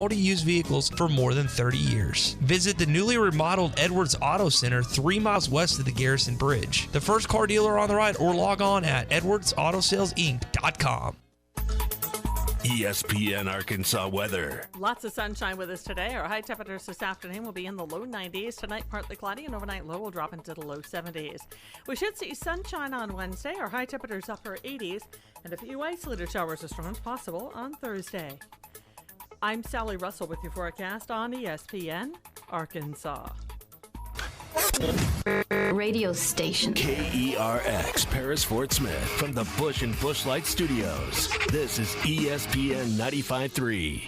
to used vehicles for more than 30 years. Visit the newly remodeled Edwards Auto Center 3 miles west of the Garrison Bridge. The first car dealer on the right, or log on at edwardsautosalesinc.com. ESPN Arkansas weather. Lots of sunshine with us today. Our high temperatures this afternoon will be in the low 90s. Tonight, partly cloudy, and overnight low will drop into the low 70s. We should see sunshine on Wednesday. Our high temperatures upper 80s, and a few isolated showers or storms possible on Thursday. I'm Sally Russell with your forecast on ESPN Arkansas. Radio station. KERX, Paris Fort Smith, from the Bush and Bushlight Studios. This is ESPN 95.3.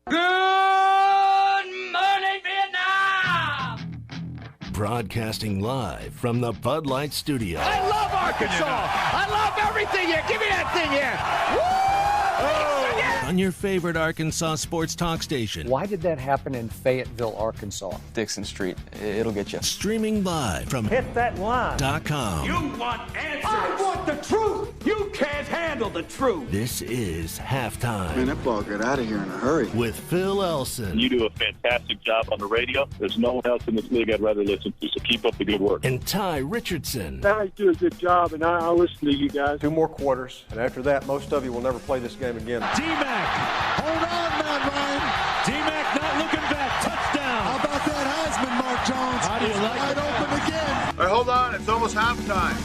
Good morning, Vietnam! Broadcasting live from the Bud Light Studios. I love Arkansas! I love everything here! Give me that thing here! Woo! On your favorite Arkansas sports talk station. Why did that happen in Fayetteville, Arkansas? Dixon Street. It'll get you. Streaming live from Hit that line. .com. You want answers! I want the truth! You can't handle the truth! This is Halftime. Man, that ball got out of here in a hurry. With Phil Elson. You do a fantastic job on the radio. There's no one else in this league I'd rather listen to, so keep up the good work. And Ty Richardson. Guys do a good job, and I'll listen to you guys. 2 more quarters, and after that, most of you will never play this game again. D-Mac, hold on, man, Ryan. D-Mac not looking back. Touchdown. How about that Heisman, Mark Jones? How do you like it? Wide open again. All right, hold on. It's almost halftime.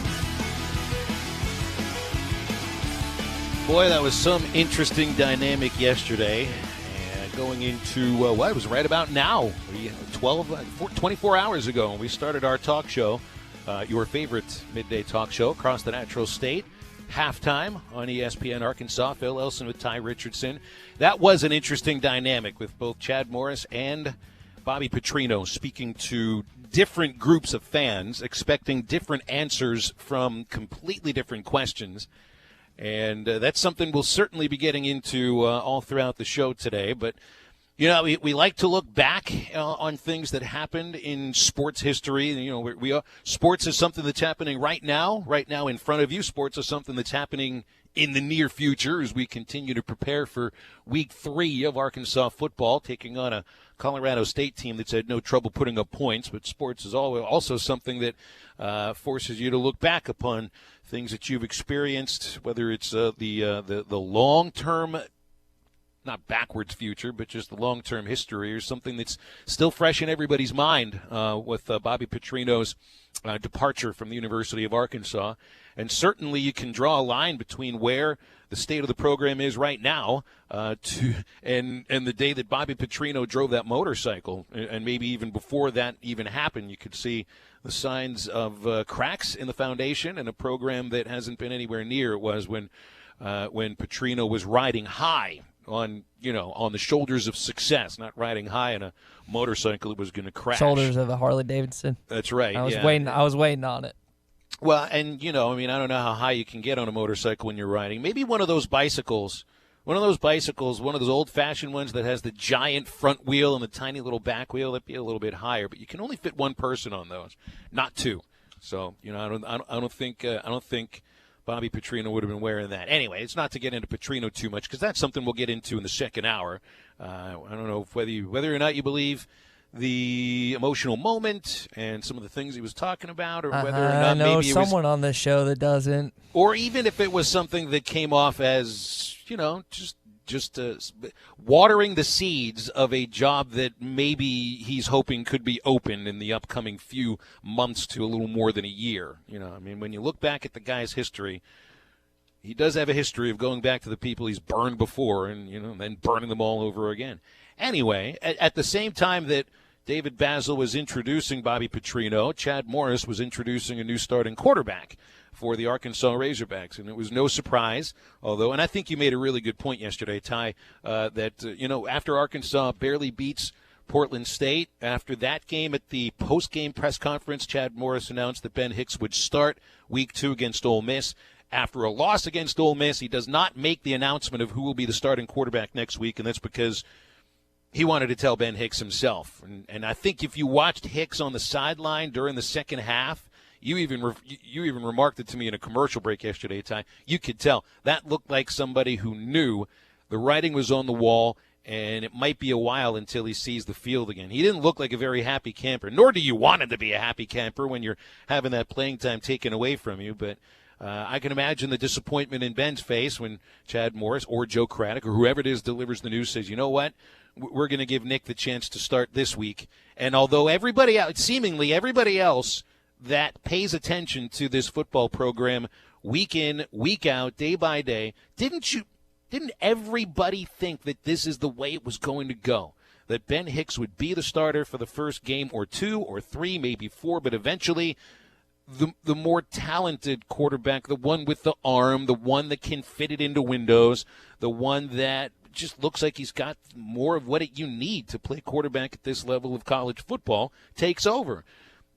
Boy, that was some interesting dynamic yesterday. And going into, it was right about now, 24 hours ago, when we started our talk show, your favorite midday talk show across the Natural State. Halftime on ESPN Arkansas. Phil Elson with Ty Richardson. That was an interesting dynamic with both Chad Morris and Bobby Petrino speaking to different groups of fans, expecting different answers from completely different questions. And that's something we'll certainly be getting into all throughout the show today. But, you know, we like to look back on things that happened in sports history. You know, sports is something that's happening right now in front of you. Sports is something that's happening in the near future as we continue to prepare for week 3 of Arkansas football, taking on a Colorado State team that's had no trouble putting up points. But sports is also something that forces you to look back upon things that you've experienced, whether it's the long-term, not backwards future, but just the long-term history, or something that's still fresh in everybody's mind with Bobby Petrino's departure from the University of Arkansas. And certainly you can draw a line between where the state of the program is right now and the day that Bobby Petrino drove that motorcycle. And maybe even before that even happened, you could see the signs of cracks in the foundation and a program that hasn't been anywhere near it was when Petrino was riding high on the shoulders of success, not riding high on a motorcycle that was going to crash. Shoulders of a Harley Davidson. That's right. I was waiting on it. Well, and I don't know how high you can get on a motorcycle when you're riding. Maybe one of those one of those old-fashioned ones that has the giant front wheel and the tiny little back wheel, that'd be a little bit higher. But you can only fit one person on those, not 2. So I don't think Bobby Petrino would have been wearing that. Anyway, it's not to get into Petrino too much, because that's something we'll get into in the second hour. I don't know whether or not you believe the emotional moment and some of the things he was talking about, or whether or not I know maybe someone on this show that doesn't. Or even if it was something that came off as, just watering the seeds of a job that maybe he's hoping could be open in the upcoming few months to a little more than a year. When you look back at the guy's history, he does have a history of going back to the people he's burned before and, then burning them all over again. Anyway, at the same time that David Basil was introducing Bobby Petrino, Chad Morris was introducing a new starting quarterback for the Arkansas Razorbacks. And it was no surprise, and I think you made a really good point yesterday, Ty, that, after Arkansas barely beats Portland State, after that game at the post-game press conference, Chad Morris announced that Ben Hicks would start week 2 against Ole Miss. After a loss against Ole Miss, he does not make the announcement of who will be the starting quarterback next week, and that's because he wanted to tell Ben Hicks himself. And I think if you watched Hicks on the sideline during the second half, you even remarked it to me in a commercial break yesterday, Ty. You could tell that looked like somebody who knew the writing was on the wall and it might be a while until he sees the field again. He didn't look like a very happy camper, nor do you want him to be a happy camper when you're having that playing time taken away from you. But I can imagine the disappointment in Ben's face when Chad Morris or Joe Craddock or whoever it is delivers the news, says, you know what, we're going to give Nick the chance to start this week. And although seemingly everybody else that pays attention to this football program week in, week out, day by day, didn't everybody think that this is the way it was going to go? That Ben Hicks would be the starter for the first game or 2 or 3, maybe 4, but eventually the more talented quarterback, the one with the arm, the one that can fit it into windows, the one that just looks like he's got more of what you need to play quarterback at this level of college football, takes over.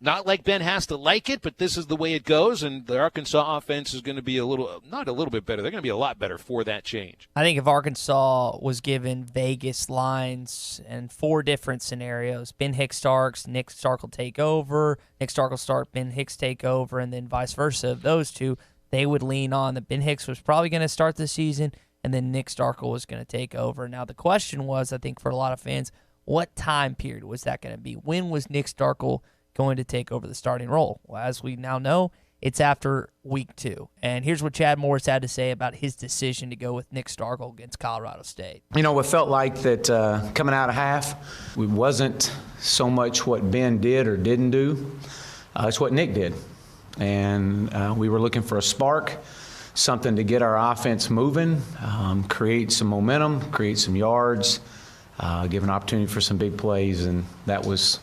Not like Ben has to like it, but this is the way it goes, and the Arkansas offense is going to be not a little bit better. They're going to be a lot better for that change. I think if Arkansas was given Vegas lines and 4 different scenarios, Ben Hicks starts, Nick Starkel will take over, Nick Starkel start, Ben Hicks take over, and then vice versa of those two, they would lean on that Ben Hicks was probably going to start the season, and then Nick Starkel was going to take over. Now, the question was, I think for a lot of fans, what time period was that going to be? When was Nick Starkel going to take over the starting role? Well, as we now know, it's after week 2. And here's what Chad Morris had to say about his decision to go with Nick Starkel against Colorado State. You know, it felt like that coming out of half, it wasn't so much what Ben did or didn't do. It's what Nick did. And we were looking for a spark, something to get our offense moving, create some momentum, create some yards, give an opportunity for some big plays, and that was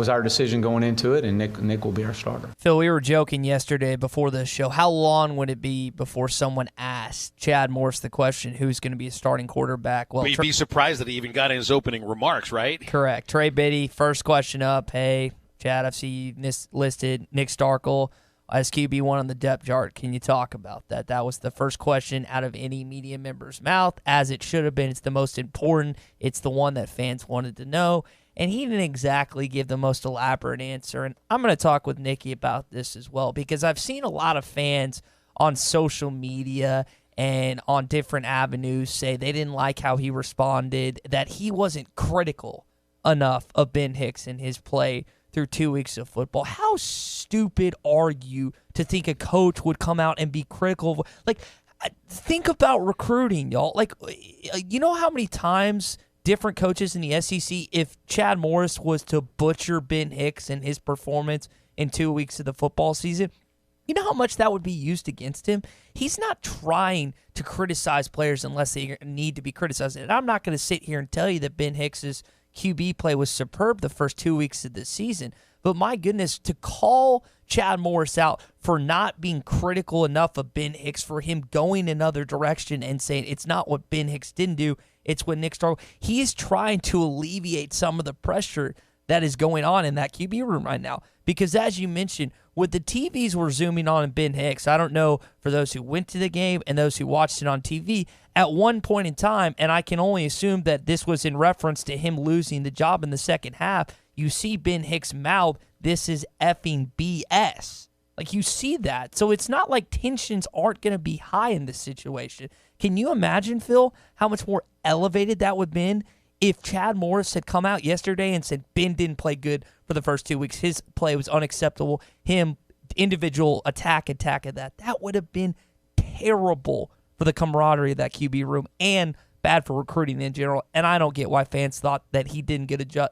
our decision going into it, and Nick will be our starter. Phil, we were joking yesterday before the show. How long would it be before someone asked Chad Morris the question, who's going to be a starting quarterback? Well, you'd be surprised that he even got in his opening remarks, right? Correct. Trey Biddy, first question up. Hey, Chad, I've seen you listed Nick Starkel as QB1 on the depth chart. Can you talk about that? That was the first question out of any media member's mouth, as it should have been. It's the most important. It's the one that fans wanted to know. And he didn't exactly give the most elaborate answer. And I'm going to talk with Nikki about this as well, because I've seen a lot of fans on social media and on different avenues say they didn't like how he responded, that he wasn't critical enough of Ben Hicks and his play through 2 weeks of football. How stupid are you to think a coach would come out and be critical? Like, think about recruiting, y'all. Like, you know how many times different coaches in the SEC, if Chad Morris was to butcher Ben Hicks and his performance in 2 weeks of the football season, you know how much that would be used against him? He's not trying to criticize players unless they need to be criticized. And I'm not going to sit here and tell you that Ben Hicks's QB play was superb the first 2 weeks of the season. But my goodness, to call Chad Morris out for not being critical enough of Ben Hicks, for him going another direction and saying it's not what Ben Hicks didn't do, it's what Nick Starkel. He is trying to alleviate some of the pressure that is going on in that QB room right now. Because as you mentioned, with the TVs we're zooming on in Ben Hicks, I don't know for those who went to the game and those who watched it on TV, at one point in time, and I can only assume that this was in reference to him losing the job in the second half, you see Ben Hicks' mouth, "This is effing BS." Like, you see that. So it's not like tensions aren't going to be high in this situation. Can you imagine, Phil, how much more elevated that would have been if Chad Morris had come out yesterday and said Ben didn't play good for the first 2 weeks, his play was unacceptable, him, individual attack of that. That would have been terrible for the camaraderie of that QB room and bad for recruiting in general. And I don't get why fans thought that he didn't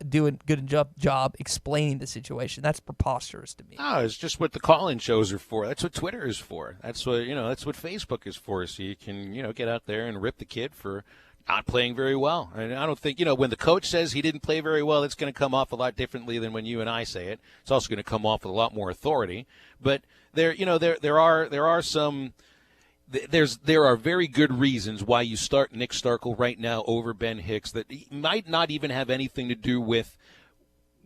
do a good job explaining the situation. That's preposterous to me. No, it's just what the call-in shows are for. That's what Twitter is for. That's what that's what Facebook is for. So you can get out there and rip the kid for not playing very well. And I don't think when the coach says he didn't play very well, it's going to come off a lot differently than when you and I say it. It's also going to come off with a lot more authority. But there are very good reasons why you start Nick Starkel right now over Ben Hicks that might not even have anything to do with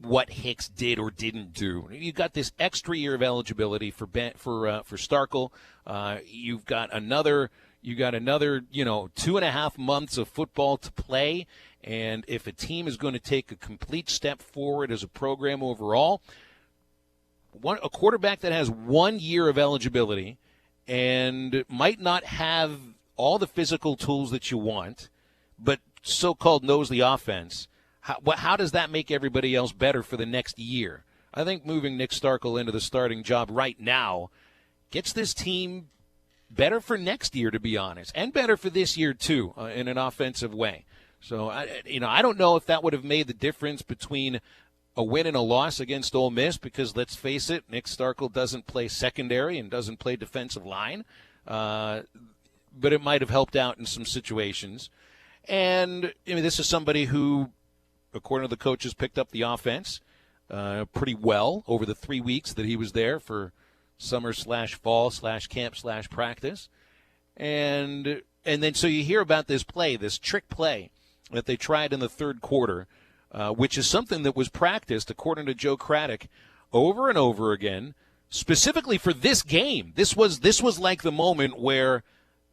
what Hicks did or didn't do. You got this extra year of eligibility for Starkel. You've got another 2.5 months of football to play. And if a team is going to take a complete step forward as a program overall, a quarterback that has 1 year of eligibility and might not have all the physical tools that you want, but so-called knows the offense, how does that make everybody else better for the next year? I think moving Nick Starkel into the starting job right now gets this team better for next year, to be honest, and better for this year too, in an offensive way. So, I don't know if that would have made the difference between a win and a loss against Ole Miss, because let's face it, Nick Starkel doesn't play secondary and doesn't play defensive line, but it might have helped out in some situations. And this is somebody who, according to the coaches, picked up the offense pretty well over the 3 weeks that he was there for summer/fall/camp/practice. And then so you hear about this play, this trick play that they tried in the third quarter, which is something that was practiced, according to Joe Craddock, over and over again, specifically for this game. This was like the moment where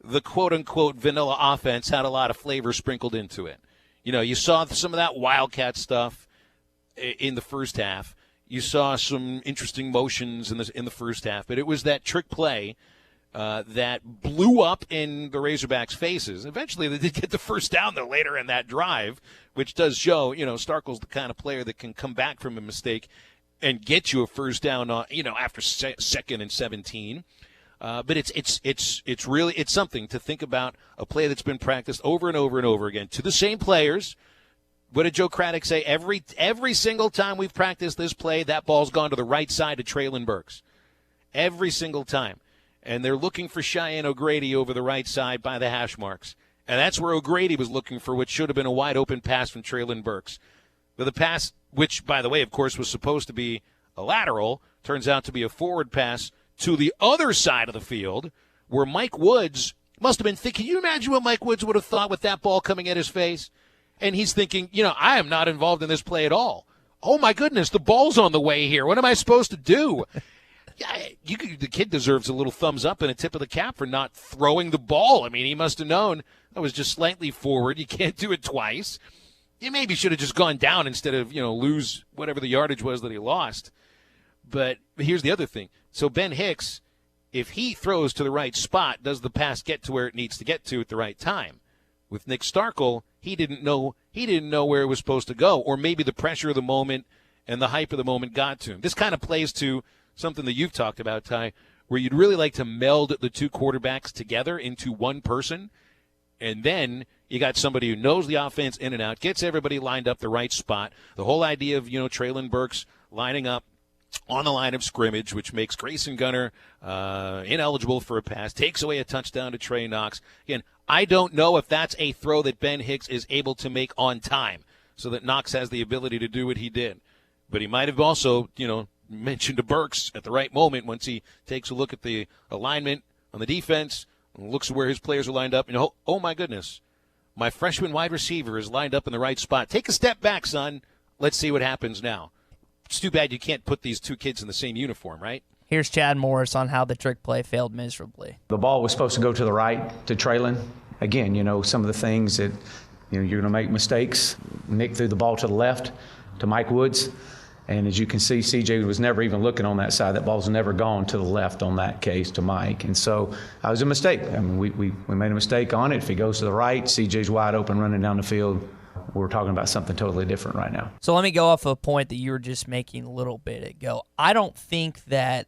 the quote-unquote vanilla offense had a lot of flavor sprinkled into it. You saw some of that Wildcat stuff in the first half. You saw some interesting motions in the first half, but it was that trick play that blew up in the Razorbacks' faces. Eventually, they did get the first down, though, later in that drive, which does show, Starkel's the kind of player that can come back from a mistake and get you a first down, after second and 17. But it's really something to think about, a play that's been practiced over and over and over again to the same players. What did Joe Craddock say? Every single time we've practiced this play, that ball's gone to the right side of Treylon Burks. Every single time. And they're looking for Cheyenne O'Grady over the right side by the hash marks. And that's where O'Grady was looking for what should have been a wide-open pass from Treylon Burks. But the pass, which, by the way, of course, was supposed to be a lateral, turns out to be a forward pass to the other side of the field, where Mike Woods must have been thinking, can you imagine what Mike Woods would have thought with that ball coming at his face? And he's thinking, I am not involved in this play at all. Oh, my goodness, the ball's on the way here. What am I supposed to do? The kid deserves a little thumbs up and a tip of the cap for not throwing the ball. I mean, he must have known that was just slightly forward. You can't do it twice. You maybe should have just gone down instead of, lose whatever the yardage was that he lost. But here's the other thing. So Ben Hicks, if he throws to the right spot, does the pass get to where it needs to get to at the right time? With Nick Starkel, he didn't know where it was supposed to go, or maybe the pressure of the moment and the hype of the moment got to him. This kind of plays to something that you've talked about, Ty, where you'd really like to meld the two quarterbacks together into one person, and then you got somebody who knows the offense in and out, gets everybody lined up the right spot. The whole idea of, Treylon Burks lining up on the line of scrimmage, which makes Grayson Gunner ineligible for a pass, takes away a touchdown to Trey Knox. Again, I don't know if that's a throw that Ben Hicks is able to make on time so that Knox has the ability to do what he did. But he might have also, mentioned to Burks at the right moment once he takes a look at the alignment on the defense and looks at where his players are lined up. Oh, my goodness, my freshman wide receiver is lined up in the right spot. Take a step back, son. Let's see what happens now. It's too bad you can't put these two kids in the same uniform, right? Here's Chad Morris on how the trick play failed miserably. The ball was supposed to go to the right to Treylon. Again, some of the things that, you're going to make mistakes. Nick threw the ball to the left to Mike Woods. And as you can see, CJ was never even looking on that side. That ball's never gone to the left on that case to Mike. And so that was a mistake. I mean, we made a mistake on it. If he goes to the right, CJ's wide open running down the field. We're talking about something totally different right now. So let me go off a point that you were just making a little bit ago. I don't think that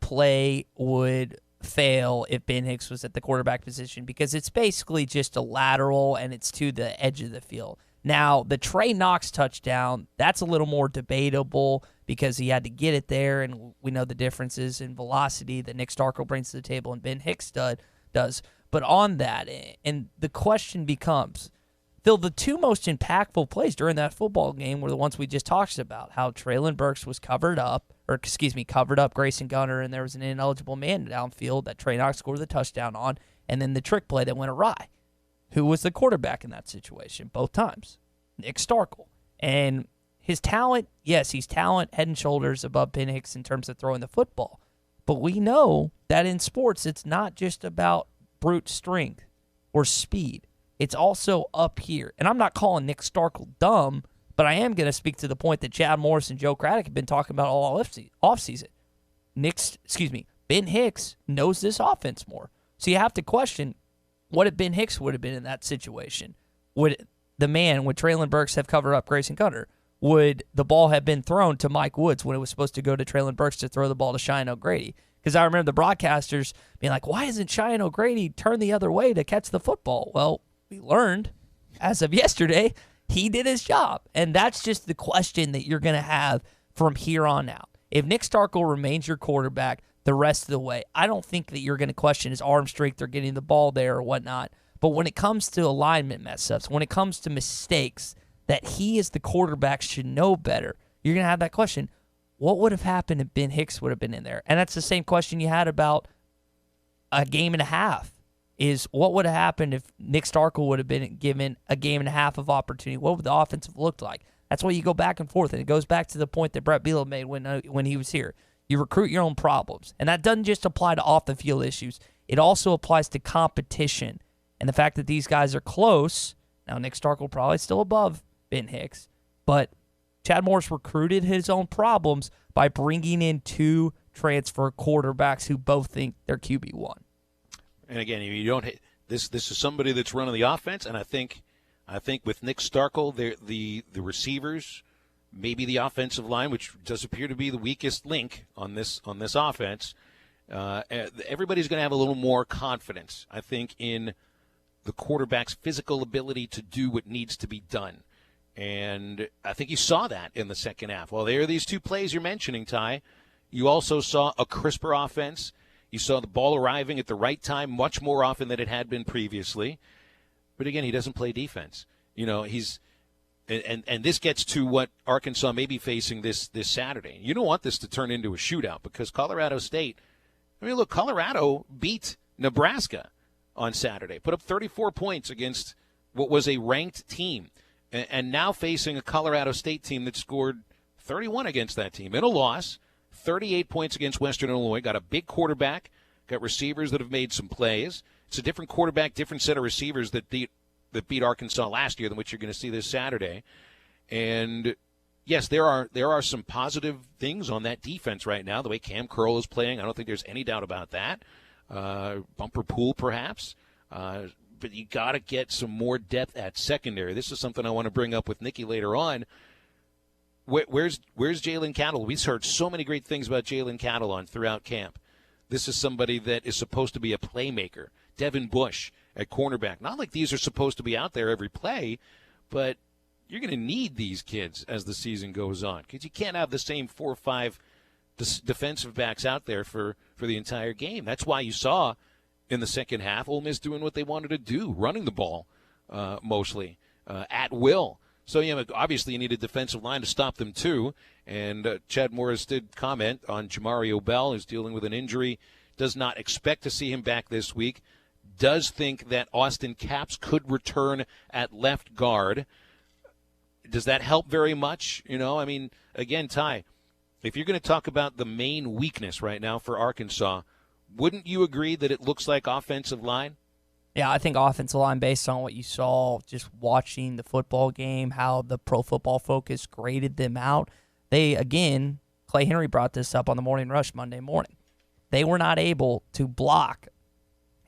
play would fail if Ben Hicks was at the quarterback position, because it's basically just a lateral and it's to the edge of the field. Now, the Trey Knox touchdown, that's a little more debatable because he had to get it there, and we know the differences in velocity that Nick Starkel brings to the table and Ben Hicks does. But on that, and the question becomes, Phil, the two most impactful plays during that football game were the ones we just talked about, how Treylon Burks was covered up Grayson Gunner, and there was an ineligible man downfield that Trey Knox scored the touchdown on, and then the trick play that went awry. Who was the quarterback in that situation both times? Nick Starkel. And his talent, yes, he's talent head and shoulders above Ben Hicks in terms of throwing the football. But we know that in sports, it's not just about brute strength or speed. It's also up here. And I'm not calling Nick Starkel dumb, but I am going to speak to the point that Chad Morris and Joe Craddock have been talking about all offseason. Ben Hicks knows this offense more. So you have to question, what if Ben Hicks would have been in that situation? would Traylon Burks have covered up Grayson Gunter? Would the ball have been thrown to Mike Woods when it was supposed to go to Traylon Burks to throw the ball to Cheyenne O'Grady? Because I remember the broadcasters being like, why isn't Cheyenne O'Grady turned the other way to catch the football? Well, we learned as of yesterday he did his job. And that's just the question that you're going to have from here on out. If Nick Starkel remains your quarterback the rest of the way, I don't think that you're going to question his arm strength or getting the ball there or whatnot. But when it comes to alignment mess-ups, when it comes to mistakes that he as the quarterback should know better, you're going to have that question. What would have happened if Ben Hicks would have been in there? And that's the same question you had about a game and a half, is what would have happened if Nick Starkel would have been given a game and a half of opportunity? What would the offense have looked like? That's why you go back and forth, and it goes back to the point that Brett Bielema made when he was here. You recruit your own problems, and that doesn't just apply to off-the-field issues. It also applies to competition, and the fact that these guys are close. Now, Nick Starkel probably still above Ben Hicks, but Chad Morris recruited his own problems by bringing in two transfer quarterbacks who both think they're QB1. And again, you don't this is somebody that's running the offense, and I think with Nick Starkel, the receivers, maybe the offensive line, which does appear to be the weakest link on this offense, everybody's going to have a little more confidence, I think, in the quarterback's physical ability to do what needs to be done. And I think you saw that in the second half. Well, there are these two plays you're mentioning, Ty. You also saw a crisper offense. You saw the ball arriving at the right time much more often than it had been previously. But again, he doesn't play defense. You know, and this gets to what Arkansas may be facing this Saturday. You don't want this to turn into a shootout because Colorado State, I mean, look, Colorado beat Nebraska on Saturday, put up 34 points against what was a ranked team. And now facing a Colorado State team that scored 31 against that team in a loss, 38 points against Western Illinois, got a big quarterback, got receivers that have made some plays. It's a different quarterback, different set of receivers that beat Arkansas last year than what you're going to see this Saturday. And yes, there are some positive things on that defense right now. The way Cam Curl is playing, I don't think there's any doubt about that. Bumper Pool, perhaps. But you got to get some more depth at secondary. This is something I want to bring up with Nikki later on. Where's Jalen Cattle? We've heard so many great things about Jalen Cattle throughout camp. This is somebody that is supposed to be a playmaker. Devin Bush at cornerback. Not like these are supposed to be out there every play, but you're going to need these kids as the season goes on because you can't have the same 4 or 5 defensive backs out there for the entire game. That's why you saw in the second half Ole Miss doing what they wanted to do, running the ball mostly at will. So, obviously you need a defensive line to stop them too. And Chad Morris did comment on Jamario Bell, who's dealing with an injury, does not expect to see him back this week, does think that Austin Capps could return at left guard. Does that help very much? Again, Ty, if you're going to talk about the main weakness right now for Arkansas, wouldn't you agree that it looks like offensive line? Yeah, I think offensive line, based on what you saw just watching the football game, how the Pro Football Focus graded them out. They, again, Clay Henry brought this up on the Morning Rush Monday morning. They were not able to block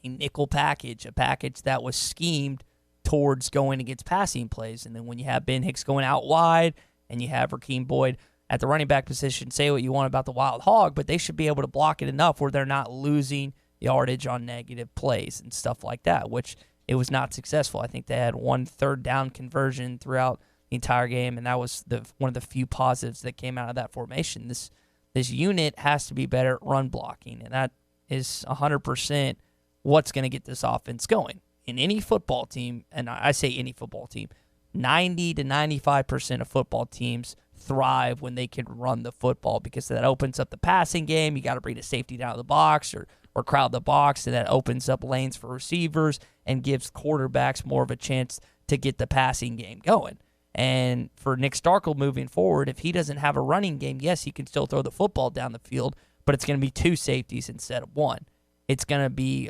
a nickel package, a package that was schemed towards going against passing plays. And then when you have Ben Hicks going out wide and you have Rakeem Boyd at the running back position, say what you want about the Wild Hog, but they should be able to block it enough where they're not losing yardage on negative plays and stuff like that, which it was not successful. I think they had 1 third down conversion throughout the entire game, and that was one of the few positives that came out of that formation. This unit has to be better at run blocking, and that is 100% what's going to get this offense going. In any football team, and I say any football team, 90 to 95% of football teams thrive when they can run the football because that opens up the passing game. You got to bring a safety down to the box or crowd the box, and that opens up lanes for receivers and gives quarterbacks more of a chance to get the passing game going. And for Nick Starkel moving forward, if he doesn't have a running game, yes, he can still throw the football down the field, but it's going to be 2 safeties instead of 1. It's going to be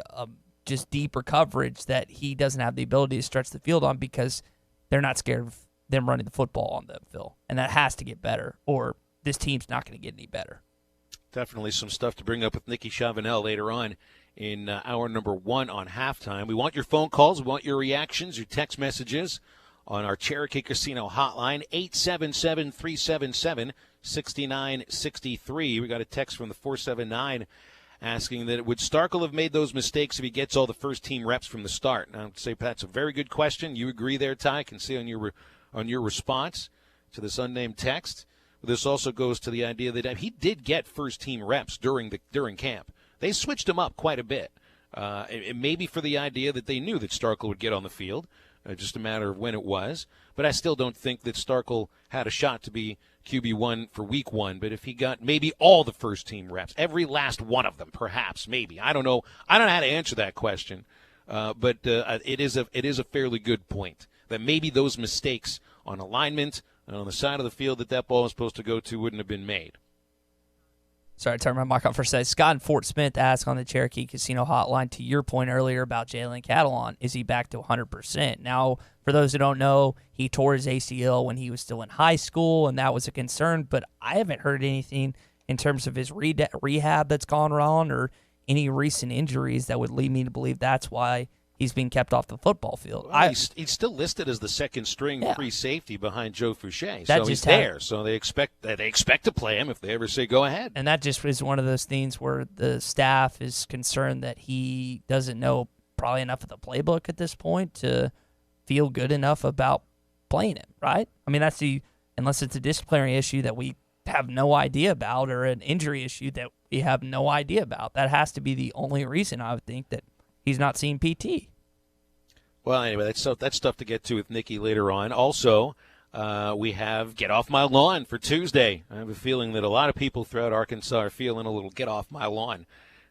just deeper coverage that he doesn't have the ability to stretch the field on because they're not scared of them running the football on them, Phil. And that has to get better, or this team's not going to get any better. Definitely some stuff to bring up with Nikki Chavanel later on in hour number 1 on halftime. We want your phone calls. We want your reactions, your text messages on our Cherokee Casino hotline, 877-377-6963. We got a text from the 479 asking that would Starkel have made those mistakes if he gets all the first-team reps from the start? And I would say that's a very good question. You agree there, Ty? I can see on your response to this unnamed text. This also goes to the idea that he did get first-team reps during camp. They switched him up quite a bit. It may be for the idea that they knew that Starkel would get on the field, just a matter of when it was. But I still don't think that Starkel had a shot to be QB1 for week 1. But if he got maybe all the first-team reps, every last one of them, perhaps, maybe. I don't know. I don't know how to answer that question. But it is a fairly good point that maybe those mistakes on alignment and on the side of the field that ball is supposed to go to wouldn't have been made. Sorry, turn my mic off for a second. Scott and Fort Smith asked on the Cherokee Casino hotline, to your point earlier about Jalen Catalon, is he back to 100%? Now, for those who don't know, he tore his ACL when he was still in high school, and that was a concern, but I haven't heard anything in terms of his rehab that's gone wrong or any recent injuries that would lead me to believe that's why he's being kept off the football field. Well, he's still listed as the second-string free safety behind Joe Fouché, so he's there. So they expect to play him if they ever say go ahead. And that just is one of those things where the staff is concerned that he doesn't know probably enough of the playbook at this point to feel good enough about playing him, right? I mean, unless it's a disciplinary issue that we have no idea about or an injury issue that we have no idea about. That has to be the only reason I would think that he's not seeing PT. Well, anyway, that's stuff to get to with Nikki later on. Also, we have Get Off My Lawn for Tuesday. I have a feeling that a lot of people throughout Arkansas are feeling a little get off my lawn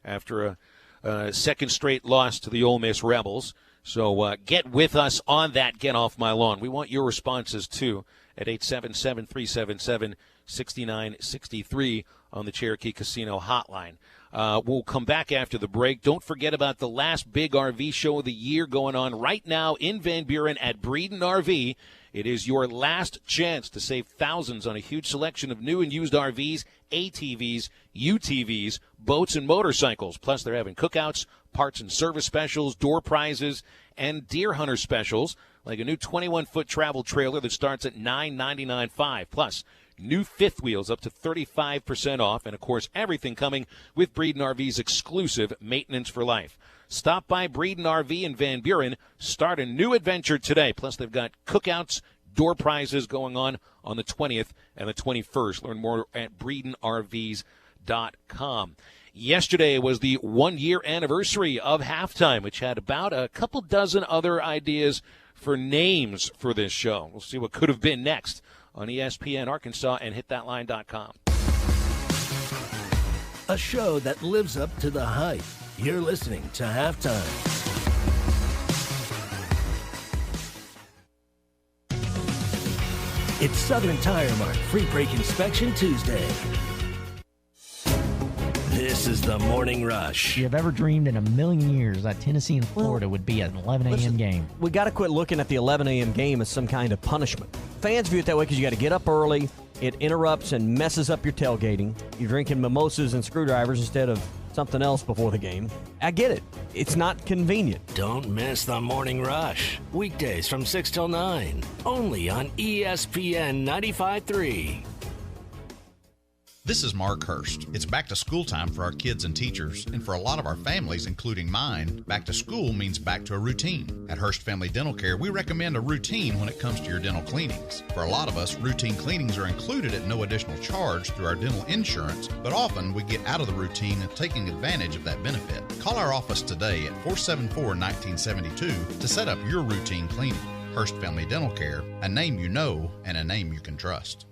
after a second straight loss to the Ole Miss Rebels. So get with us on that Get Off My Lawn. We want your responses, too, at 877-377-6963 on the Cherokee Casino hotline. We'll come back after the break. Don't forget about the last big RV show of the year going on right now in Van Buren at Breeden RV. It is your last chance to save thousands on a huge selection of new and used RVs, ATVs, UTVs, boats, and motorcycles. Plus, they're having cookouts, parts and service specials, door prizes, and deer hunter specials, like a new 21-foot travel trailer that starts at $999.5. Plus, new fifth wheels up to 35% off, and, of course, everything coming with Breeden RV's exclusive Maintenance for Life. Stop by Breeden RV in Van Buren. Start a new adventure today. Plus, they've got cookouts, door prizes going on the 20th and the 21st. Learn more at BreedenRVs.com. Yesterday was the 1-year anniversary of Halftime, which had about a couple dozen other ideas for names for this show. We'll see what could have been next on ESPN Arkansas and hitthatline.com. A show that lives up to the hype. You're listening to Halftime. It's Southern Tire Mart Free Break Inspection Tuesday. This is the Morning Rush. If you've ever dreamed in a million years that Tennessee and Florida would be an 11 a.m. game. We got to quit looking at the 11 a.m. game as some kind of punishment. Fans view it that way because you got to get up early. It interrupts and messes up your tailgating. You're drinking mimosas and screwdrivers instead of something else before the game. I get it. It's not convenient. Don't miss the Morning Rush. Weekdays from 6 till 9. Only on ESPN 95.3. This is Mark Hurst. It's back to school time for our kids and teachers, and for a lot of our families, including mine, back to school means back to a routine. At Hurst Family Dental Care, we recommend a routine when it comes to your dental cleanings. For a lot of us, routine cleanings are included at no additional charge through our dental insurance, but often we get out of the routine and taking advantage of that benefit. Call our office today at 474-1972 to set up your routine cleaning. Hurst Family Dental Care, a name you know and a name you can trust.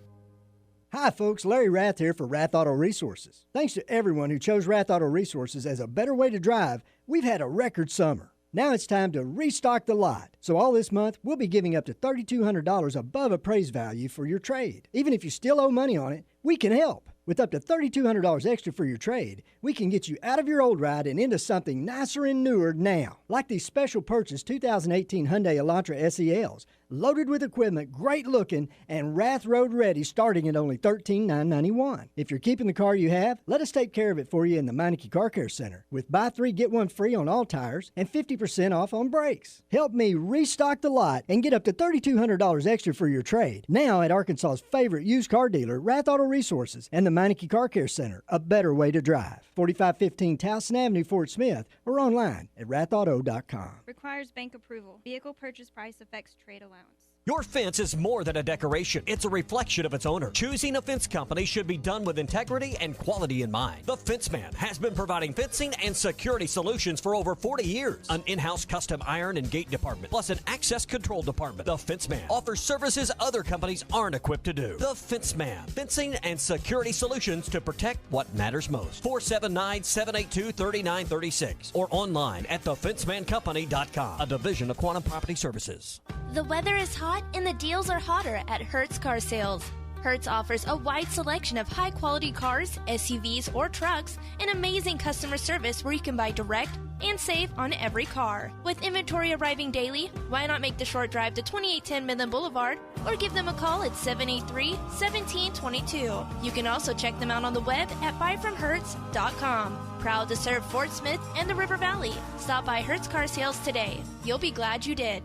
Hi, folks. Larry Rath here for Rath Auto Resources. Thanks to everyone who chose Rath Auto Resources as a better way to drive, we've had a record summer. Now it's time to restock the lot. So all this month, we'll be giving up to $3,200 above appraised value for your trade. Even if you still owe money on it, we can help. With up to $3,200 extra for your trade, we can get you out of your old ride and into something nicer and newer now. Like these special purchase 2018 Hyundai Elantra SELs. loaded with equipment, great looking, and Rath Road ready, starting at only $13,991. If you're keeping the car you have, let us take care of it for you in the Meineke Car Care Center with buy 3, get 1 free on all tires and 50% off on brakes. Help me restock the lot and get up to $3,200 extra for your trade. Now at Arkansas's favorite used car dealer, Rath Auto Resources and the Meineke Car Care Center, a better way to drive. 4515 Towson Avenue, Fort Smith, or online at rathauto.com. Requires bank approval. Vehicle purchase price affects trade allowance. Your fence is more than a decoration. It's a reflection of its owner. Choosing a fence company should be done with integrity and quality in mind. The Fence Man has been providing fencing and security solutions for over 40 years. An in-house custom iron and gate department, plus an access control department. The Fence Man offers services other companies aren't equipped to do. The Fence Man, fencing and security solutions to protect what matters most. 479-782-3936 or online at thefencemancompany.com, a division of Quantum Property Services. The weather is hot and the deals are hotter at Hertz Car Sales. Hertz offers a wide selection of high-quality cars, SUVs, or trucks, and amazing customer service where you can buy direct and save on every car. With inventory arriving daily, why not make the short drive to 2810 Midland Boulevard or give them a call at 783-1722. You can also check them out on the web at buyfromhertz.com. Proud to serve Fort Smith and the River Valley. Stop by Hertz Car Sales today. You'll be glad you did.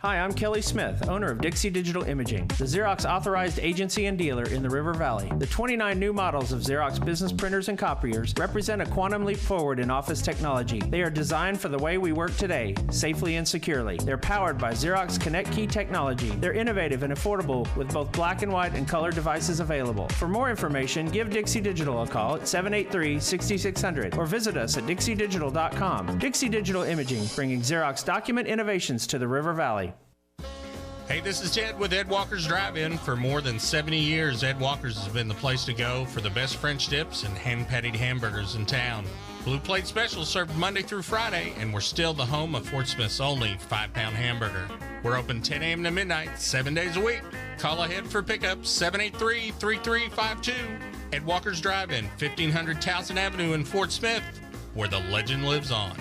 Hi, I'm Kelly Smith, owner of Dixie Digital Imaging, the Xerox authorized agency and dealer in the River Valley. The 29 new models of Xerox business printers and copiers represent a quantum leap forward in office technology. They are designed for the way we work today, safely and securely. They're powered by Xerox Connect Key technology. They're innovative and affordable with both black and white and color devices available. For more information, give Dixie Digital a call at 783-6600 or visit us at dixiedigital.com. Dixie Digital Imaging, bringing Xerox document innovations to the River Valley. Hey, this is Ted with Ed Walker's Drive-In. For more than 70 years, Ed Walker's has been the place to go for the best French dips and hand-patted hamburgers in town. Blue Plate Specials served Monday through Friday, and we're still the home of Fort Smith's only 5-pound hamburger. We're open 10 a.m. to midnight, 7 days a week. Call ahead for pickups, 783-3352. Ed Walker's Drive-In, 1500 Towson Avenue in Fort Smith, where the legend lives on.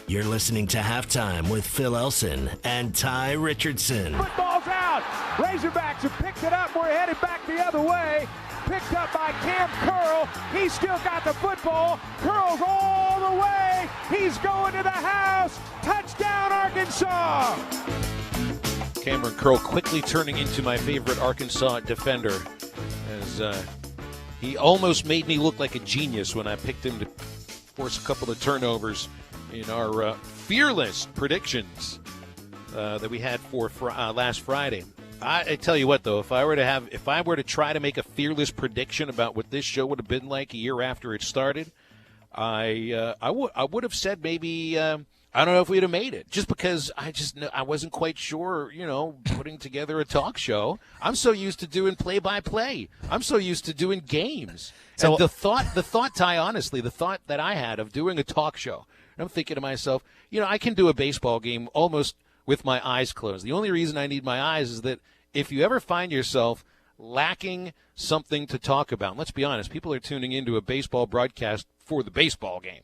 You're listening to Halftime with Phil Elson and Ty Richardson. Football's out. Razorbacks have picked it up. We're headed back the other way. Picked up by Cam Curl. He's still got the football. Curl's all the way. He's going to the house. Touchdown, Arkansas. Cameron Curl quickly turning into my favorite Arkansas defender, as he almost made me look like a genius when I picked him to force a couple of turnovers in our fearless predictions that we had for last Friday. I tell you what, though, if I were to try to make a fearless prediction about what this show would have been like a year after it started, I would have said maybe I don't know if we'd have made it, just because I wasn't quite sure, putting together a talk show. I'm so used to doing play-by-play. I'm so used to doing games. So and the thought, Ty, honestly, the thought that I had of doing a talk show, I'm thinking to myself, I can do a baseball game almost with my eyes closed. The only reason I need my eyes is that if you ever find yourself lacking something to talk about, and let's be honest, people are tuning into a baseball broadcast for the baseball game.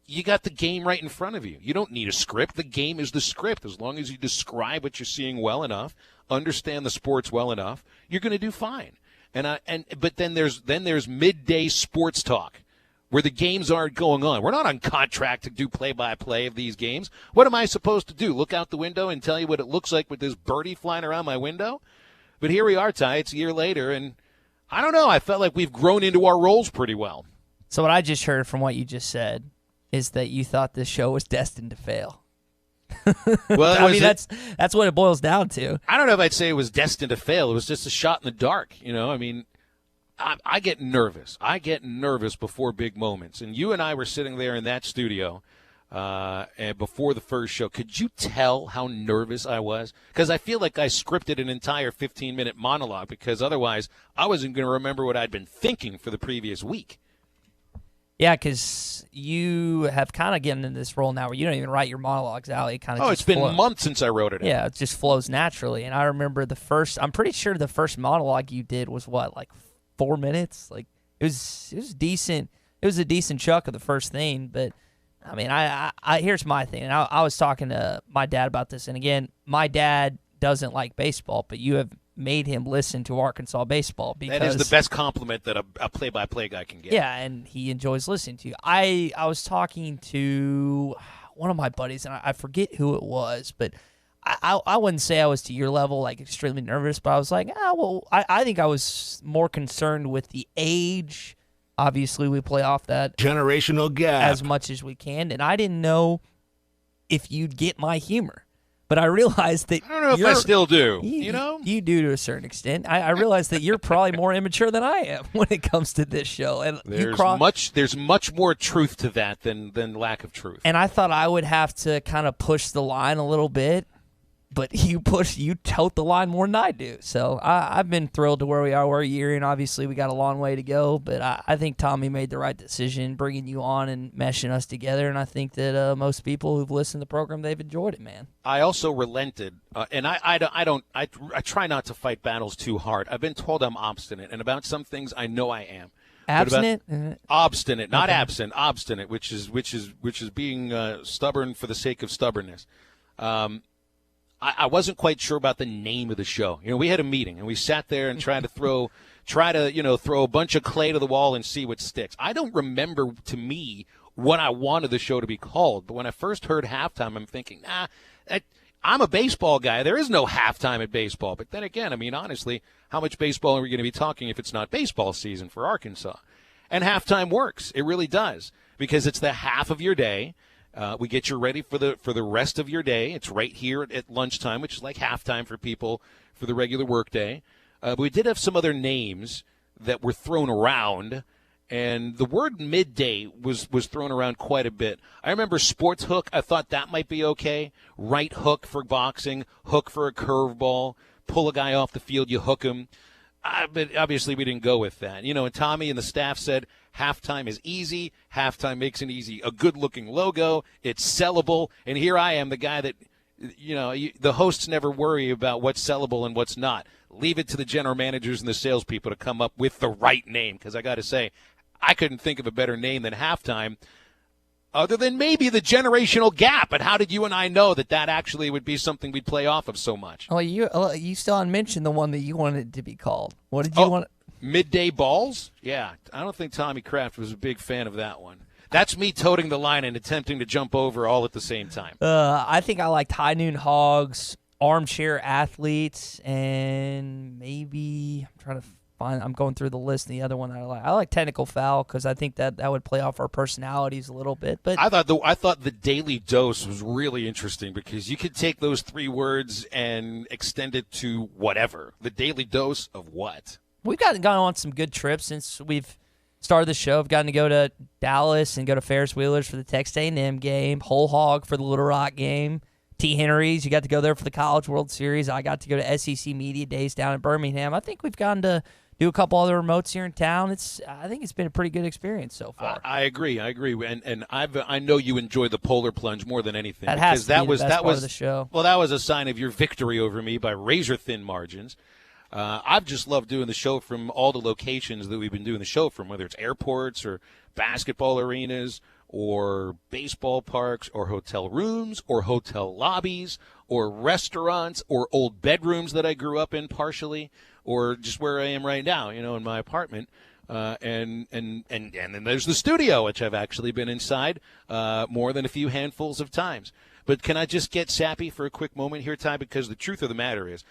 You got the game right in front of you. You don't need a script. The game is the script. As long as you describe what you're seeing well enough, understand the sports well enough, you're going to do fine. But then there's midday sports talk, where the games aren't going on. We're not on contract to do play-by-play of these games. What am I supposed to do, look out the window and tell you what it looks like with this birdie flying around my window? But here we are, Ty. It's a year later, and I don't know. I felt like we've grown into our roles pretty well. So what I just heard from what you just said is that you thought this show was destined to fail. Well, I mean, that's what it boils down to. I don't know if I'd say it was destined to fail. It was just a shot in the dark, I mean, I get nervous. I get nervous before big moments. And you and I were sitting there in that studio and before the first show. Could you tell how nervous I was? Because I feel like I scripted an entire 15-minute monologue, because otherwise I wasn't going to remember what I'd been thinking for the previous week. Yeah, because you have kind of gotten into this role now where you don't even write your monologues out. It kind of it's been months since I wrote it. Yeah, it just flows naturally. And I remember I'm pretty sure the first monologue you did was like 4 minutes? Like it was decent. It was a decent chunk of the first thing. But I mean, I here's my thing. And I was talking to my dad about this. And again, my dad doesn't like baseball, but you have made him listen to Arkansas baseball. Because that is the best compliment that a play-by-play guy can get. Yeah, and he enjoys listening to you. I was talking to one of my buddies, and I forget who it was, but I wouldn't say I was to your level, like extremely nervous, but I was like, I think I was more concerned with the age. Obviously, we play off that generational gap as much as we can, and I didn't know if you'd get my humor. But I realized that I don't know if I still do. You know, you do to a certain extent. I realized that you're probably more immature than I am when it comes to this show. And there's much more truth to that than lack of truth. And I thought I would have to kind of push the line a little bit, but you tote the line more than I do. So I've been thrilled to where we are. We're a year in. Obviously, we got a long way to go, but I think Tommy made the right decision bringing you on and meshing us together. And I think that most people who've listened to the program, they've enjoyed it, man. I also relented, and I try not to fight battles too hard. I've been told I'm obstinate, and about some things I know I am. Abstinent? Obstinate, not okay. Absent. Obstinate, which is being stubborn for the sake of stubbornness. I wasn't quite sure about the name of the show. You know, we had a meeting and we sat there and tried to throw a bunch of clay to the wall and see what sticks. I don't remember, to me, what I wanted the show to be called. But when I first heard halftime, I'm thinking, I'm a baseball guy. There is no halftime at baseball. But then again, I mean, honestly, how much baseball are we going to be talking if it's not baseball season for Arkansas? And halftime works. It really does, because it's the half of your day. We get you ready for the rest of your day. It's right here at lunchtime, which is like halftime for people for the regular workday. But we did have some other names that were thrown around, and the word midday was thrown around quite a bit. I remember sports hook. I thought that might be okay. Right hook for boxing, hook for a curveball, pull a guy off the field, you hook him. But obviously we didn't go with that. You know, and Tommy and the staff said halftime is easy. Halftime makes it easy. A good-looking logo. It's sellable. And here I am, the guy that, you know, the hosts never worry about what's sellable and what's not. Leave it to the general managers and the salespeople to come up with the right name, because I got to say, I couldn't think of a better name than halftime, other than maybe the generational gap. But how did you and I know that actually would be something we'd play off of so much? Oh, you still haven't mentioned the one that you wanted it to be called. What did you want? Midday Balls? Yeah, I don't think Tommy Kraft was a big fan of that one. That's me toting the line and attempting to jump over all at the same time. I think I liked High Noon Hogs, Armchair Athletes, and maybe I'm going through the list. And the other one that I like. I like Technical Foul because I think that would play off our personalities a little bit. But I thought the Daily Dose was really interesting because you could take those 3 words and extend it to whatever. The Daily Dose of what? We've gone on some good trips since we've started the show. I've gotten to go to Dallas and go to Ferris Wheelers for the Texas A&M game, Whole Hog for the Little Rock game, T. Henry's. You got to go there for the College World Series. I got to go to SEC Media Days down in Birmingham. I think we've gotten to do a couple other remotes here in town. I think it's been a pretty good experience so far. I agree, and I know you enjoy the Polar Plunge more than anything. That has to be the best part of the show. Well, that was a sign of your victory over me by razor-thin margins. I've just loved doing the show from all the locations that we've been doing the show from, whether it's airports or basketball arenas or baseball parks or hotel rooms or hotel lobbies or restaurants or old bedrooms that I grew up in partially, or just where I am right now, you know, in my apartment. And then there's the studio, which I've actually been inside more than a few handfuls of times. But can I just get sappy for a quick moment here, Ty? Because the truth of the matter is,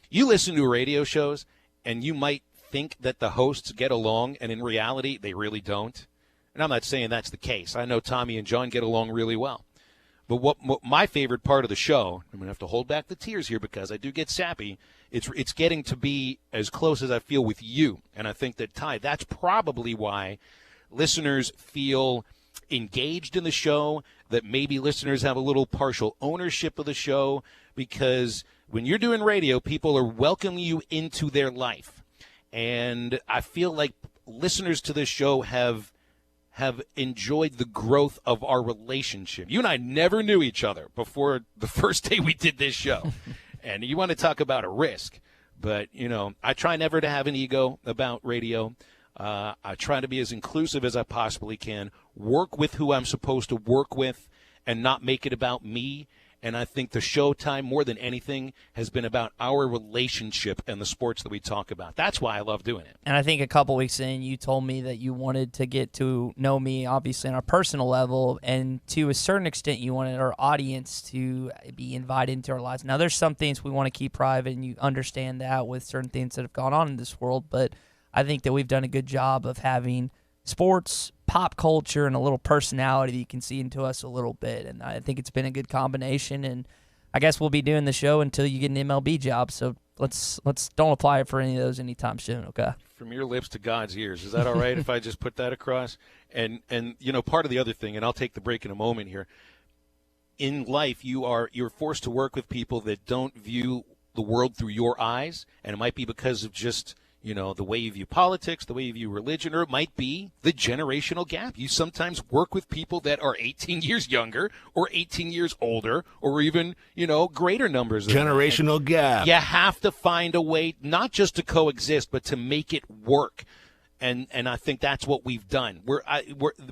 you listen to radio shows, and you might think that the hosts get along, and in reality, they really don't. And I'm not saying that's the case. I know Tommy and John get along really well. But what my favorite part of the show, I'm going to have to hold back the tears here because I do get sappy, it's getting to be as close as I feel with you. And I think that, Ty, that's probably why listeners feel engaged in the show, that maybe listeners have a little partial ownership of the show, because when you're doing radio, people are welcoming you into their life. And I feel like listeners to this show have have enjoyed the growth of our relationship. You and I never knew each other before the first day we did this show. And you want to talk about a risk. But, I try never to have an ego about radio. I try to be as inclusive as I possibly can, work with who I'm supposed to work with, and not make it about me. And I think the Showtime, more than anything, has been about our relationship and the sports that we talk about. That's why I love doing it. And I think a couple weeks in, you told me that you wanted to get to know me, obviously, on a personal level. And to a certain extent, you wanted our audience to be invited into our lives. Now, there's some things we want to keep private, and you understand that with certain things that have gone on in this world. But I think that we've done a good job of having sports, pop culture, and a little personality that you can see into us a little bit. And I think it's been a good combination. And I guess we'll be doing the show until you get an MLB job. So let's don't apply for any of those anytime soon, okay? From your lips to God's ears. Is that all right if I just put that across? And part of the other thing, and I'll take the break in a moment here, in life you're forced to work with people that don't view the world through your eyes, and it might be because of just the way you view politics, the way you view religion, or it might be the generational gap. You sometimes work with people that are 18 years younger or 18 years older or even, greater numbers. Generational gap. You have to find a way not just to coexist, but to make it work. And I think that's what we've done. We're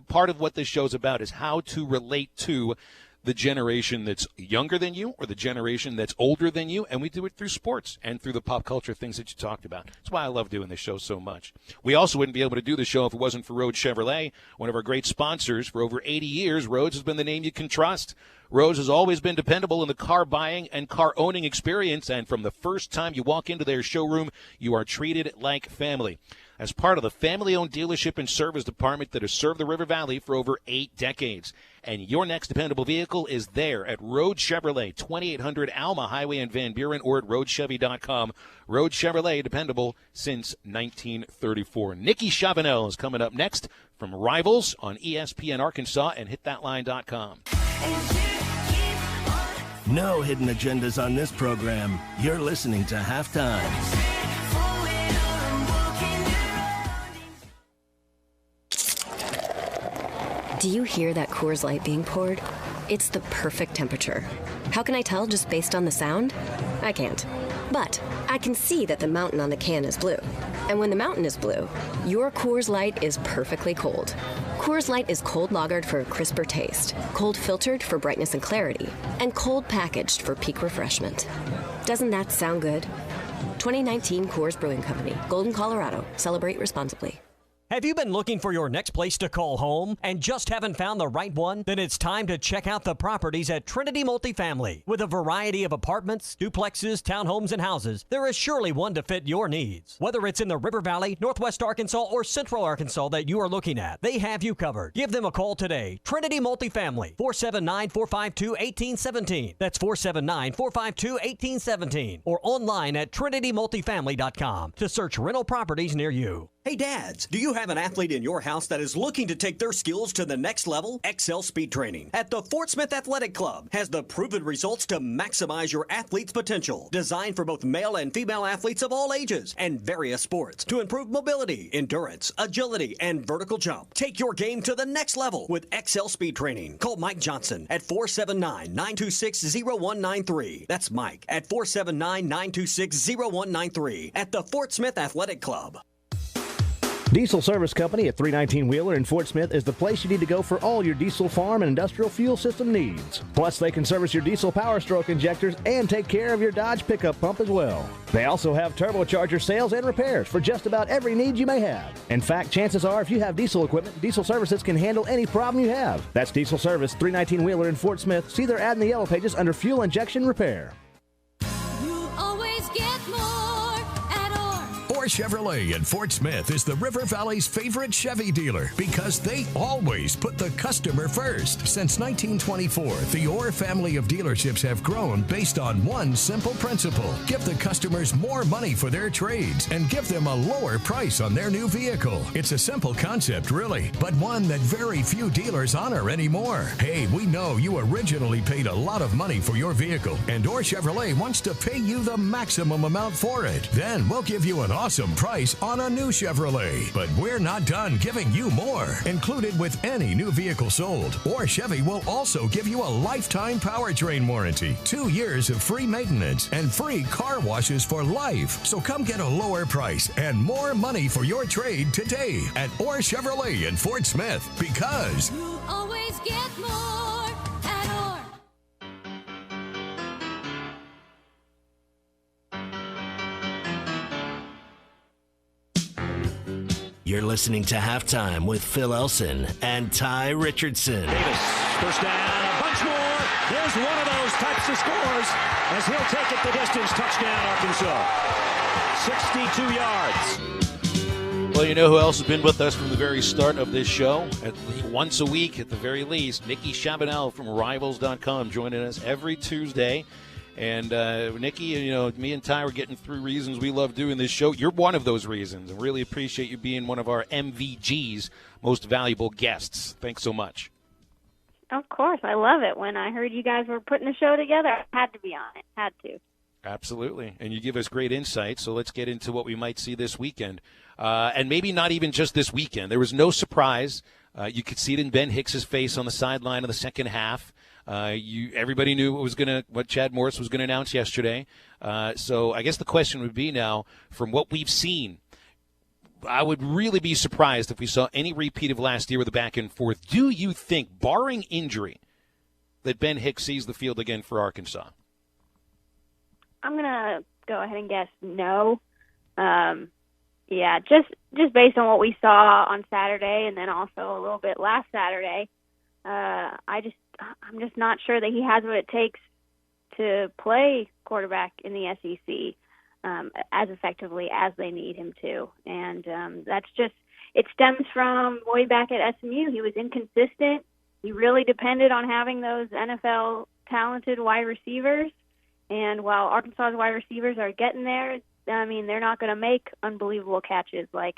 part of what this show's about is how to relate to the generation that's younger than you or the generation that's older than you, and we do it through sports and through the pop culture things that you talked about. That's why I love doing this show so much. We also wouldn't be able to do the show if it wasn't for Rhodes Chevrolet, one of our great sponsors. For over 80 years, Rhodes has been the name you can trust. Rhodes has always been dependable in the car buying and car owning experience, and from the first time you walk into their showroom, you are treated like family. As part of the family-owned dealership and service department that has served the River Valley for over 8 decades. And your next dependable vehicle is there at Rhodes Chevrolet, 2800 Alma Highway in Van Buren, or at RhodesChevy.com. Rhodes Chevrolet, dependable since 1934. Nikki Chavanel is coming up next from Rivals on ESPN Arkansas and HitThatLine.com. No hidden agendas on this program. You're listening to Halftime. Do you hear that Coors Light being poured? It's the perfect temperature. How can I tell just based on the sound? I can't. But I can see that the mountain on the can is blue. And when the mountain is blue, your Coors Light is perfectly cold. Coors Light is cold lagered for a crisper taste, cold filtered for brightness and clarity, and cold packaged for peak refreshment. Doesn't that sound good? 2019 Coors Brewing Company, Golden, Colorado. Celebrate responsibly. Have you been looking for your next place to call home and just haven't found the right one? Then it's time to check out the properties at Trinity Multifamily. With a variety of apartments, duplexes, townhomes, and houses, there is surely one to fit your needs. Whether it's in the River Valley, Northwest Arkansas, or Central Arkansas that you are looking at, they have you covered. Give them a call today. Trinity Multifamily, 479-452-1817. That's 479-452-1817. Or online at TrinityMultifamily.com to search rental properties near you. Hey dads, do you have an athlete in your house that is looking to take their skills to the next level? XL Speed Training at the Fort Smith Athletic Club has the proven results to maximize your athlete's potential. Designed for both male and female athletes of all ages and various sports to improve mobility, endurance, agility, and vertical jump. Take your game to the next level with XL Speed Training. Call Mike Johnson at 479-926-0193. That's Mike at 479-926-0193 at the Fort Smith Athletic Club. Diesel Service Company at 319 Wheeler in Fort Smith is the place you need to go for all your diesel farm and industrial fuel system needs. Plus, they can service your diesel Power Stroke injectors and take care of your Dodge pickup pump as well. They also have turbocharger sales and repairs for just about every need you may have. In fact, chances are if you have diesel equipment, Diesel Services can handle any problem you have. That's Diesel Service, 319 Wheeler in Fort Smith. See their ad in the Yellow Pages under Fuel Injection Repair. You always get more at Orr Chevrolet in Fort Smith is the River Valley's favorite Chevy dealer because they always put the customer first. Since 1924, the Orr family of dealerships have grown based on one simple principle. Give the customers more money for their trades and give them a lower price on their new vehicle. It's a simple concept, really, but one that very few dealers honor anymore. Hey, we know you originally paid a lot of money for your vehicle, and Orr Chevrolet wants to pay you the maximum amount for it. Then we'll give you an awesome awesome price on a new Chevrolet. But we're not done giving you more. Included with any new vehicle sold, Orr Chevy will also give you a lifetime powertrain warranty, 2 years of free maintenance, and free car washes for life. So come get a lower price and more money for your trade today at Orr Chevrolet in Fort Smith, because You always get more at Orr. You're listening to Halftime with Phil Elson and Ty Richardson. Davis, first down, a bunch more. There's one of those types of scores as he'll take it the distance. Touchdown, Arkansas. 62 yards. Well, you know who else has been with us from the very start of this show? Once a week, at the very least, Nikki Chabanel from Rivals.com joining us every Tuesday. And, Nikki, you know, me and Ty are getting through reasons we love doing this show. You're one of those reasons. I really appreciate you being one of our MVG's most valuable guests. Thanks so much. Of course. I love it. When I heard you guys were putting the show together, I had to be on it. Had to. Absolutely. And you give us great insight, so let's get into what we might see this weekend. And maybe not even just this weekend. There was no surprise. You could see it in Ben Hicks's face on the sideline of the second half. Everybody knew what Chad Morris was going to announce yesterday. So I guess the question would be now, from what we've seen, I would really be surprised if we saw any repeat of last year with the back and forth. Do you think, barring injury, that Ben Hicks sees the field again for Arkansas? I'm going to go ahead and guess no. Yeah, just based on what we saw on Saturday and then also a little bit last Saturday, I'm just not sure that he has what it takes to play quarterback in the SEC as effectively as they need him to. And it stems from way back at SMU. He was inconsistent. He really depended on having those NFL talented wide receivers. And while Arkansas's wide receivers are getting there, I mean, they're not going to make unbelievable catches like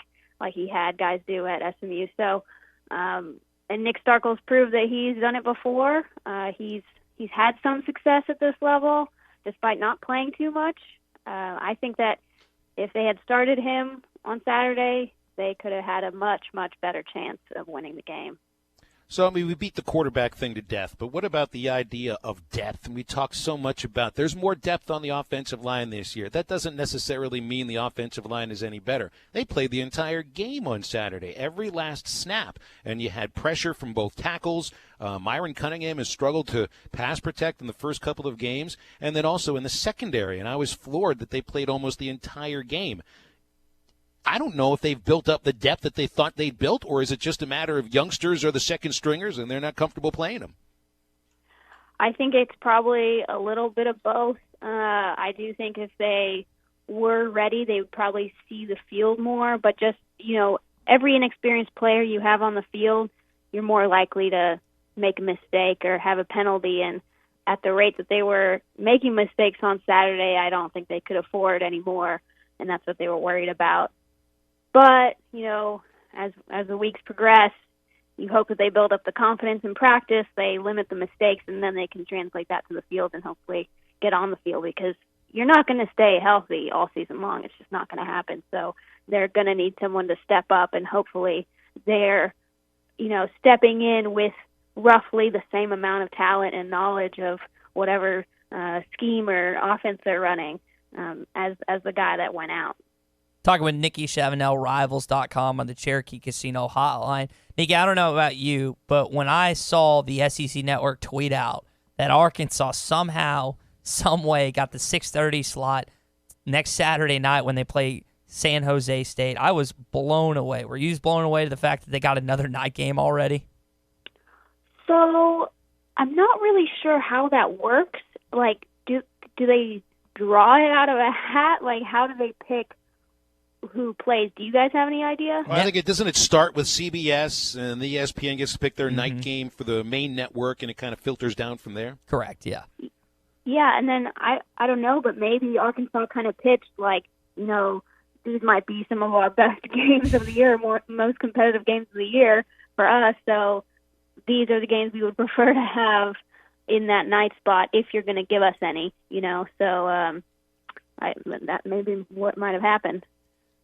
he had guys do at SMU. So, and Nick Starkel's proved that he's done it before. He's had some success at this level, despite not playing too much. I think that if they had started him on Saturday, they could have had a much, much better chance of winning the game. So, I mean, we beat the quarterback thing to death, but what about the idea of depth? And we talk so much about there's more depth on the offensive line this year. That doesn't necessarily mean the offensive line is any better. They played the entire game on Saturday, every last snap, and you had pressure from both tackles. Myron Cunningham has struggled to pass protect in the first couple of games, and then also in the secondary, and I was floored that they played almost the entire game. I don't know if they've built up the depth that they thought they'd built, or is it just a matter of youngsters or the second stringers and they're not comfortable playing them? I think it's probably a little bit of both. I do think if they were ready, they would probably see the field more. But just, you know, every inexperienced player you have on the field, you're more likely to make a mistake or have a penalty. And at the rate that they were making mistakes on Saturday, I don't think they could afford any more, and that's what they were worried about. But, you know, as the weeks progress, you hope that they build up the confidence in practice, they limit the mistakes, and then they can translate that to the field and hopefully get on the field, because you're not going to stay healthy all season long. It's just not going to happen. So they're going to need someone to step up, and hopefully they're, you know, stepping in with roughly the same amount of talent and knowledge of whatever scheme or offense they're running as the guy that went out. Talking with Nikki Chabanel, Rivals.com on the Cherokee Casino Hotline. Nikki, I don't know about you, but when I saw the SEC Network tweet out that Arkansas somehow, some way got the 6:30 slot next Saturday night when they play San Jose State, I was blown away. Were you blown away to the fact that they got another night game already? So I'm not really sure how that works. Like, do they draw it out of a hat? Like, how do they pick who plays? Do you guys have any idea? Well, I think doesn't it start with CBS and the ESPN gets to pick their night game for the main network, and it kind of filters down from there? Correct, yeah. Yeah, and then I don't know, but maybe Arkansas kind of pitched like, you know, these might be some of our best games of the year, most competitive games of the year for us, so these are the games we would prefer to have in that night spot if you're going to give us any, you know. So that may be what might have happened.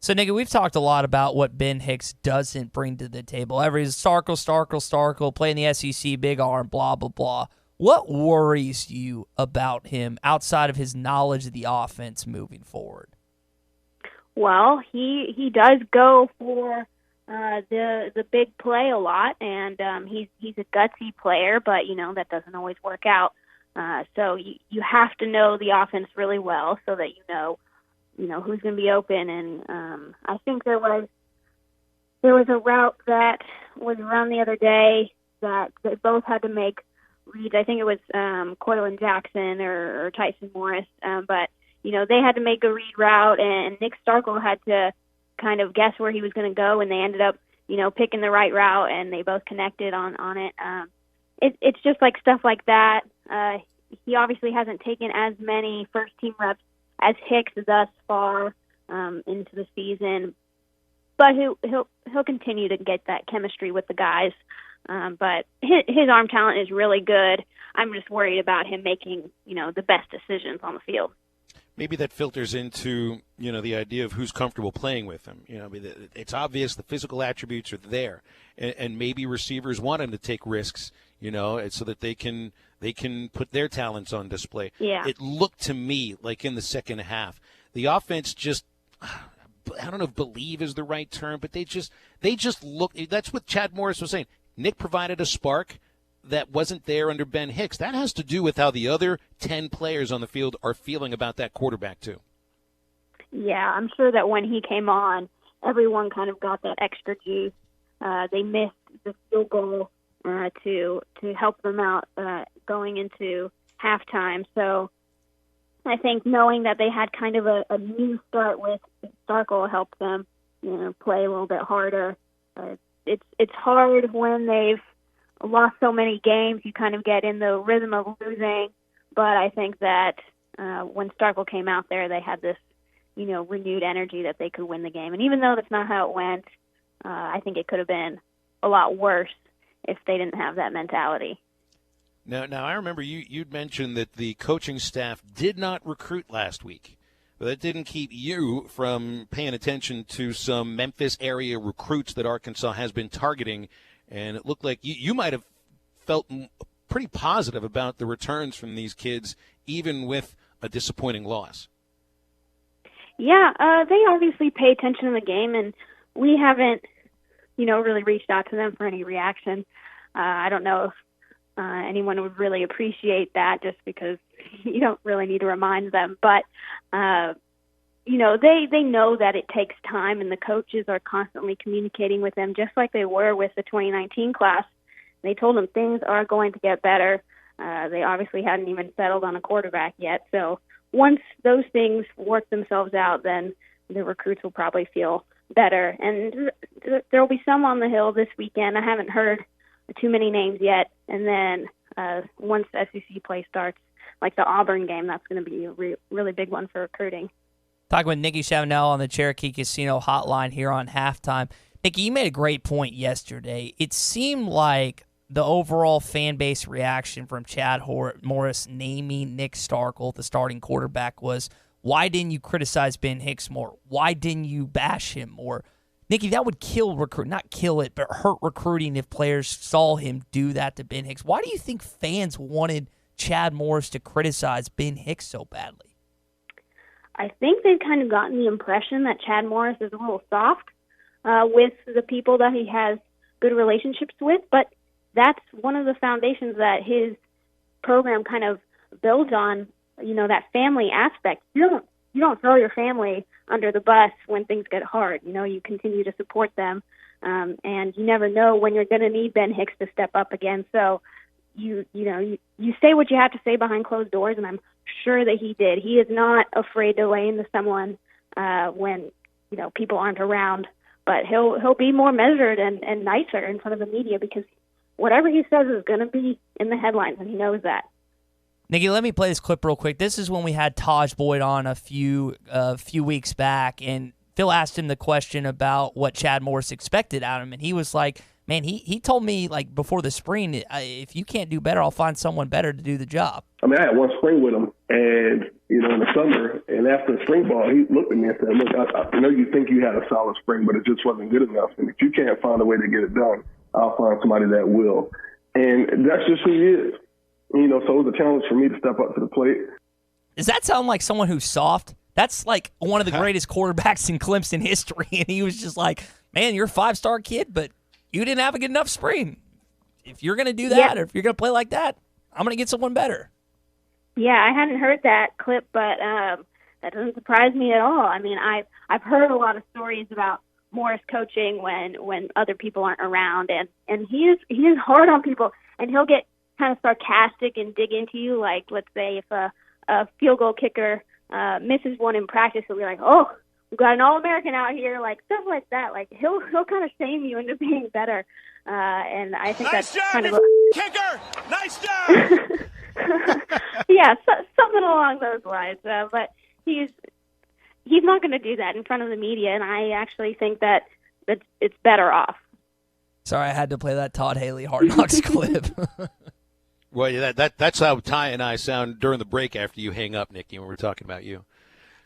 So, Nick, we've talked a lot about what Ben Hicks doesn't bring to the table. Every Starkel, playing the SEC, big arm, blah, blah, blah. What worries you about him outside of his knowledge of the offense moving forward? Well, he does go for the big play a lot, and he's a gutsy player, but that doesn't always work out. So you have to know the offense really well so that you know who's going to be open. And I think there was a route that was run the other day that they both had to make reads. I think it was Cortland Jackson or Tyson Morris, but they had to make a read route, and Nick Starkel had to kind of guess where he was going to go, and they ended up picking the right route, and they both connected on it. It's just like stuff like that. He obviously hasn't taken as many first-team reps as Hicks thus far into the season, but he'll continue to get that chemistry with the guys. But his arm talent is really good. I'm just worried about him making the best decisions on the field. Maybe that filters into the idea of who's comfortable playing with him. It's obvious the physical attributes are there, and maybe receivers want him to take risks. So that they can put their talents on display. Yeah. It looked to me like in the second half, the offense just, I don't know if believe is the right term, but they just look. That's what Chad Morris was saying. Nick provided a spark that wasn't there under Ben Hicks. That has to do with how the other 10 players on the field are feeling about that quarterback too. Yeah, I'm sure that when he came on, everyone kind of got that extra juice. They missed the field goal to help them out going into halftime. So I think knowing that they had kind of a new start with Starkel helped them play a little bit harder. It's hard when they've lost so many games. You kind of get in the rhythm of losing. But I think that when Starkel came out there, they had this renewed energy that they could win the game. And even though that's not how it went, I think it could have been a lot worse if they didn't have that mentality. Now I remember you'd mentioned that the coaching staff did not recruit last week. But that didn't keep you from paying attention to some Memphis area recruits that Arkansas has been targeting, and it looked like you might have felt pretty positive about the returns from these kids, even with a disappointing loss. Yeah, they obviously pay attention to the game, and we haven't really reached out to them for any reaction. I don't know if anyone would really appreciate that, just because you don't really need to remind them. But, they know that it takes time, and the coaches are constantly communicating with them, just like they were with the 2019 class. They told them things are going to get better. They obviously hadn't even settled on a quarterback yet. So once those things work themselves out, then the recruits will probably feel better. And there will be some on the Hill this weekend. I haven't heard too many names yet. And then once SEC play starts, like the Auburn game, that's going to be a really big one for recruiting. Talking with Nikki Chavanel on the Cherokee Casino hotline here on halftime. Nikki, you made a great point yesterday. It seemed like the overall fan base reaction from Chad Morris naming Nick Starkel the starting quarterback was, why didn't you criticize Ben Hicks more? Why didn't you bash him more? Nikki, that would not kill it, but hurt recruiting if players saw him do that to Ben Hicks. Why do you think fans wanted Chad Morris to criticize Ben Hicks so badly? I think they've kind of gotten the impression that Chad Morris is a little soft with the people that he has good relationships with, but that's one of the foundations that his program kind of builds on, that family aspect. You don't throw your family under the bus when things get hard. You continue to support them, and you never know when you're going to need Ben Hicks to step up again. So you say what you have to say behind closed doors, and I'm sure that he did. He is not afraid to lay into someone when people aren't around, but he'll be more measured and nicer in front of the media, because whatever he says is going to be in the headlines, and he knows that. Nikki, let me play this clip real quick. This is when we had Taj Boyd on a few weeks back, and Phil asked him the question about what Chad Morris expected out of him, and he was like, man, he told me, like, before the spring, if you can't do better, I'll find someone better to do the job. I mean, I had one spring with him, and, in the summer, and after the spring ball, he looked at me and said, look, I know you think you had a solid spring, but it just wasn't good enough. And if you can't find a way to get it done, I'll find somebody that will. And that's just who he is. So it was a challenge for me to step up to the plate. Does that sound like someone who's soft? That's like one of the greatest quarterbacks in Clemson history, and he was just like, man, you're a 5-star kid, but you didn't have a good enough spring. If you're going to do that, or if you're going to play like that, I'm going to get someone better. Yeah, I hadn't heard that clip, but that doesn't surprise me at all. I mean, I've heard a lot of stories about Morris coaching when other people aren't around, and he is hard on people, and he'll get kind of sarcastic and dig into you. Like, let's say if a field goal kicker misses one in practice, he'll be like, "Oh, we've got an All-American out here," like stuff like that. Like he'll kind of shame you into being better, and I think nice that's job, kind of kicker. Nice job. Yeah, something along those lines. But he's not going to do that in front of the media, and I actually think that it's better off. Sorry, I had to play that Todd Haley Hard Knocks clip. Well, yeah, that's how Ty and I sound during the break after you hang up, Nikki, when we're talking about you.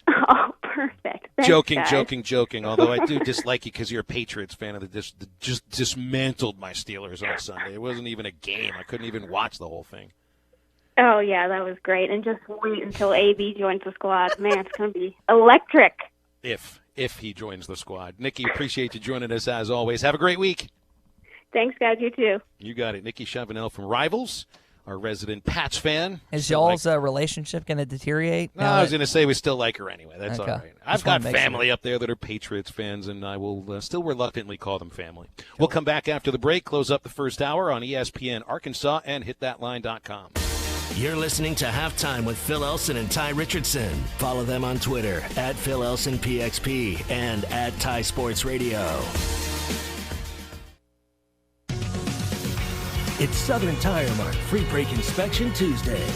Oh, perfect. Thanks, Joking. Although I do dislike you because you're a Patriots fan that just dismantled my Steelers on Sunday. It wasn't even a game. I couldn't even watch the whole thing. Oh, yeah, that was great. And just wait until AB joins the squad. Man, it's going to be electric. If he joins the squad. Nikki, appreciate you joining us as always. Have a great week. Thanks, guys. You too. You got it. Nikki Chavanel from Rivals, our resident Pats fan. Is y'all's relationship going to deteriorate? No, I was going to say we still like her anyway. That's Okay. all right. I've got family up there that are Patriots fans, and I will still reluctantly call them family. We'll come back after the break, close up the first hour on ESPN Arkansas and hitthatline.com. You're listening to Halftime with Phil Elson and Ty Richardson. Follow them on Twitter at Phil Elson PXP and at Ty Sports Radio. It's Southern Tire Mart Free Break Inspection Tuesday.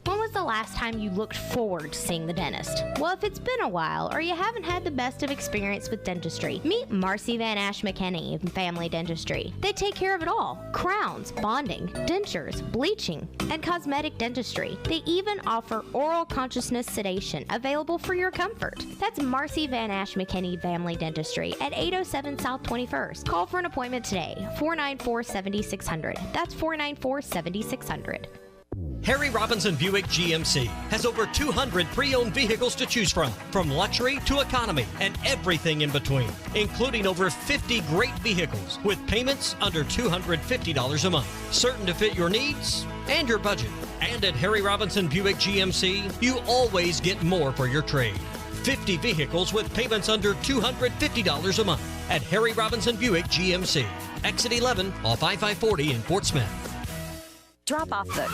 When was the last time you looked forward to seeing the dentist? Well, if it's been a while or you haven't had the best of experience with dentistry, meet Marcy Van Ash McKinney of Family Dentistry. They take care of it all: crowns, bonding, dentures, bleaching, and cosmetic dentistry. They even offer oral consciousness sedation available for your comfort. That's Marcy Van Ash McKinney Family Dentistry at 807 South 21st. Call for an appointment today, 494-7600. That's 494-7600. Harry Robinson Buick GMC has over 200 pre-owned vehicles to choose from luxury to economy and everything in between, including over 50 great vehicles with payments under $250 a month, certain to fit your needs and your budget. And at Harry Robinson Buick GMC, you always get more for your trade. 50 vehicles with payments under $250 a month at Harry Robinson Buick GMC. Exit 11 off I-540 in Fort Smith. Drop off the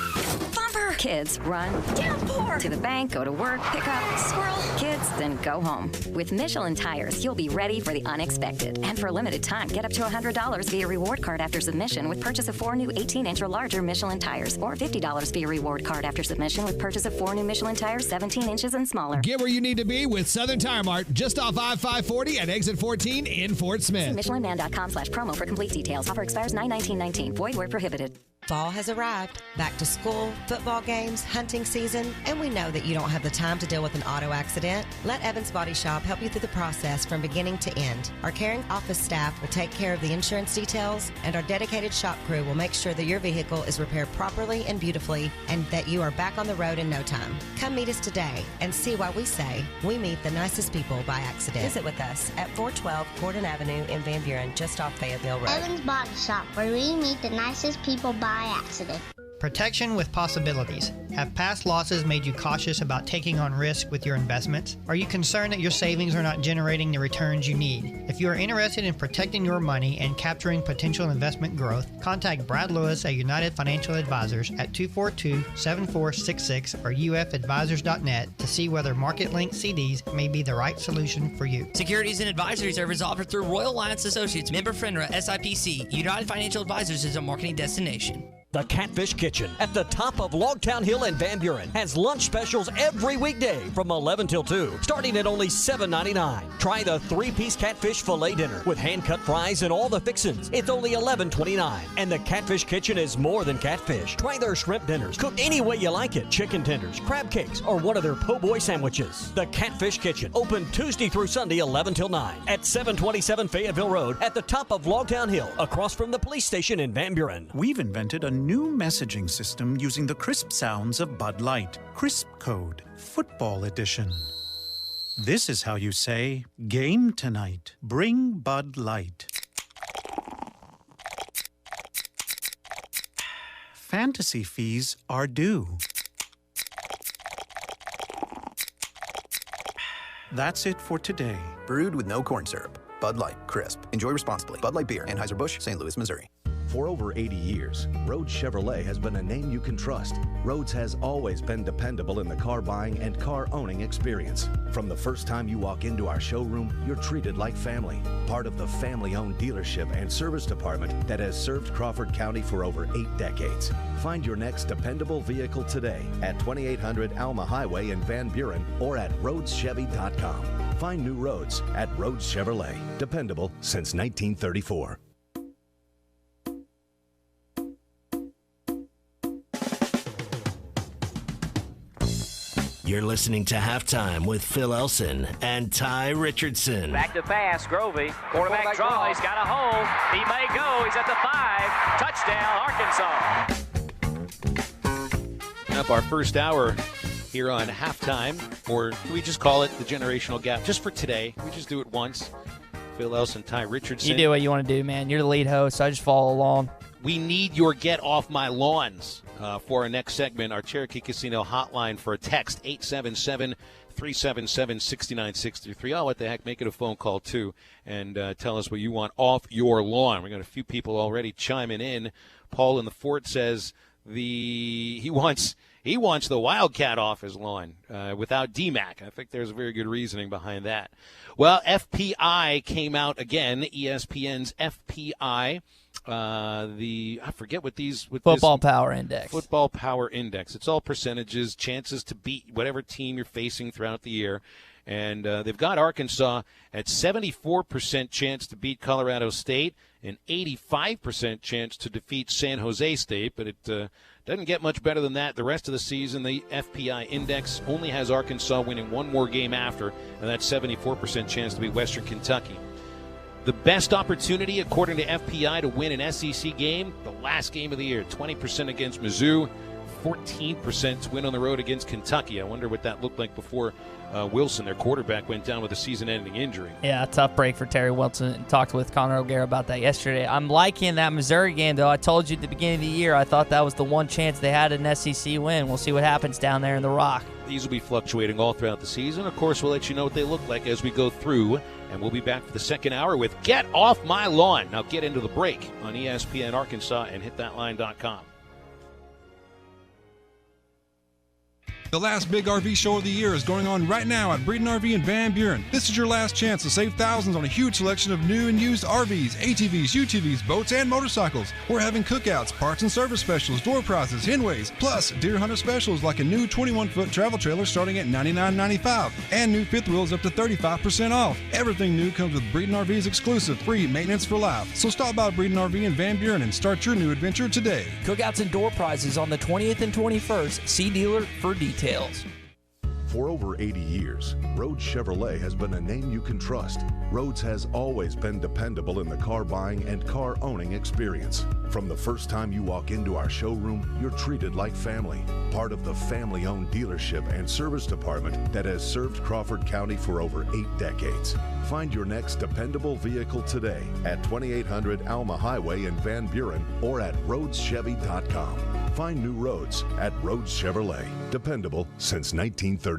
bumper. Kids run downpour to the bank, go to work, pick up squirrel. Kids then go home. With Michelin tires, you'll be ready for the unexpected. And for a limited time, get up to $100 via reward card after submission with purchase of 4 new 18-inch or larger Michelin tires, or $50 via reward card after submission with purchase of 4 new Michelin tires 17 inches and smaller. Get where you need to be with Southern Tire Mart, just off I-540 at exit 14 in Fort Smith. See MichelinMan.com/promo for complete details. Offer expires 9/19/19. Void where prohibited. Fall has arrived. Back to school, football games, hunting season, and we know that you don't have the time to deal with an auto accident. Let Evans Body Shop help you through the process from beginning to end. Our caring office staff will take care of the insurance details, and our dedicated shop crew will make sure that your vehicle is repaired properly and beautifully, and that you are back on the road in no time. Come meet us today and see why we say we meet the nicest people by accident. Visit with us at 412 Gordon Avenue in Van Buren, just off Fayetteville Road. Evans Body Shop, where we meet the nicest people by accident. Protection with possibilities. Have past losses made you cautious about taking on risk with your investments? Are you concerned that your savings are not generating the returns you need? If you are interested in protecting your money and capturing potential investment growth, contact Brad Lewis at United Financial Advisors at 242-7466 or ufadvisors.net to see whether market-linked CDs may be the right solution for you. Securities and advisory service offered through Royal Alliance Associates, member FINRA, SIPC. United Financial Advisors is a marketing destination. The Catfish Kitchen at the top of Logtown Hill in Van Buren has lunch specials every weekday from 11 till 2, starting at only $7.99. Try the 3-piece catfish filet dinner with hand-cut fries and all the fixins. It's only $11.29. And the Catfish Kitchen is more than catfish. Try their shrimp dinners, cooked any way you like it. Chicken tenders, crab cakes, or one of their po' boy sandwiches. The Catfish Kitchen, open Tuesday through Sunday 11 till 9 at 727 Fayetteville Road at the top of Logtown Hill, across from the police station in Van Buren. We've invented a new messaging system using the crisp sounds of Bud Light. Crisp Code, Football Edition. This is how you say, game tonight. Bring Bud Light. Fantasy fees are due. That's it for today. Brewed with no corn syrup. Bud Light, crisp. Enjoy responsibly. Bud Light Beer, Anheuser-Busch, St. Louis, Missouri. For over 80 years, Rhodes Chevrolet has been a name you can trust. Rhodes has always been dependable in the car buying and car owning experience. From the first time you walk into our showroom, you're treated like family. Part of the family-owned dealership and service department that has served Crawford County for over 8 decades. Find your next dependable vehicle today at 2800 Alma Highway in Van Buren or at RhodesChevy.com. Find new Rhodes at Rhodes Chevrolet. Dependable since 1934. You're listening to Halftime with Phil Elson and Ty Richardson. Back to pass, Grovey. Quarterback draw. He's got a hole. He may go. He's at the 5. Touchdown, Arkansas. Up our first hour here on Halftime, or do we just call it the generational gap? Just for today. We just do it once. Phil Elson, Ty Richardson. You do what you want to do, man. You're the lead host, so I just follow along. We need your get off my lawns for our next segment. Our Cherokee Casino hotline for a text, 877-377-6963. Oh, what the heck, make it a phone call too, and tell us what you want off your lawn. We got a few people already chiming in. Paul in the Fort says he wants the Wildcat off his lawn without DMAC. I think there's very good reasoning behind that. Well, FPI came out again, ESPN's FPI. I forget what Football Power Index. Football Power Index. It's all percentages, chances to beat whatever team you're facing throughout the year. And they've got Arkansas at 74% chance to beat Colorado State and 85% chance to defeat San Jose State. But it doesn't get much better than that. The rest of the season, the FPI Index only has Arkansas winning one more game after, and that's 74% chance to beat Western Kentucky. The best opportunity, according to FPI, to win an SEC game, the last game of the year, 20% against Mizzou, 14% to win on the road against Kentucky. I wonder what that looked like before Wilson, their quarterback, went down with a season-ending injury. Yeah, a tough break for Terry Wilson. Talked with Connor O'Gara about that yesterday. I'm liking that Missouri game, though. I told you at the beginning of the year I thought that was the one chance they had an SEC win. We'll see what happens down there in the Rock. These will be fluctuating all throughout the season. Of course, we'll let you know what they look like as we go through, and we'll be back for the second hour with Get Off My Lawn. Now get into the break on ESPN Arkansas and hitthatline.com. The last big RV show of the year is going on right now at Breeden RV in Van Buren. This is your last chance to save thousands on a huge selection of new and used RVs, ATVs, UTVs, boats, and motorcycles. We're having cookouts, parts and service specials, door prizes, henways, plus deer hunter specials like a new 21-foot travel trailer starting at $99.95 and new fifth wheels up to 35% off. Everything new comes with Breeden RV's exclusive free maintenance for life. So stop by Breeden RV in Van Buren and start your new adventure today. Cookouts and door prizes on the 20th and 21st. See dealer for details. For over 80 years, Rhodes Chevrolet has been a name you can trust. Rhodes has always been dependable in the car buying and car owning experience. From the first time you walk into our showroom, you're treated like family. Part of the family-owned dealership and service department that has served Crawford County for over 8 decades. Find your next dependable vehicle today at 2800 Alma Highway in Van Buren or at RhodesChevy.com. Find new Rhodes at Rhodes Chevrolet. Dependable since 1934.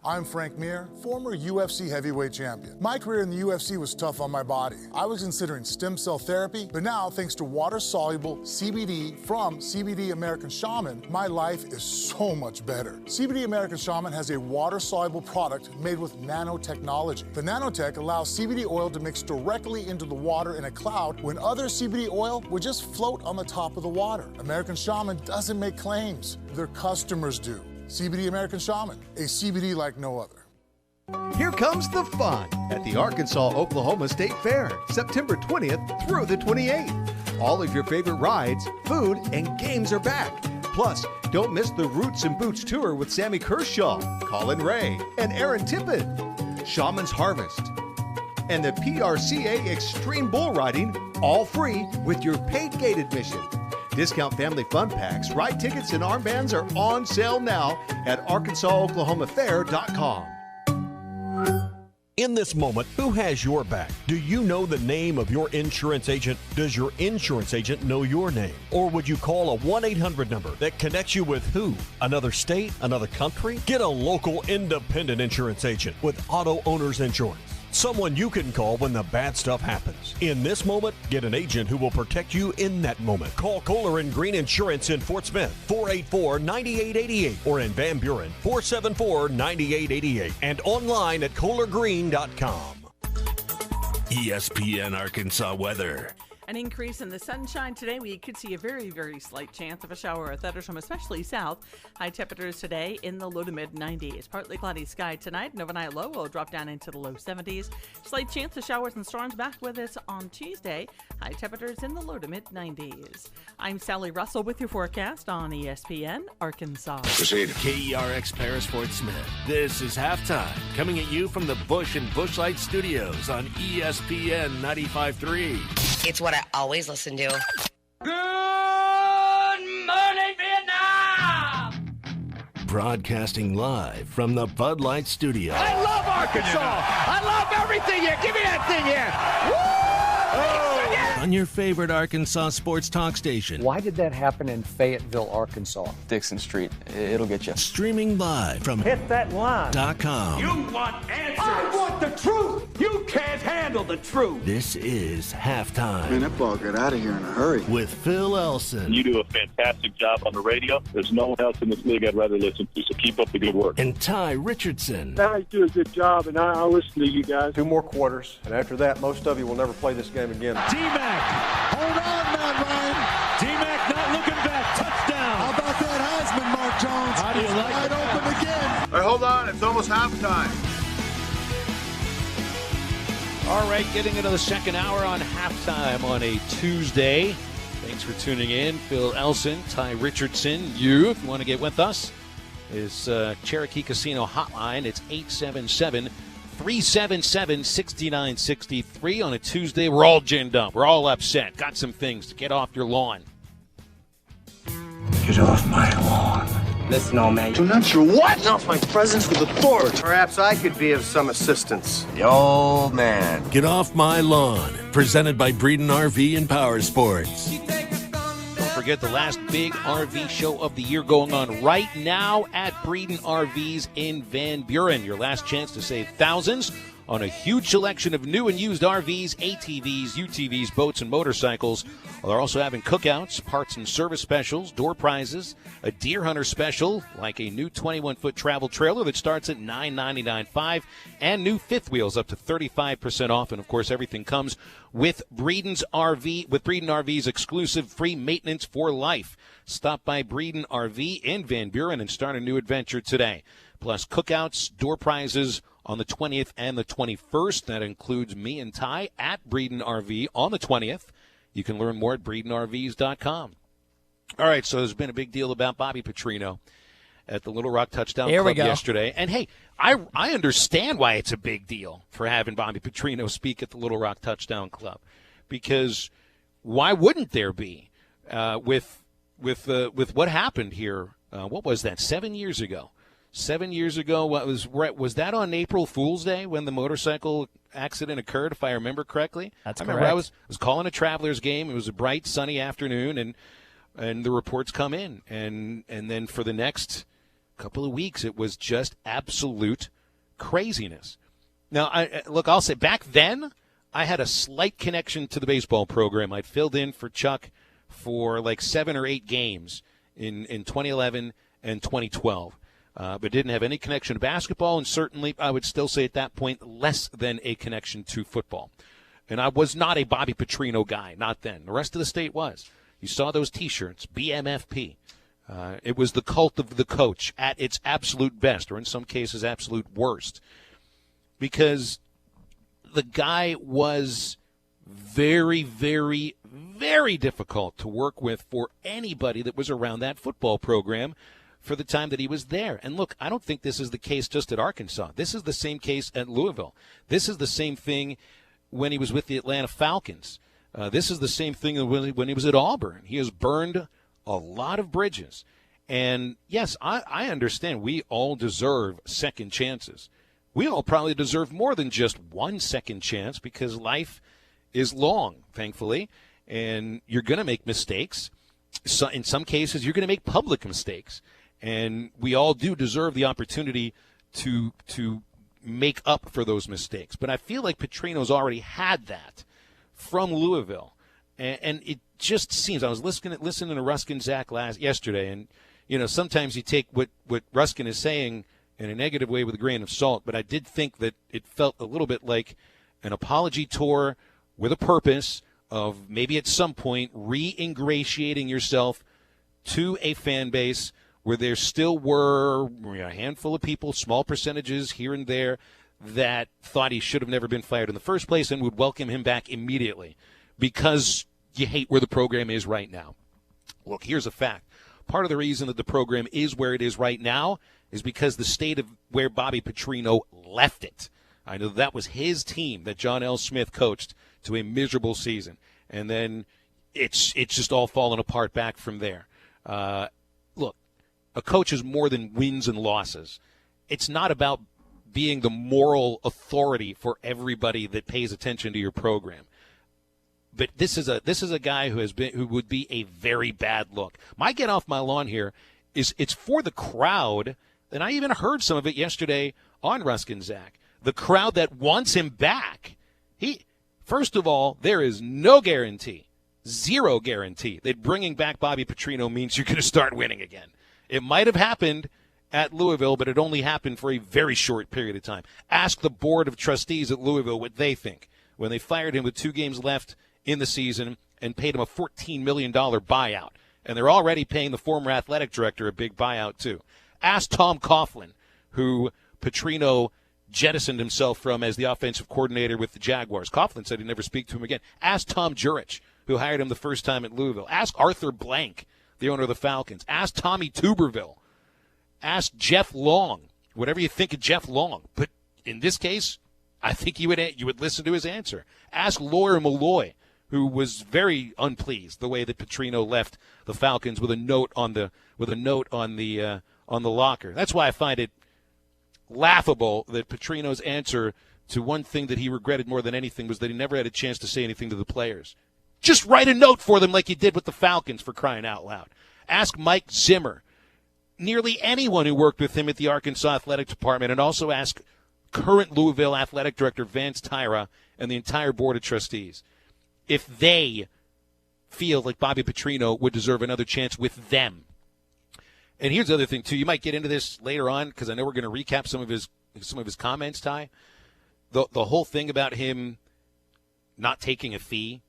I'm Frank Mir, former UFC heavyweight champion. My career in the UFC was tough on my body. I was considering stem cell therapy, but now, thanks to water-soluble CBD from CBD American Shaman, my life is so much better. CBD American Shaman has a water-soluble product made with nanotechnology. The nanotech allows CBD oil to mix directly into the water in a cloud when other CBD oil would just float on the top of the water. American Shaman doesn't make claims. Their customers do. CBD American Shaman, a CBD like no other. Here comes the fun at the Arkansas-Oklahoma State Fair, September 20th through the 28th. All of your favorite rides, food, and games are back. Plus, don't miss the Roots and Boots Tour with Sammy Kershaw, Colin Ray, and Aaron Tippett. Shaman's Harvest, and the PRCA Extreme Bull Riding, all free with your paid gate admission. Discount family fun packs, ride tickets, and armbands are on sale now at ArkansasOklahomaFair.com. In this moment, who has your back? Do you know the name of your insurance agent? Does your insurance agent know your name? Or would you call a 1-800 number that connects you with who? Another state? Another country? Get a local independent insurance agent with Auto Owners Insurance. Someone you can call when the bad stuff happens. In this moment, get an agent who will protect you in that moment. Call Kohler and Green Insurance in Fort Smith, 484-9888, or in Van Buren, 474-9888, and online at KohlerGreen.com. ESPN Arkansas weather. An increase in the sunshine today. We could see a very, very slight chance of a shower or thunderstorm, especially south. High temperatures today in the low to mid 90s. Partly cloudy sky tonight. An overnight low will drop down into the low 70s. Slight chance of showers and storms back with us on Tuesday. High temperatures in the low to mid 90s. I'm Sally Russell with your forecast on ESPN Arkansas. Proceed. KERX Paris Fort Smith. This is halftime. Coming at you from the Bush and Bushlight Studios on ESPN 95.3. It's what I always listen to. Good morning, Vietnam! Broadcasting live from the Bud Light Studio. I love Arkansas. I love everything here. Give me that thing here. Woo! On your favorite Arkansas sports talk station. Why did that happen in Fayetteville, Arkansas? Dixon Street. It'll get you. Streaming live from Hit that line. .com. You want answers. I want the truth. You can't handle the truth. This is halftime. Man, that ball got out of here in a hurry. With Phil Elson. You do a fantastic job on the radio. There's no one else in this league I'd rather listen to, so keep up the good work. And Ty Richardson. Guys do a good job, and I'll listen to you guys. 2 more quarters, and after that, most of you will never play this game again. D-Mac, hold on, Matt Ryan. D-Mac not looking back. Touchdown. How about that Heisman, Mark Jones? How do you like it? Wide open again. All right, hold on. It's almost halftime. All right, getting into the second hour on halftime on a Tuesday. Thanks for tuning in. Phil Elson, Ty Richardson. You, if you want to get with us, is Cherokee Casino Hotline. It's 877-377-6963 on a Tuesday. We're all ginned up. We're all upset. Got some things to get off your lawn. Get off my lawn. Listen, old man. Do not your what? Off my presence with authority. Perhaps I could be of some assistance. The old man. Get Off My Lawn. Presented by Breeden RV and Power Sports. Don't forget the last big RV show of the year going on right now at Breeden RVs in Van Buren. Your last chance to save thousands on a huge selection of new and used RVs, ATVs, UTVs, boats, and motorcycles. Well, they're also having cookouts, parts and service specials, door prizes, a deer hunter special, like a new 21-foot travel trailer that starts at $999.5, and new fifth wheels up to 35% off. And, of course, everything comes with Breeden RV's exclusive free maintenance for life. Stop by Breeden RV in Van Buren and start a new adventure today. Plus cookouts, door prizes on the 20th and the 21st. That includes me and Ty at Breeden RV on the 20th. You can learn more at BreedenRVs.com. All right, so there's been a big deal about Bobby Petrino at the Little Rock Touchdown Club yesterday. And, hey, I understand why it's a big deal for having Bobby Petrino speak at the Little Rock Touchdown Club, because why wouldn't there be with what happened here? What was that, 7 years ago? 7 years ago, was that on April Fool's Day when the motorcycle accident occurred, if I remember correctly? That's I correct. remember I was calling a Travelers game. It was a bright, sunny afternoon, and the reports come in. And then for the next couple of weeks, it was just absolute craziness. Now, I'll say back then, I had a slight connection to the baseball program. I'd filled in for Chuck for like 7 or 8 games in 2011 and 2012, but didn't have any connection to basketball, and certainly I would still say at that point less than a connection to football. And I was not a Bobby Petrino guy, not then. The rest of the state was. You saw those T-shirts, BMFP. It was the cult of the coach at its absolute best, or in some cases absolute worst, because the guy was very, very, very difficult to work with for anybody that was around that football program for the time that he was there. And look, I don't think this is the case just at Arkansas. This is the same case at Louisville. This is the same thing when he was with the Atlanta Falcons. This is the same thing when he was at Auburn. He has burned a lot of bridges. And, yes, I understand we all deserve second chances. We all probably deserve more than just one second chance because life is long, thankfully, and you're going to make mistakes. So in some cases, you're going to make public mistakes. And we all do deserve the opportunity to make up for those mistakes. But I feel like Petrino's already had that from Louisville. And it just seems, I was listening to Ruskin Zach yesterday, and, you know, sometimes you take what Ruskin is saying in a negative way with a grain of salt, but I did think that it felt a little bit like an apology tour with a purpose of maybe at some point re-ingratiating yourself to a fan base where there still were a handful of people, small percentages here and there, that thought he should have never been fired in the first place and would welcome him back immediately because you hate where the program is right now. Look, here's a fact. Part of the reason that the program is where it is right now is because the state of where Bobby Petrino left it. I know that was his team that John L. Smith coached to a miserable season. And then it's just all fallen apart back from there. Look, a coach is more than wins and losses. It's not about being the moral authority for everybody that pays attention to your program. But this is a guy who would be a very bad look. My get off my lawn here is it's for the crowd, and I even heard some of it yesterday on Ruskin Zach. The crowd that wants him back. First of all, there is no guarantee, zero guarantee that bringing back Bobby Petrino means you're going to start winning again. It might have happened at Louisville, but it only happened for a very short period of time. Ask the board of trustees at Louisville what they think when they fired him with 2 games left in the season and paid him a $14 million buyout. And they're already paying the former athletic director a big buyout, too. Ask Tom Coughlin, who Petrino jettisoned himself from as the offensive coordinator with the Jaguars. Coughlin said he'd never speak to him again. Ask Tom Jurich, who hired him the first time at Louisville. Ask Arthur Blank, the owner of the Falcons. Ask Tommy Tuberville. Ask Jeff Long, whatever you think of Jeff Long. But in this case, I think you would listen to his answer. Ask Lawyer Malloy, who was very unpleased the way that Petrino left the Falcons with a note on the locker. That's why I find it laughable that Petrino's answer to one thing that he regretted more than anything was that he never had a chance to say anything to the players. Just write a note for them like you did with the Falcons, for crying out loud. Ask Mike Zimmer, nearly anyone who worked with him at the Arkansas Athletic Department, and also ask current Louisville Athletic Director Vance Tyra and the entire Board of Trustees if they feel like Bobby Petrino would deserve another chance with them. And here's the other thing, too. You might get into this later on because I know we're going to recap some of his comments, Ty. The whole thing about him not taking a fee,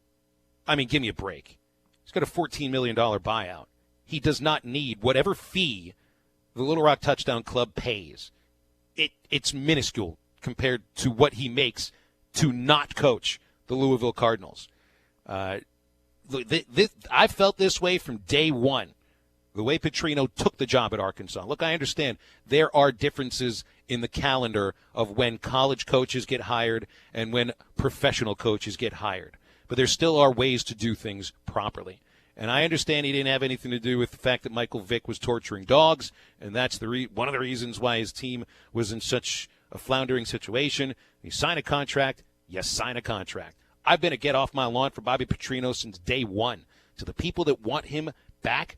I mean, give me a break. He's got a $14 million buyout. He does not need whatever fee the Little Rock Touchdown Club pays. It's minuscule compared to what he makes to not coach the Louisville Cardinals. I felt this way from day one, the way Petrino took the job at Arkansas. Look, I understand there are differences in the calendar of when college coaches get hired and when professional coaches get hired. But there still are ways to do things properly. And I understand he didn't have anything to do with the fact that Michael Vick was torturing dogs, and that's one of the reasons why his team was in such a floundering situation. You sign a contract, you sign a contract. I've been a get off my lawn for Bobby Petrino since day one. To the people that want him back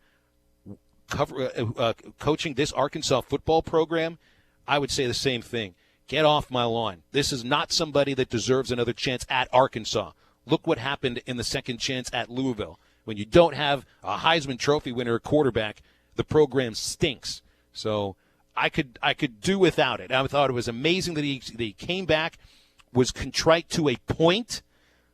coaching this Arkansas football program, I would say the same thing. Get off my lawn. This is not somebody that deserves another chance at Arkansas. Look what happened in the second chance at Louisville. When you don't have a Heisman Trophy winner quarterback, the program stinks. So I could do without it. I thought it was amazing that he came back, was contrite to a point,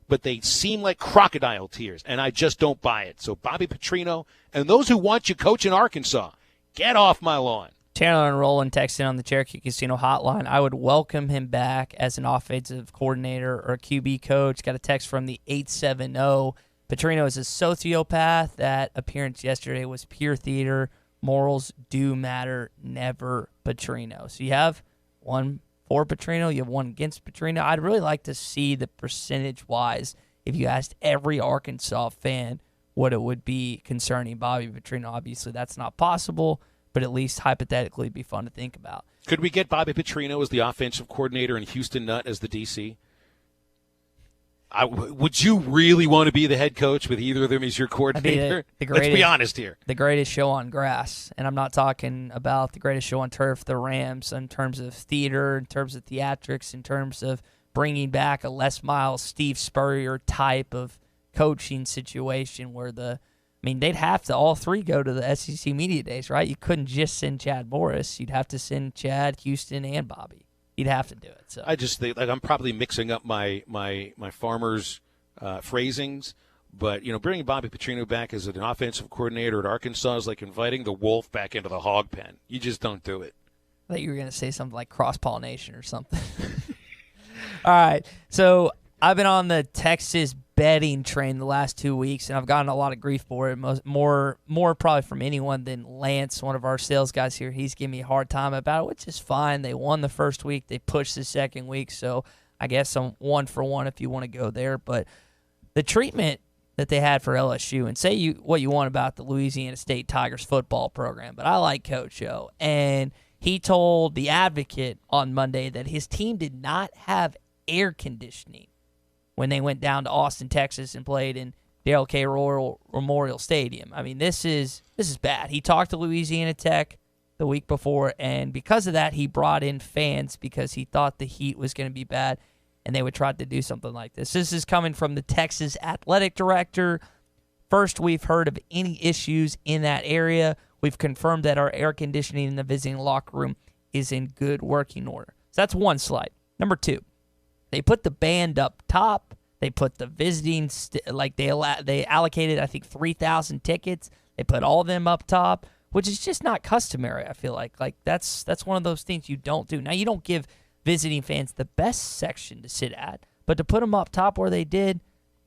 but they seem like crocodile tears, and I just don't buy it. So Bobby Petrino and those who want you coaching Arkansas, get off my lawn. Chandler and Roland texting on the Cherokee Casino hotline. I would welcome him back as an offensive coordinator or a QB coach. Got a text from the 870. Petrino is a sociopath. That appearance yesterday was pure theater. Morals do matter, never Petrino. So you have one for Petrino, you have one against Petrino. I'd really like to see the percentage-wise, if you asked every Arkansas fan what it would be concerning Bobby Petrino. Obviously, that's not possible, but at least hypothetically it'd be fun to think about. Could we get Bobby Petrino as the offensive coordinator and Houston Nutt as the DC? Would you really want to be the head coach with either of them as your coordinator? Let's be honest here. The greatest show on grass, and I'm not talking about the greatest show on turf, the Rams, in terms of theater, in terms of theatrics, in terms of bringing back a Les Miles, Steve Spurrier type of coaching situation where they'd have to all three go to the SEC Media Days, right? You couldn't just send Chad Morris. You'd have to send Chad, Houston, and Bobby. You'd have to do it. So I just think I'm probably mixing up my Farmers phrasings, but bringing Bobby Petrino back as an offensive coordinator at Arkansas is like inviting the wolf back into the hog pen. You just don't do it. I thought you were going to say something like cross-pollination or something. All right, so I've been on the Texas betting train the last 2 weeks, and I've gotten a lot of grief for it, more probably from anyone than Lance, one of our sales guys here. He's giving me a hard time about it, which is fine. They won the first week. They pushed the second week, so I guess I'm 1 for 1 if you want to go there. But the treatment that they had for LSU, and say what you want about the Louisiana State Tigers football program, but I like Coach O, and he told The Advocate on Monday that his team did not have air conditioning when they went down to Austin, Texas, and played in Darrell K. Royal Memorial Stadium. I mean, this is bad. He talked to Louisiana Tech the week before, and because of that, he brought in fans because he thought the heat was going to be bad, and they would try to do something like this. This is coming from the Texas athletic director. First, we've heard of any issues in that area. We've confirmed that our air conditioning in the visiting locker room is in good working order. So that's one slide. Number 2. They put the band up top. They put the visiting, they allocated, I think, 3,000 tickets. They put all of them up top, which is just not customary, I feel like. Like, that's one of those things you don't do. Now, you don't give visiting fans the best section to sit at, but to put them up top where they did,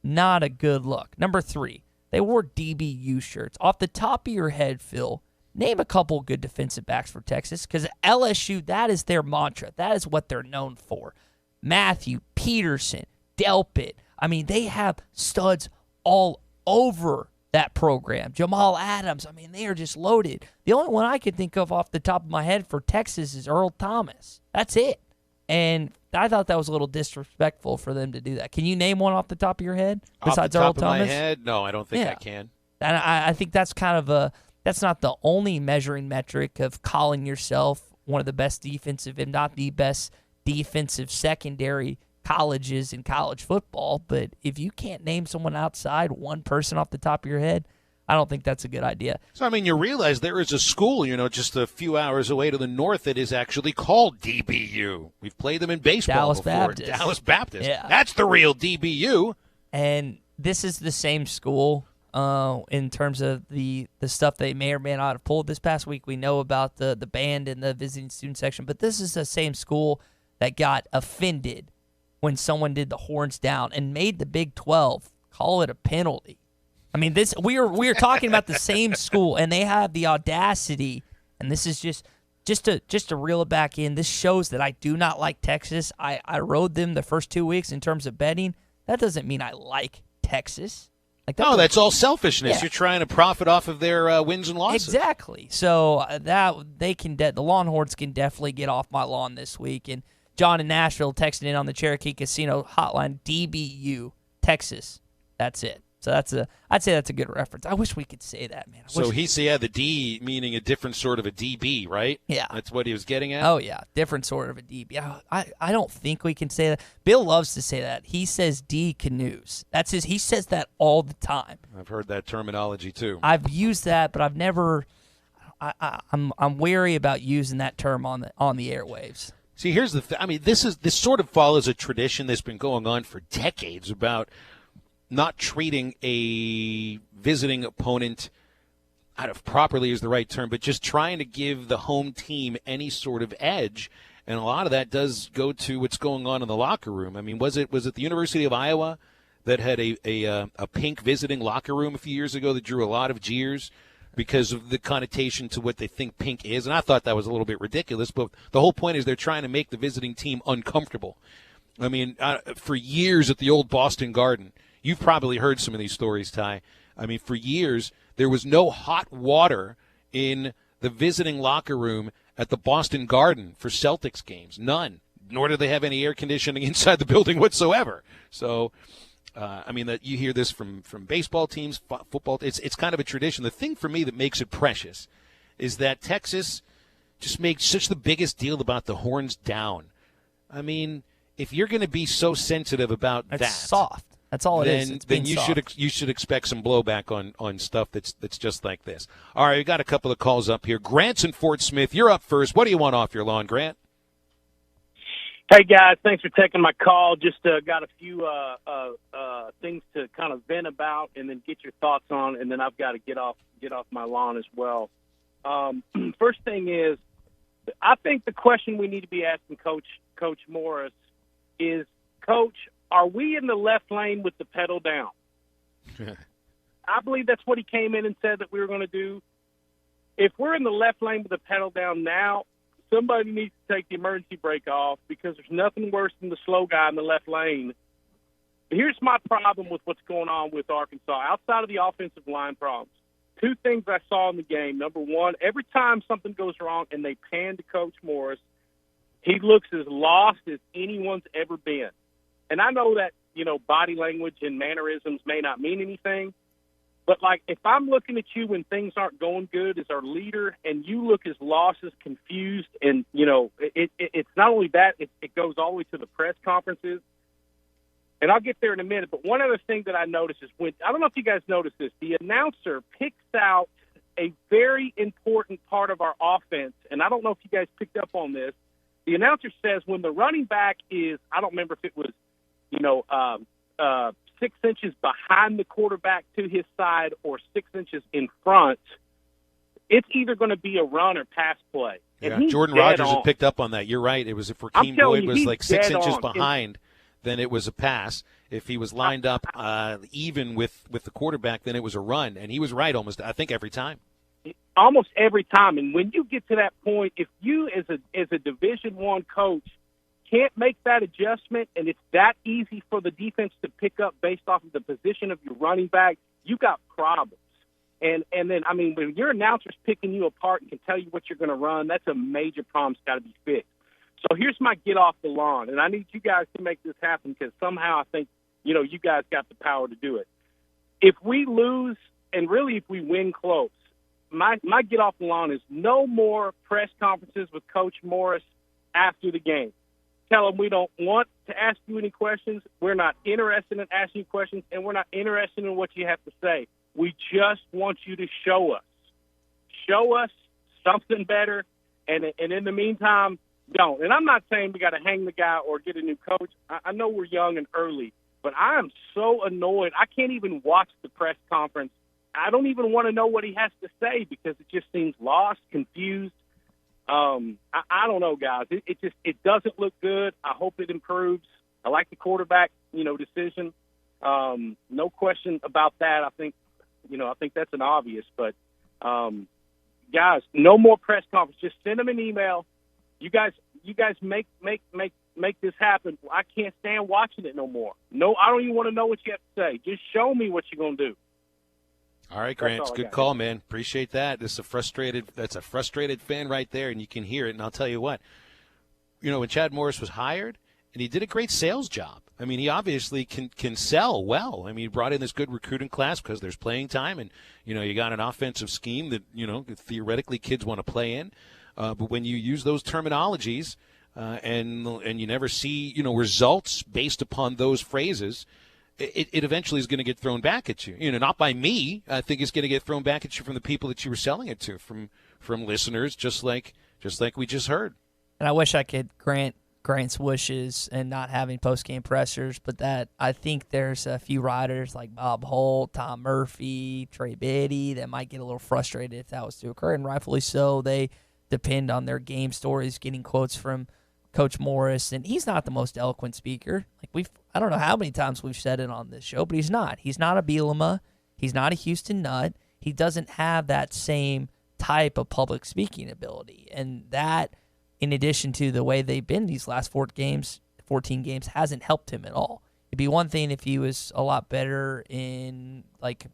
not a good look. Number 3, they wore DBU shirts. Off the top of your head, Phil, name a couple good defensive backs for Texas, because LSU, that is their mantra. That is what they're known for. Matthew, Peterson, Delpit. I mean, they have studs all over that program. Jamal Adams. I mean, they are just loaded. The only one I can think of off the top of my head for Texas is Earl Thomas. That's it. And I thought that was a little disrespectful for them to do that. Can you name one off the top of your head besides Earl Thomas? Off the top of my head? No, I don't think I can. And I think that's kind of that's not the only measuring metric of calling yourself one of the best defensive, if not the best defensive secondary colleges in college football. But if you can't name someone outside, one person off the top of your head, I don't think that's a good idea. So, I mean, you realize there is a school, just a few hours away to the north that is actually called DBU. We've played them in baseball before. Dallas Baptist. Yeah. That's the real DBU. And this is the same school in terms of the stuff they may or may not have pulled this past week. We know about the band and the visiting student section, but this is the same school that got offended when someone did the horns down and made the Big 12 call it a penalty. I mean, we are talking about the same school, and they have the audacity, and this is just to reel it back in. This shows that I do not like Texas. I rode them the first 2 weeks in terms of betting. That doesn't mean I like Texas. No, that's all selfishness. Yeah. You're trying to profit off of their wins and losses. Exactly. So that they can, the Longhorns can definitely get off my lawn this week. And John in Nashville texting in on the Cherokee Casino hotline, DBU, Texas. That's it. So I'd say that's a good reference. I wish we could say that, man. So the D meaning a different sort of a DB, right? Yeah. That's what he was getting at? Oh, yeah, different sort of a DB. I don't think we can say that. Bill loves to say that. He says D canoes. He says that all the time. I've heard that terminology too. I've used that, but I've never I'm wary about using that term on the airwaves. See, here's the thing. I mean, this sort of follows a tradition that's been going on for decades about not treating a visiting opponent, I don't know if properly is the right term, but just trying to give the home team any sort of edge. And a lot of that does go to what's going on in the locker room. I mean, was it the University of Iowa that had a pink visiting locker room a few years ago that drew a lot of jeers because of the connotation to what they think pink is? And I thought that was a little bit ridiculous, but the whole point is they're trying to make the visiting team uncomfortable. I mean, for years at the old Boston Garden, you've probably heard some of these stories, Ty. I mean, for years, there was no hot water in the visiting locker room at the Boston Garden for Celtics games. None. Nor do they have any air conditioning inside the building whatsoever. So, I mean, that you hear this from baseball teams, football. It's kind of a tradition. The thing for me that makes it precious is that Texas just makes such the biggest deal about the horns down. I mean, if you're going to be so sensitive about that, soft. That's all it is. Then you should expect some blowback on stuff that's just like this. All right, we got a couple of calls up here. Grant's in Fort Smith. You're up first. What do you want off your lawn, Grant? Hey guys, thanks for taking my call. Just got a few things to kind of vent about, and then get your thoughts on, and then I've got to get off my lawn as well. First thing is, I think the question we need to be asking Coach Morris is, Coach, are we in the left lane with the pedal down? I believe that's what he came in and said that we were going to do. If we're in the left lane with the pedal down now, somebody needs to take the emergency brake off, because there's nothing worse than the slow guy in the left lane. Here's my problem with what's going on with Arkansas. Outside of the offensive line problems, two things I saw in the game. Number one, every time something goes wrong and they pan to Coach Morris, he looks as lost as anyone's ever been. And I know that, body language and mannerisms may not mean anything, but, like, if I'm looking at you when things aren't going good as our leader and you look as lost, as confused, and, it's not only that, it goes all the way to the press conferences. And I'll get there in a minute, but one other thing that I noticed is I don't know if you guys noticed this, the announcer picks out a very important part of our offense, and I don't know if you guys picked up on this. The announcer says when the running back is, I don't remember if it was, 6 inches behind the quarterback to his side or 6 inches in front, it's either going to be a run or pass play. And yeah, Jordan Rodgers had picked up on that. You're right. It was if Rakeem Boyd was like 6 inches behind, then it was a pass. If he was lined up even with the quarterback, then it was a run. And he was right almost, I think, every time. Almost every time. And when you get to that point, if you as a Division I coach can't make that adjustment, and it's that easy for the defense to pick up based off of the position of your running back, you got problems. And then, I mean, when your announcer's picking you apart and can tell you what you're going to run, that's a major problem that's got to be fixed. So here's my get off the lawn, and I need you guys to make this happen, because somehow I think, you guys got the power to do it. If we lose, and really if we win close, my get off the lawn is no more press conferences with Coach Morris after the game. Tell them we don't want to ask you any questions. We're not interested in asking you questions, and we're not interested in what you have to say. We just want you to show us something better, and in the meantime, don't. And I'm not saying we got to hang the guy or get a new coach. I know we're young and early, but I am so annoyed. I can't even watch the press conference. I don't even want to know what he has to say, because it just seems lost, confused. I don't know, guys. It doesn't look good. I hope it improves. I like the quarterback, decision. No question about that. I think that's an obvious. But guys, no more press conference. Just send them an email. You guys make this happen. I can't stand watching it no more. No, I don't even want to know what you have to say. Just show me what you're gonna do. All right, Grant, it's a good call, man. Appreciate that. That's a frustrated fan right there, and you can hear it. And I'll tell you what, when Chad Morris was hired, and he did a great sales job. I mean, he obviously can sell well. I mean, he brought in this good recruiting class because there's playing time, and you got an offensive scheme that theoretically kids want to play in. But when you use those terminologies and you never see results based upon those phrases, it eventually is going to get thrown back at you. Not by me. I think it's going to get thrown back at you from the people that you were selling it to, from listeners, just like we just heard. And I wish I could grant Grant's wishes and not having post-game pressers, but that I think there's a few writers like Bob Holt, Tom Murphy, Trey Biddy that might get a little frustrated if that was to occur, and rightfully so. They depend on their game stories, getting quotes from Coach Morris, and he's not the most eloquent speaker. I don't know how many times we've said it on this show, but he's not. He's not a Bielema. He's not a Houston Nutt. He doesn't have that same type of public speaking ability, and that, in addition to the way they've been these last 14 games, hasn't helped him at all. It'd be one thing if he was a lot better in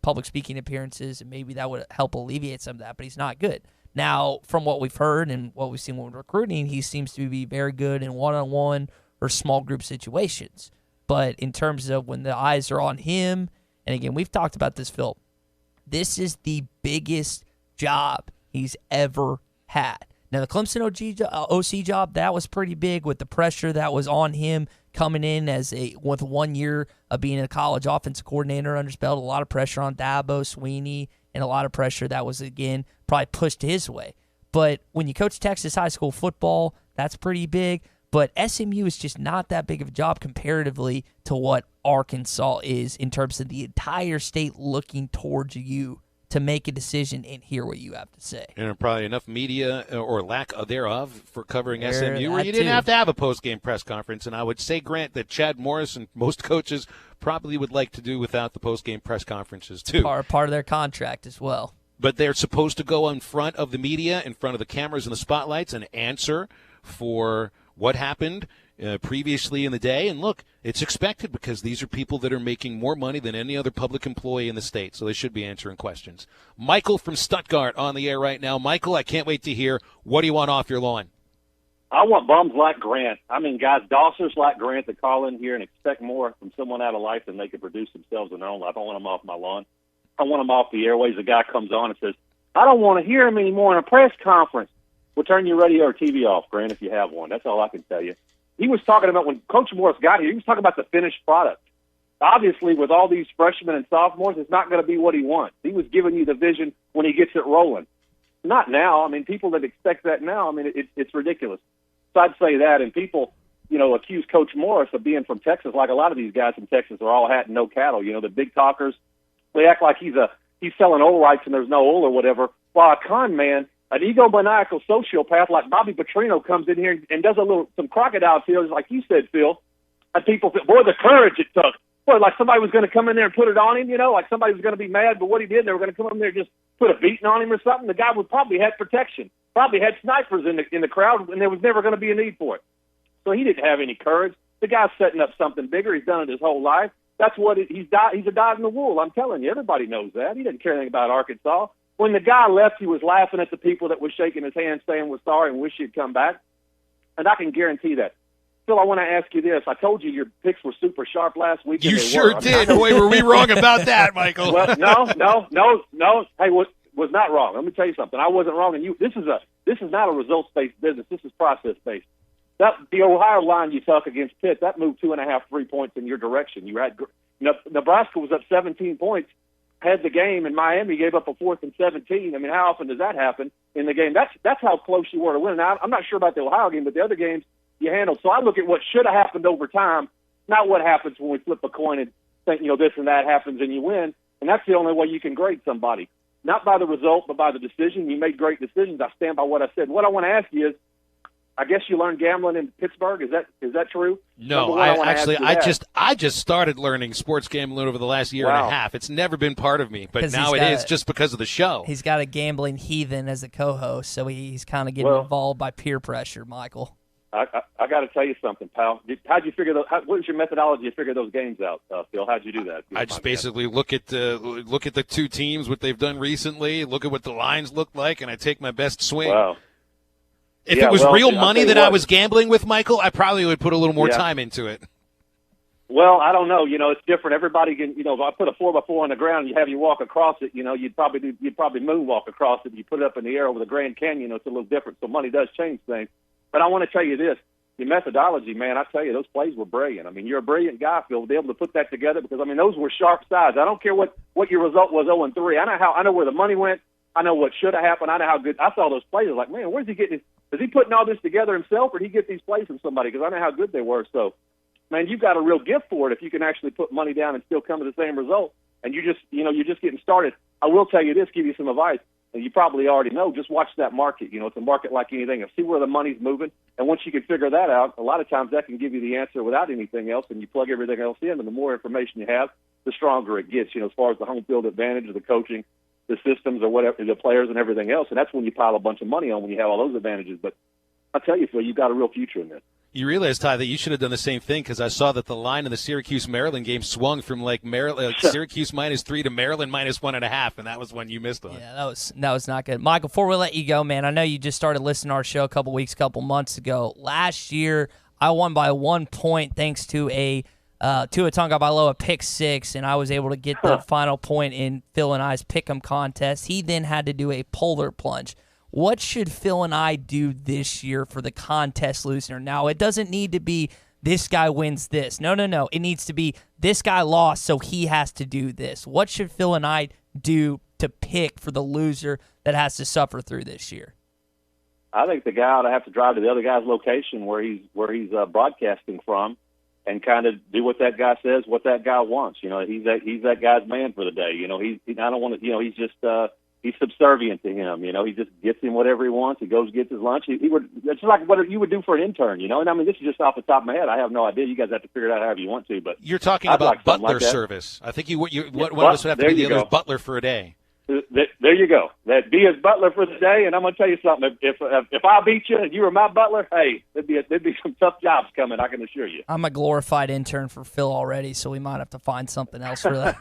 public speaking appearances, and maybe that would help alleviate some of that, but he's not good. Now, from what we've heard and what we've seen when recruiting, he seems to be very good in one-on-one or small group situations. But in terms of when the eyes are on him, and again, we've talked about this, Phil, this is the biggest job he's ever had. Now, the Clemson OC job, that was pretty big with the pressure that was on him coming in with 1 year of being a college offensive coordinator under his belt. A lot of pressure on Dabo, Sweeney, and a lot of pressure that was, again, probably pushed his way. But when you coach Texas high school football, that's pretty big. But SMU is just not that big of a job comparatively to what Arkansas is in terms of the entire state looking towards you to make a decision and hear what you have to say. And probably enough media or lack thereof for covering SMU where you didn't have to have a post-game press conference. And I would say, Grant, that Chad Morris and most coaches probably would like to do without the post-game press conferences too. Part of their contract as well. But they're supposed to go in front of the media, in front of the cameras and the spotlights, and answer for what happened previously in the day. And look, it's expected because these are people that are making more money than any other public employee in the state, so they should be answering questions. Michael from Stuttgart on the air right now. Michael, I can't wait to hear, what do you want off your lawn? I want bums like Grant. I mean, guys, dossers like Grant that call in here and expect more from someone out of life than they can produce themselves in their own life. I want them off my lawn. I want them off the airways. A guy comes on and says, I don't want to hear him anymore in a press conference. Well, turn your radio or TV off, Grant, if you have one. That's all I can tell you. He was talking about, when Coach Morris got here, he was talking about the finished product. Obviously, with all these freshmen and sophomores, it's not going to be what he wants. He was giving you the vision when he gets it rolling. Not now. I mean, people that expect that now, I mean, it's ridiculous. So I'd say that, and people, accuse Coach Morris of being from Texas, like a lot of these guys from Texas are all hat and no cattle. The big talkers, they act like he's selling oil rights and there's no oil or whatever. While a con man, an egomaniacal sociopath like Bobby Petrino comes in here and does some crocodile tears, like you said, Phil, and people think, boy, the courage it took. Boy, like somebody was going to come in there and put it on him, like somebody was going to be mad, but what he did, and they were going to come in there and just put a beating on him or something. The guy would probably had protection, probably had snipers in the crowd, and there was never going to be a need for it. So he didn't have any courage. The guy's setting up something bigger. He's done it his whole life. That's what he's a dyed in the wool. I'm telling you, everybody knows that. He didn't care anything about Arkansas. When the guy left, he was laughing at the people that was shaking his hand, saying was sorry and wish he'd come back. And I can guarantee that. Phil, I want to ask you this. I told you your picks were super sharp last week. You sure did. Boy, were we wrong about that, Michael. Well, no. Hey, was not wrong. Let me tell you something. I wasn't wrong. And this is not a results-based business. This is process-based. The Ohio line you took against Pitt, that moved 2.5, 3 points in your direction. You had Nebraska was up 17 points, had the game, and Miami gave up a 4th and 17. I mean, how often does that happen in the game? That's how close you were to win. Now, I'm not sure about the Ohio game, but the other games you handled. So I look at what should have happened over time, not what happens when we flip a coin and think, this and that happens and you win. And that's the only way you can grade somebody. Not by the result, but by the decision. You made great decisions. I stand by what I said. What I want to ask you is, I guess you learned gambling in Pittsburgh. Is that true? No, I just started learning sports gambling over the last year and a half. It's never been part of me, but now it is just because of the show. He's got a gambling heathen as a co-host, so he's kind of getting involved by peer pressure, Michael. I got to tell you something, pal. How'd you figure what was your methodology to figure those games out, Phil? How'd you do that? I just basically look at the two teams, what they've done recently, look at what the lines look like, and I take my best swing. Wow. If it was real money that I was gambling with, Michael, I probably would put a little more time into it. Well, I don't know. It's different. Everybody can, if I put a 4x4 on the ground and you have you walk across it, you'd probably moonwalk across it. You put it up in the air over the Grand Canyon, it's a little different. So money does change things. But I want to tell you this. Your methodology, man, I tell you, those plays were brilliant. I mean, you're a brilliant guy, Phil, to be able to put that together because, those were sharp sides. I don't care what your result was 0-3. I know where the money went. I know what should have happened. I know how good. I saw those plays. I was like, man, where's he getting this? Is he putting all this together himself or did he get these plays from somebody? Because I know how good they were. So, man, you've got a real gift for it if you can actually put money down and still come to the same result. And you're just getting started. I will tell you this, give you some advice. And you probably already know, just watch that market. It's a market like anything. See where the money's moving. And once you can figure that out, a lot of times that can give you the answer without anything else, and you plug everything else in, and the more information you have, the stronger it gets, as far as the home field advantage of the coaching, the systems or whatever, the players and everything else. And that's when you pile a bunch of money on when you have all those advantages. But I'll tell you, Phil, you've got a real future in this. You realize, Ty, that you should have done the same thing because I saw that the line in the Syracuse-Maryland game swung from Syracuse -3 to Maryland -1.5, and that was when you missed on it. Yeah, that was not good. Michael, before we let you go, man, I know you just started listening to our show a couple months ago. Last year, I won by 1 point thanks to a Tua Tagovailoa pick 6, and I was able to get the final point in Phil and I's pick'em contest. He then had to do a polar plunge. What should Phil and I do this year for the contest loser? Now, it doesn't need to be this guy wins this. No. It needs to be this guy lost, so he has to do this. What should Phil and I do to pick for the loser that has to suffer through this year? I think the guy ought to have to drive to the other guy's location where he's broadcasting from and kind of do what that guy says, what that guy wants. He's that guy's man for the day. He's just he's subservient to him. He just gets him whatever he wants. He goes, gets his lunch. It's like what you would do for an intern, And this is just off the top of my head. I have no idea. You guys have to figure it out however you want to. But you're talking about butler service. I think one of us would have to be the other's butler for a day. There you go. That be his butler for the day, and I'm going to tell you something. If I beat you and you were my butler, hey, there'd be some tough jobs coming. I can assure you. I'm a glorified intern for Phil already, so we might have to find something else for that.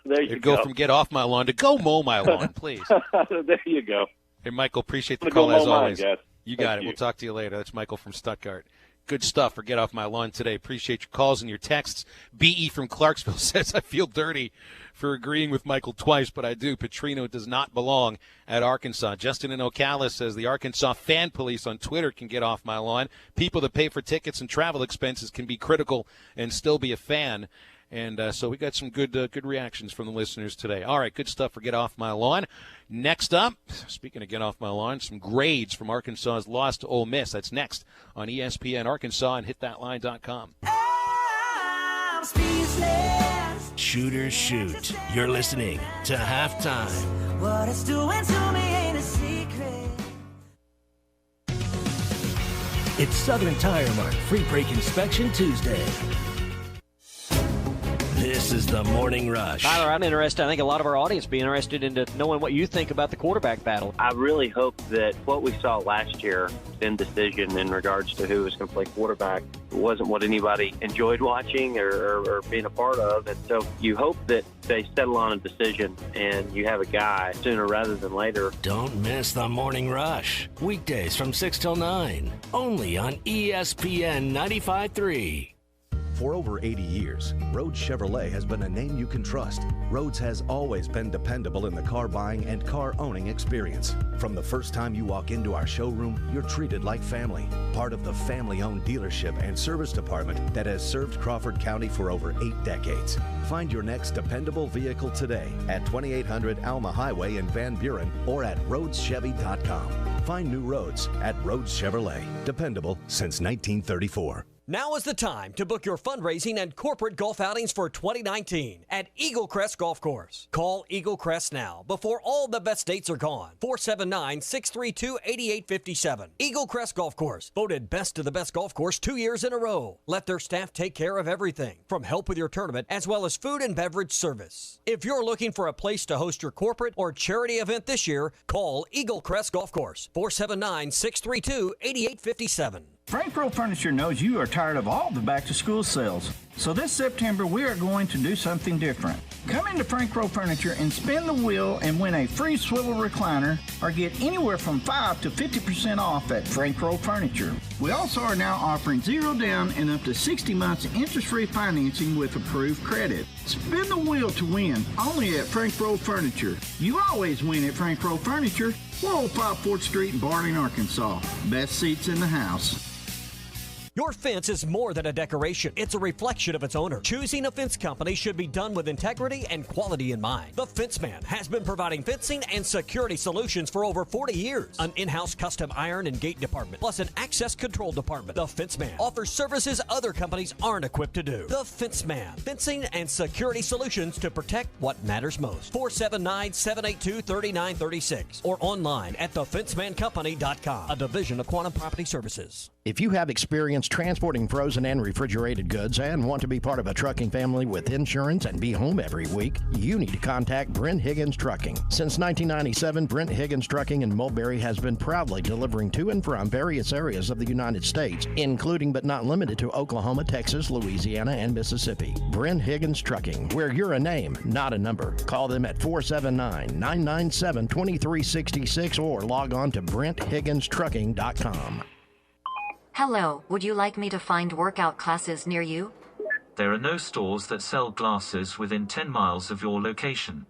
There you go. Go from get off my lawn to go mow my lawn, please. There you go. Hey, Michael, appreciate the call as always. Mine, you got it. We'll talk to you later. That's Michael from Stuttgart. Good stuff for Get Off My Lawn today. Appreciate your calls and your texts. B.E. from Clarksville says, I feel dirty for agreeing with Michael twice, but I do. Petrino does not belong at Arkansas. Justin in Ocala says the Arkansas fan police on Twitter can get off my lawn. People that pay for tickets and travel expenses can be critical and still be a fan. And so we got some good reactions from the listeners today. All right, good stuff for Get Off My Lawn. Next up, speaking of Get Off My Lawn, some grades from Arkansas's loss to Ole Miss. That's next on ESPN Arkansas and hitthatline.com. Shooters shoot. You're listening to Halftime. What it's doing to me ain't a secret. It's Southern Tire Mart Free Break Inspection Tuesday. This is the Morning Rush. Tyler, I'm interested. I think a lot of our audience be interested in knowing what you think about the quarterback battle. I really hope that what we saw last year, indecision in regards to who was going to play quarterback, wasn't what anybody enjoyed watching or being a part of. And so you hope that they settle on a decision and you have a guy sooner rather than later. Don't miss the Morning Rush. Weekdays from 6 till 9. Only on ESPN 95.3. For over 80 years, Rhodes Chevrolet has been a name you can trust. Rhodes has always been dependable in the car buying and car owning experience. From the first time you walk into our showroom, you're treated like family. Part of the family-owned dealership and service department that has served Crawford County for over 8 decades. Find your next dependable vehicle today at 2800 Alma Highway in Van Buren or at RhodesChevy.com. Find new Rhodes at Rhodes Chevrolet. Dependable since 1934. Now is the time to book your fundraising and corporate golf outings for 2019 at Eagle Crest Golf Course. Call Eagle Crest now before all the best dates are gone. 479-632-8857. Eagle Crest Golf Course, voted best of the best golf course 2 years in a row. Let their staff take care of everything, from help with your tournament as well as food and beverage service. If you're looking for a place to host your corporate or charity event this year, call Eagle Crest Golf Course. 479-632-8857. Frank Pro Furniture knows you are tired of all the back-to-school sales. So this September, we are going to do something different. Come into Frank Rowe Furniture and spin the wheel and win a free swivel recliner or get anywhere from 5 to 50% off at Frank Rowe Furniture. We also are now offering 0 down and up to 60 months interest-free financing with approved credit. Spin the wheel to win only at Frank Rowe Furniture. You always win at Frank Rowe Furniture, 405 4th Street in Barling, Arkansas. Best seats in the house. Your fence is more than a decoration. It's a reflection of its owner. Choosing a fence company should be done with integrity and quality in mind. The Fence Man has been providing fencing and security solutions for over 40 years. An in-house custom iron and gate department, plus an access control department. The Fence Man offers services other companies aren't equipped to do. The Fence Man, fencing and security solutions to protect what matters most. 479-782-3936 or online at thefencemancompany.com, a division of Quantum Property Services. If you have experience transporting frozen and refrigerated goods and want to be part of a trucking family with insurance and be home every week, you need to contact Brent Higgins Trucking. Since 1997, Brent Higgins Trucking in Mulberry has been proudly delivering to and from various areas of the United States, including but not limited to Oklahoma, Texas, Louisiana, and Mississippi. Brent Higgins Trucking, where you're a name, not a number. Call them at 479-997-2366 or log on to BrentHigginsTrucking.com. Hello, would you like me to find workout classes near you? There are no stores that sell glasses within 10 miles of your location.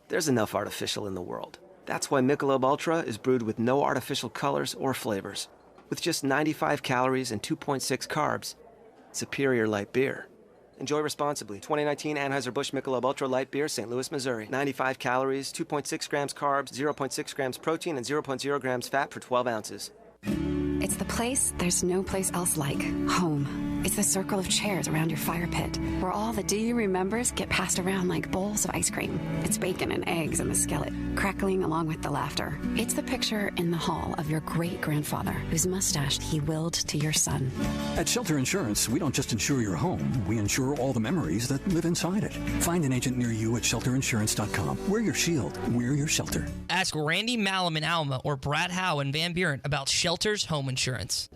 There's enough artificial in the world. That's why Michelob Ultra is brewed with no artificial colors or flavors. With just 95 calories and 2.6 carbs. Superior light beer. Enjoy responsibly. 2019 Anheuser-Busch Michelob Ultra Light Beer, St. Louis, Missouri. 95 calories, 2.6 grams carbs, 0.6 grams protein, and 0.0 grams fat per 12 ounces. It's the place there's no place else like. Home. It's the circle of chairs around your fire pit, where all the do you remembers get passed around like bowls of ice cream. It's bacon and eggs in the skillet, crackling along with the laughter. It's the picture in the hall of your great-grandfather, whose mustache he willed to your son. At Shelter Insurance, we don't just insure your home, we insure all the memories that live inside it. Find an agent near you at shelterinsurance.com. We're your shield. We're your shelter. Ask Randy Malum in Alma or Brad Howe in Van Buren about Shelter's home insurance.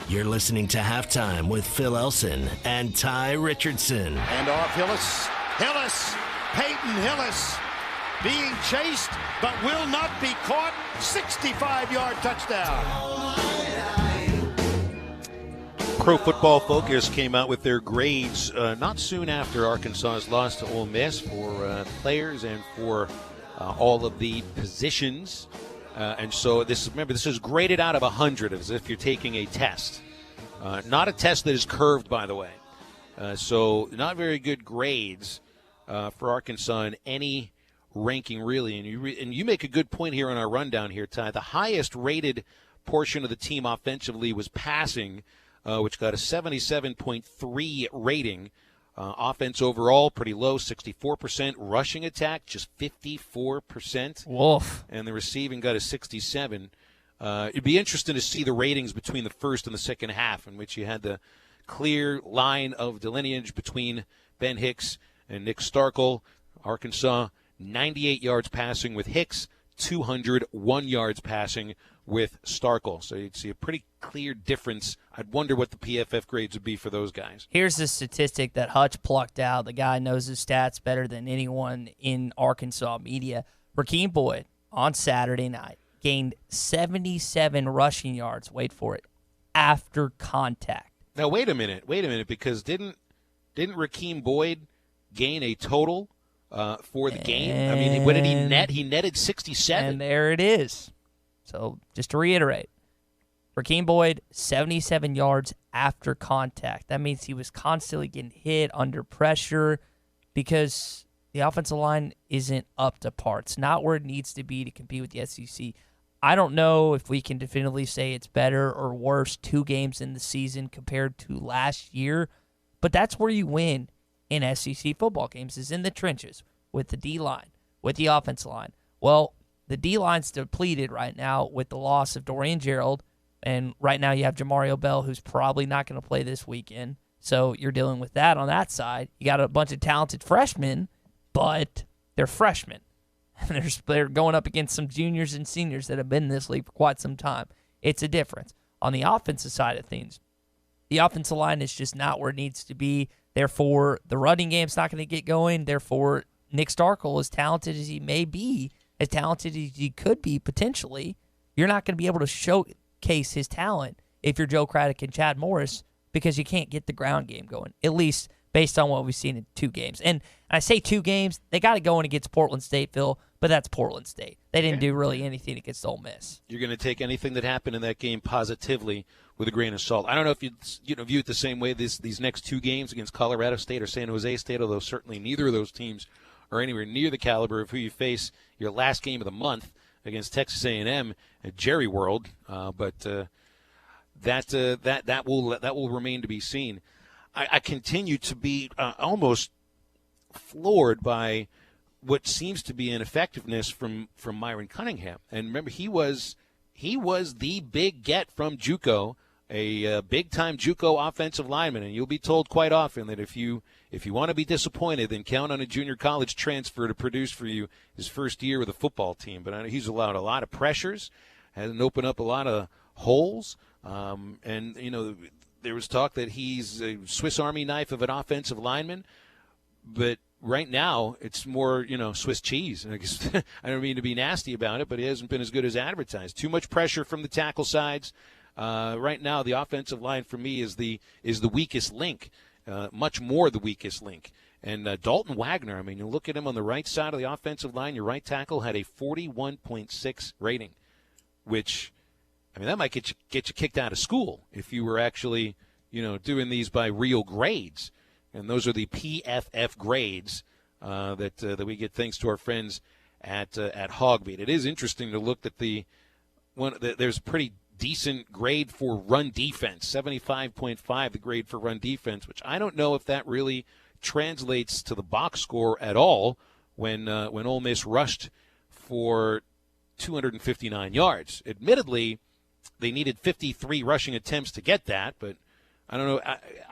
You're listening to Halftime with Phil Elson and Ty Richardson. And off Hillis. Hillis. Peyton Hillis being chased but will not be caught. 65-yard touchdown. Pro Football Focus came out with their grades not soon after Arkansas's loss to Ole Miss for players and for all of the positions. And so this is graded out of 100 as if you're taking a test. Not a test that is curved, by the way. So not very good grades for Arkansas in any ranking, really. And you make a good point here on our rundown here, Ty. The highest rated portion of the team offensively was passing, which got a 77.3 rating. Offense overall, pretty low, 64%. Rushing attack, just 54%. Wolf. And the receiving got a 67. It'd be interesting to see the ratings between the first and the second half, in which you had the clear line of delineage between Ben Hicks and Nick Starkel. Arkansas, 98 yards passing with Hicks, 201 yards passing with Starkel. So you'd see a pretty clear difference. I'd wonder what the PFF grades would be for those guys. Here's the statistic that Hutch plucked out. The guy knows his stats better than anyone in Arkansas media. Rakeem Boyd, on Saturday night, gained 77 rushing yards, wait for it, after contact. Now, wait a minute, because didn't Rakeem Boyd gain a total for the game? I mean, what did he net? He netted 67. And there it is. So just to reiterate, Rakeem Boyd, 77 yards after contact. That means he was constantly getting hit under pressure because the offensive line isn't up to par. It's not where it needs to be to compete with the SEC. I don't know if we can definitively say it's better or worse 2 games in the season compared to last year, but that's where you win in SEC football games, is in the trenches with the D-line, with the offensive line. Well, the D-line's depleted right now with the loss of Dorian Gerald, and right now you have Jamario Bell, who's probably not going to play this weekend, so you're dealing with that on that side. You got a bunch of talented freshmen, but they're freshmen. And they're going up against some juniors and seniors that have been in this league for quite some time. It's a difference. On the offensive side of things, the offensive line is just not where it needs to be. Therefore, the running game's not going to get going. Therefore, Nick Starkel, as talented as he may be, as talented as he could be potentially, you're not going to be able to showcase his talent if you're Joe Craddock and Chad Morris because you can't get the ground game going, at least based on what we've seen in 2 games. And I say 2 games, they got it going against Portland State, Phil, but that's Portland State. They didn't do really anything against Ole Miss. You're going to take anything that happened in that game positively with a grain of salt. I don't know if you view it the same way these next 2 games against Colorado State or San Jose State, although certainly neither of those teams are anywhere near the caliber of who you face your last game of the month against Texas A&M at Jerry World. But that will remain to be seen. I continue to be almost floored by what seems to be ineffectiveness from Myron Cunningham. And remember, he was the big get from JUCO, a big-time JUCO offensive lineman. And you'll be told quite often that if you want to be disappointed, then count on a junior college transfer to produce for you his first year with a football team. But he's allowed a lot of pressures, hasn't opened up a lot of holes. And, there was talk that he's a Swiss Army knife of an offensive lineman. But right now, it's more, Swiss cheese. I guess, I don't mean to be nasty about it, but he hasn't been as good as advertised. Too much pressure from the tackle sides. Right now, the offensive line for me is the weakest link, much more the weakest link. And Dalton Wagner, you look at him on the right side of the offensive line, your right tackle had a 41.6 rating, which, that might get you kicked out of school if you were actually, doing these by real grades. And those are the PFF grades that we get thanks to our friends at Hogbeat. It is interesting to look at there's a pretty decent grade for run defense, 75.5 the grade for run defense, which I don't know if that really translates to the box score at all when Ole Miss rushed for 259 yards. Admittedly, they needed 53 rushing attempts to get that, but I don't know.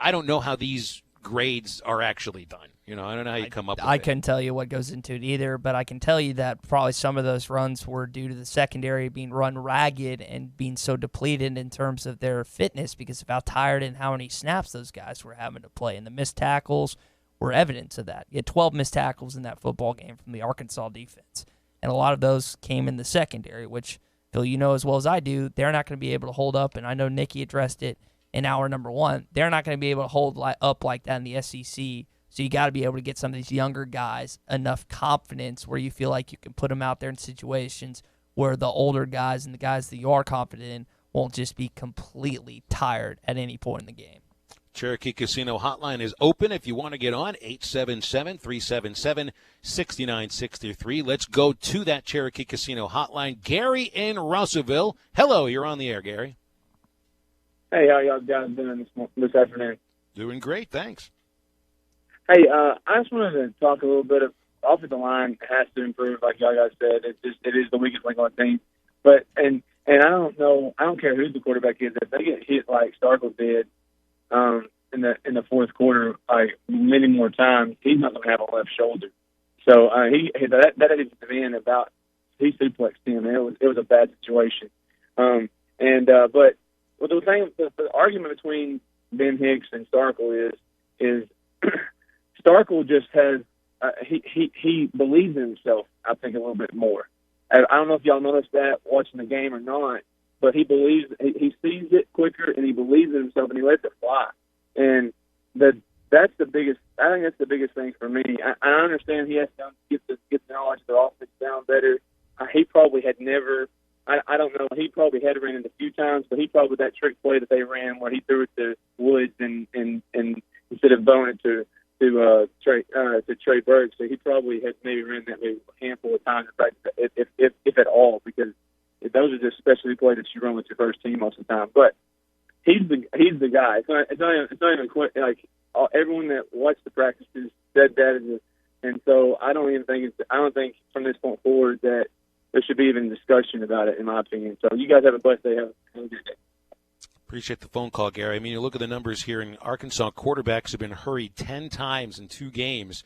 I don't know how these grades are actually done. I don't know how you come up with it. I couldn't tell you what goes into it either, but I can tell you that probably some of those runs were due to the secondary being run ragged and being so depleted in terms of their fitness because of how tired and how many snaps those guys were having to play. And the missed tackles were evidence of that. You had 12 missed tackles in that football game from the Arkansas defense. And a lot of those came in the secondary, which, Phil, you know as well as I do, they're not going to be able to hold up. And I know Nikki addressed it in hour number 1. They're not going to be able to hold up like that in the SEC. So you got to be able to get some of these younger guys enough confidence where you feel like you can put them out there in situations where the older guys and the guys that you are confident in won't just be completely tired at any point in the game. Cherokee Casino hotline is open if you want to get on, 877-377-6963. Let's go to that Cherokee Casino hotline. Gary in Russellville. Hello, you're on the air, Gary. Hey, how y'all guys doing this afternoon? Doing great, thanks. Hey, I just wanted to talk a little bit of offensive line has to improve, like y'all guys said. It is the weakest link on the team. But and I don't know, I don't care who the quarterback is. If they get hit like Starkle did in the fourth quarter, like many more times, he's not going to have a left shoulder. So that didn't mean about he suplexed him. It was a bad situation. But the argument between Ben Hicks and Starkle is Starkle just has he believes in himself, I think, a little bit more. I don't know if y'all noticed that watching the game or not, but he believes he sees it quicker and he believes in himself and he lets it fly. And that's the biggest. I think that's the biggest thing for me. I understand he has to get the knowledge of the offense down better. He probably had never. I don't know. He probably had ran it a few times, but he probably that trick play that they ran where he threw it to Woods and instead of throwing it to Trey Burke. So he probably had maybe ran that maybe a handful of times, if at all, because those are just specialty plays that you run with your first team most of the time. But he's the guy. It's not even like everyone that watched the practices said that, and so I don't think from this point forward that there should be even discussion about it, in my opinion. So you guys have a blessed day. Have a good day. Appreciate the phone call, Gary. You look at the numbers here, and Arkansas quarterbacks have been hurried 10 times in 2 games,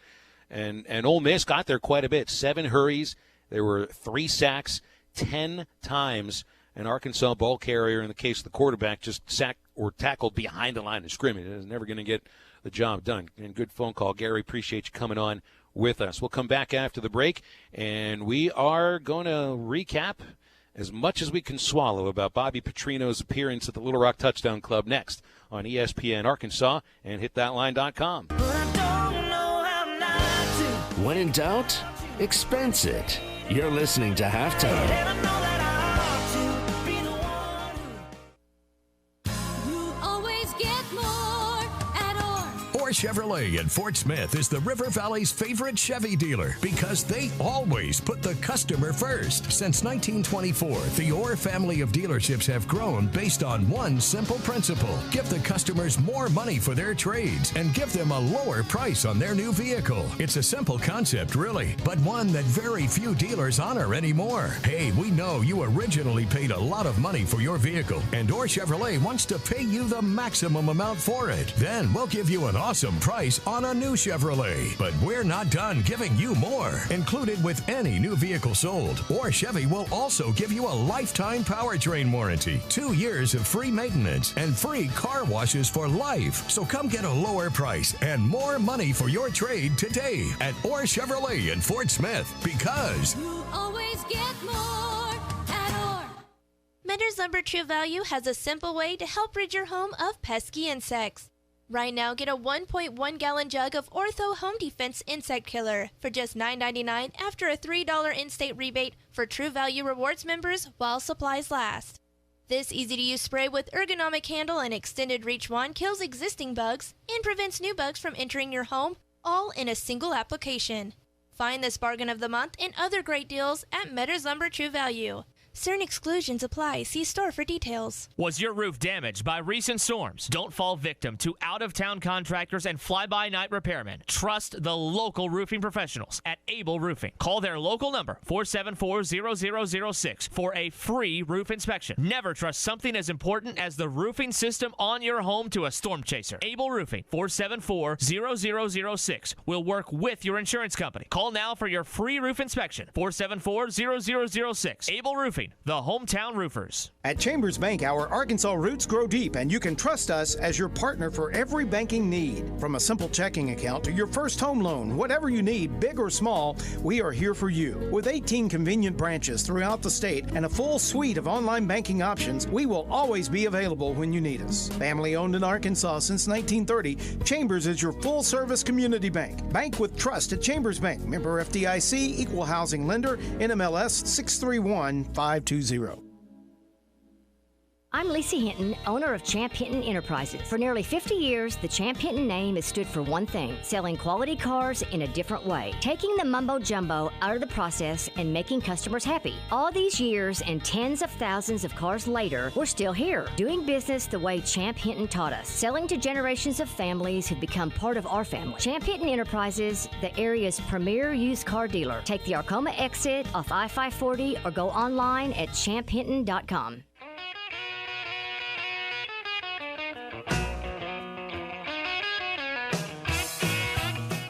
and Ole Miss got there quite a bit. 7 hurries. There were 3 sacks 10 times. An Arkansas ball carrier, in the case of the quarterback, just sacked or tackled behind the line of scrimmage. Is never going to get the job done. And good phone call, Gary. Appreciate you coming on with us. We'll come back after the break, and we are going to recap as much as we can swallow about Bobby Petrino's appearance at the Little Rock Touchdown Club next on ESPN Arkansas and HitThatLine.com. When in doubt, expense it. You're listening to Halftime. Chevrolet in Fort Smith is the River Valley's favorite Chevy dealer because they always put the customer first. Since 1924, the Orr family of dealerships have grown based on one simple principle. Give the customers more money for their trades and give them a lower price on their new vehicle. It's a simple concept, really, but one that very few dealers honor anymore. Hey, we know you originally paid a lot of money for your vehicle, and Orr Chevrolet wants to pay you the maximum amount for it. Then we'll give you an awesome price on a new Chevrolet. But we're not done giving you more. Included with any new vehicle sold, Orr Chevy will also give you a lifetime powertrain warranty, 2 years of free maintenance, and free car washes for life. So come get a lower price and more money for your trade today at Orr Chevrolet in Fort Smith, because you always get more at Orr. Mentor's Lumber True Value has a simple way to help rid your home of pesky insects. Right now, get a 1.1-gallon jug of Ortho Home Defense Insect Killer for just $9.99 after a $3 in-state rebate for True Value Rewards members while supplies last. This easy-to-use spray with ergonomic handle and extended reach wand kills existing bugs and prevents new bugs from entering your home, all in a single application. Find this bargain of the month and other great deals at Mentor's Lumber True Value. Certain exclusions apply. See store for details. Was your roof damaged by recent storms? Don't fall victim to out-of-town contractors and fly-by-night repairmen. Trust the local roofing professionals at Able Roofing. Call their local number, 474-0006, for a free roof inspection. Never trust something as important as the roofing system on your home to a storm chaser. Able Roofing, 474-0006, will work with your insurance company. Call now for your free roof inspection, 474-0006. Able Roofing, the hometown roofers. At Chambers Bank, our Arkansas roots grow deep, and you can trust us as your partner for every banking need. From a simple checking account to your first home loan, whatever you need, big or small, we are here for you. With 18 convenient branches throughout the state and a full suite of online banking options, we will always be available when you need us. Family owned in Arkansas since 1930, Chambers is your full-service community bank. Bank with trust at Chambers Bank. Member FDIC, equal housing lender, NMLS 631520. I'm Lisa Hinton, owner of Champ Hinton Enterprises. For nearly 50 years, the Champ Hinton name has stood for one thing: selling quality cars in a different way, taking the mumbo jumbo out of the process and making customers happy. All these years and tens of thousands of cars later, we're still here, doing business the way Champ Hinton taught us, selling to generations of families who've become part of our family. Champ Hinton Enterprises, the area's premier used car dealer. Take the Arcoma exit off I-540 or go online at champhinton.com.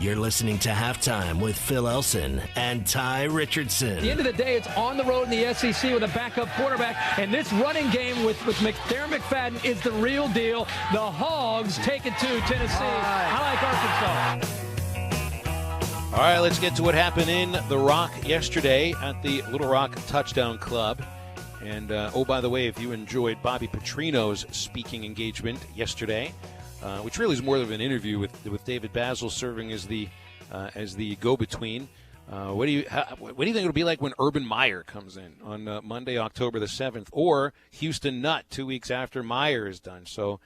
You're listening to Halftime with Phil Elson and Ty Richardson. At the end of the day, it's on the road in the SEC with a backup quarterback, and this running game with Darren McFadden is the real deal. The Hogs take it to Tennessee. I like Arkansas. All right, let's get to what happened in the Rock yesterday at the Little Rock Touchdown Club. And, oh, by the way, if you enjoyed Bobby Petrino's speaking engagement yesterday, which really is more of an interview with David Basil serving as the go-between. What do you think it'll be like when Urban Meyer comes in on Monday, October the 7th, or Houston Nutt 2 weeks after Meyer is done? So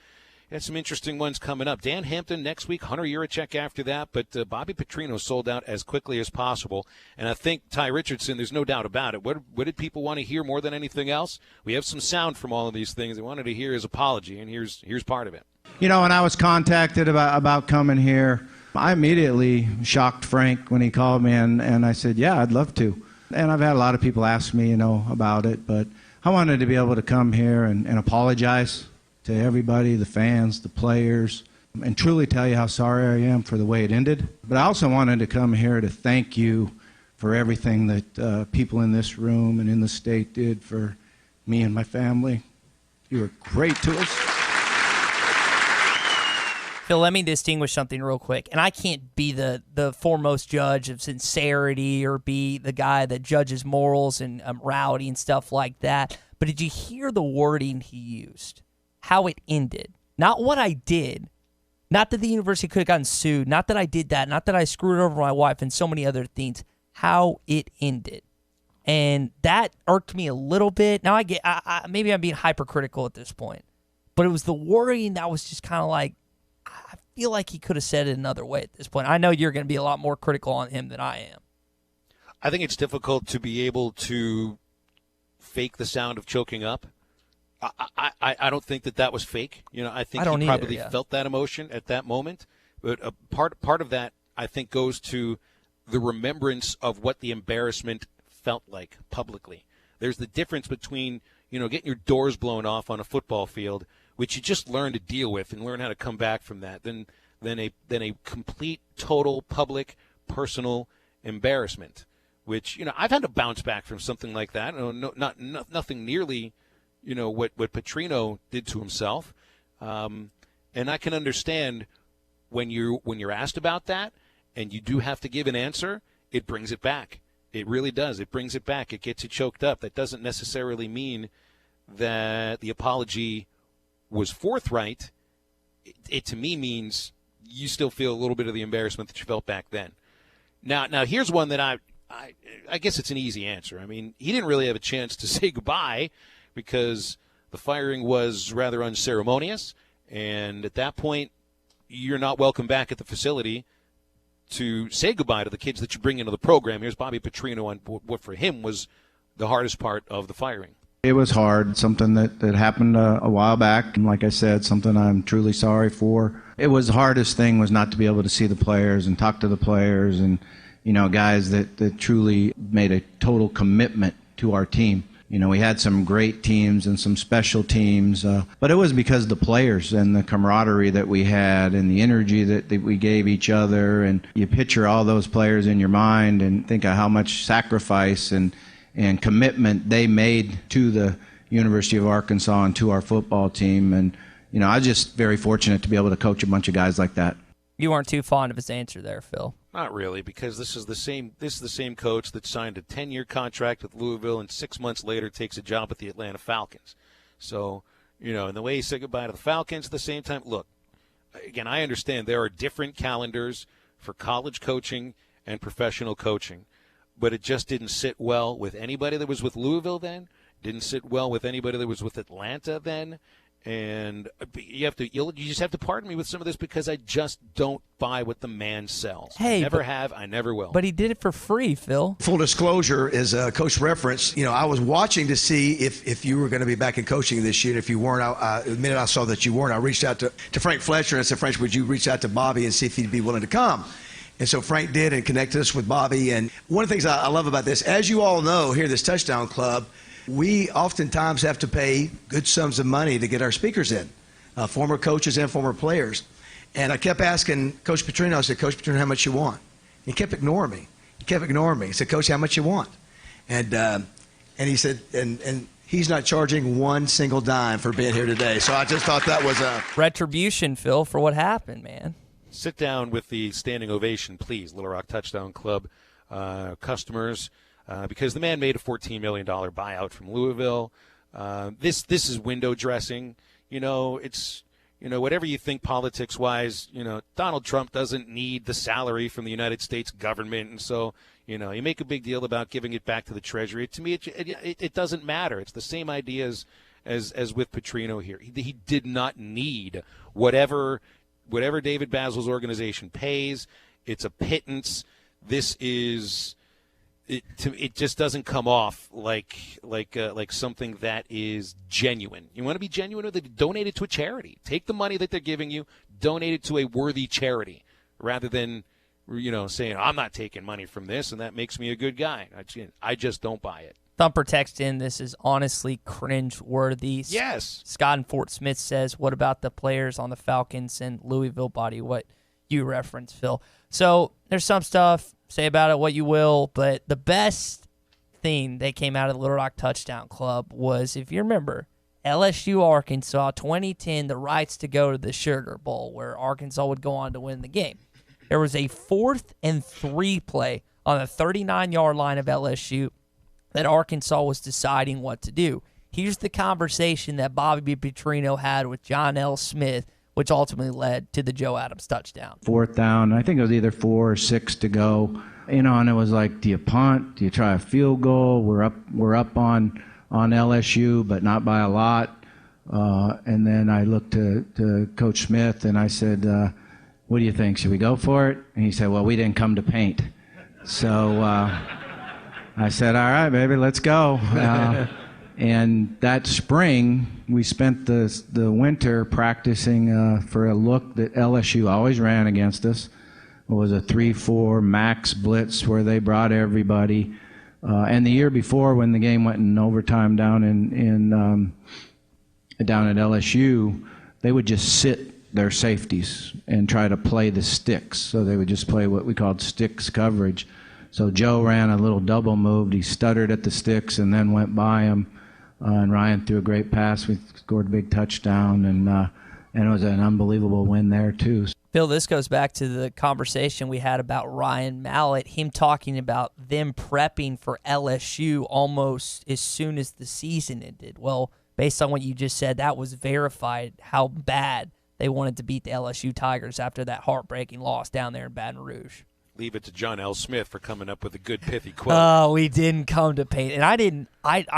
had some interesting ones coming up. Dan Hampton next week, Hunter Yurachek after that, but Bobby Petrino sold out as quickly as possible. And I think Ty Richardson, there's no doubt about it. What did people want to hear more than anything else? We have some sound from all of these things. They wanted to hear his apology, and here's part of it. You know, when I was contacted about coming here, I immediately shocked Frank when he called me, and I said, yeah, I'd love to. And I've had a lot of people ask me, about it, but I wanted to be able to come here and apologize to everybody, the fans, the players, and truly tell you how sorry I am for the way it ended. But I also wanted to come here to thank you for everything that people in this room and in the state did for me and my family. You were great to us. Phil, let me distinguish something real quick. And I can't be the foremost judge of sincerity or be the guy that judges morals and morality and stuff like that. But did you hear the wording he used? How it ended. Not what I did. Not that the university could have gotten sued. Not that I did that. Not that I screwed over my wife and so many other things. How it ended. And that irked me a little bit. Now maybe I'm being hypercritical at this point. But it was the wording that was just kind of like, I feel like he could have said it another way at this point. I know you're going to be a lot more critical on him than I am. I think it's difficult to be able to fake the sound of choking up. I don't think that was fake. I think he probably felt that emotion at that moment. But part of that, I think, goes to the remembrance of what the embarrassment felt like publicly. There's the difference between, getting your doors blown off on a football field, which you just learn to deal with and learn how to come back from that, than a complete, total, public, personal embarrassment, which, I've had to bounce back from something like that. Nothing nearly, what Petrino did to himself. And I can understand when you're asked about that and you do have to give an answer, it brings it back. It really does. It brings it back. It gets you choked up. That doesn't necessarily mean that the apology was forthright. It to me means you still feel a little bit of the embarrassment that you felt back then. Now here's one that I guess it's an easy answer. I mean, he didn't really have a chance to say goodbye because the firing was rather unceremonious, and at that point, you're not welcome back at the facility to say goodbye to the kids that you bring into the program. Here's Bobby Petrino on what for him was the hardest part of the firing. It was hard, something that happened a while back. And like I said, something I'm truly sorry for. It was the hardest thing was not to be able to see the players and talk to the players and, guys that truly made a total commitment to our team. We had some great teams and some special teams, but it was because of the players and the camaraderie that we had and the energy that we gave each other. And you picture all those players in your mind and think of how much sacrifice and commitment they made to the University of Arkansas and to our football team. And, I was just very fortunate to be able to coach a bunch of guys like that. You weren't too fond of his answer there, Phil. Not really, because this is the same coach that signed a 10-year contract with Louisville and 6 months later takes a job at the Atlanta Falcons. So, and the way he said goodbye to the Falcons at the same time, look, again, I understand there are different calendars for college coaching and professional coaching, but it just didn't sit well with anybody that was with Louisville then, didn't sit well with anybody that was with Atlanta then. And you just have to pardon me with some of this because I just don't buy what the man sells. Hey, I never have. I never will. But he did it for free, Phil. Full disclosure, as a coach reference, I was watching to see if you were going to be back in coaching this year. If you weren't, the minute I saw that you weren't, I reached out to Frank Fletcher and said, Frank, would you reach out to Bobby and see if he'd be willing to come? And so Frank did and connected us with Bobby. And one of the things I love about this, as you all know here at this Touchdown Club, we oftentimes have to pay good sums of money to get our speakers in, former coaches and former players. And I kept asking Coach Petrino, I said, Coach Petrino, how much you want? He kept ignoring me. I said, Coach, how much you want? And he said, and he's not charging one single dime for being here today. So I just thought that was a retribution, Phil, for what happened, man. Sit down with the standing ovation, please, Little Rock Touchdown Club customers. Because the man made a $14 million buyout from Louisville. This is window dressing. It's, whatever you think politics-wise, Donald Trump doesn't need the salary from the United States government. And so, you make a big deal about giving it back to the Treasury. To me, it doesn't matter. It's the same idea as with Petrino here. He did not need whatever David Basil's organization pays. It's a pittance. This is... It just doesn't come off like something that is genuine. You want to be genuine with it? Donate it to a charity. Take the money that they're giving you, donate it to a worthy charity, rather than saying I'm not taking money from this and that makes me a good guy. I just don't buy it. Thumper text in, this is honestly cringe-worthy. Yes. Scott in Fort Smith says, what about the players on the Falcons and Louisville body? What you referenced, Phil. So there's some stuff say about it what you will, but the best thing that came out of the Little Rock Touchdown Club was, if you remember, LSU Arkansas 2010, the rights to go to the Sugar Bowl, where Arkansas would go on to win the game. There was a 4th and 3 play on the 39-yard line of LSU that Arkansas was deciding what to do. Here's the conversation that Bobby Petrino had with John L. Smith, which ultimately led to the Joe Adams touchdown. 4th down, I think it was either 4 or 6 to go. And it was like, do you punt? Do you try a field goal? We're up on LSU, but not by a lot. And then I looked to Coach Smith and I said, what do you think? Should we go for it? And he said, well, we didn't come to paint. So I said, all right, baby, let's go. And that spring, we spent the winter practicing for a look that LSU always ran against us. It was a 3-4 max blitz where they brought everybody. And the year before, when the game went in overtime down at LSU, they would just sit their safeties and try to play the sticks. So they would just play what we called sticks coverage. So Joe ran a little double move. He stuttered at the sticks and then went by him. And Ryan threw a great pass. We scored a big touchdown, and it was an unbelievable win there too. Phil, this goes back to the conversation we had about Ryan Mallett, him talking about them prepping for LSU almost as soon as the season ended. Well, based on what you just said, that was verified how bad they wanted to beat the LSU Tigers after that heartbreaking loss down there in Baton Rouge. Leave it to John L. Smith for coming up with a good pithy quote. Oh, we didn't come to paint. And I'm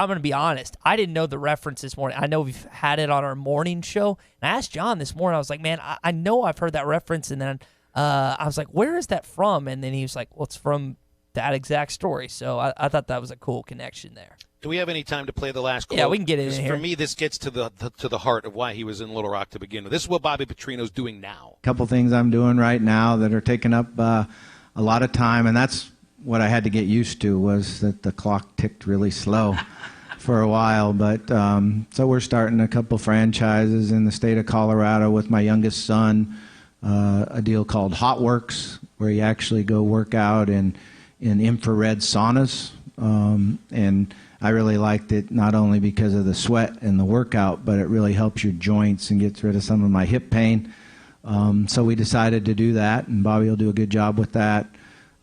going to be honest, I didn't know the reference this morning. I know we've had it on our morning show. And I asked John this morning, I was like, man, I know I've heard that reference. And then I was like, where is that from? And then he was like, well, it's from that exact story. So I thought that was a cool connection there. Do we have any time to play the last quote? Yeah, we can get it in here. For me, this gets to the heart of why he was in Little Rock to begin with. This is what Bobby Petrino's doing now. A couple things I'm doing right now that are taking up a lot of time, and that's what I had to get used to, was that the clock ticked really slow for a while. But so we're starting a couple franchises in the state of Colorado with my youngest son, a deal called Hot Works, where you actually go work out in infrared saunas. And I really liked it not only because of the sweat and the workout, but it really helps your joints and gets rid of some of my hip pain. So we decided to do that, and Bobby will do a good job with that.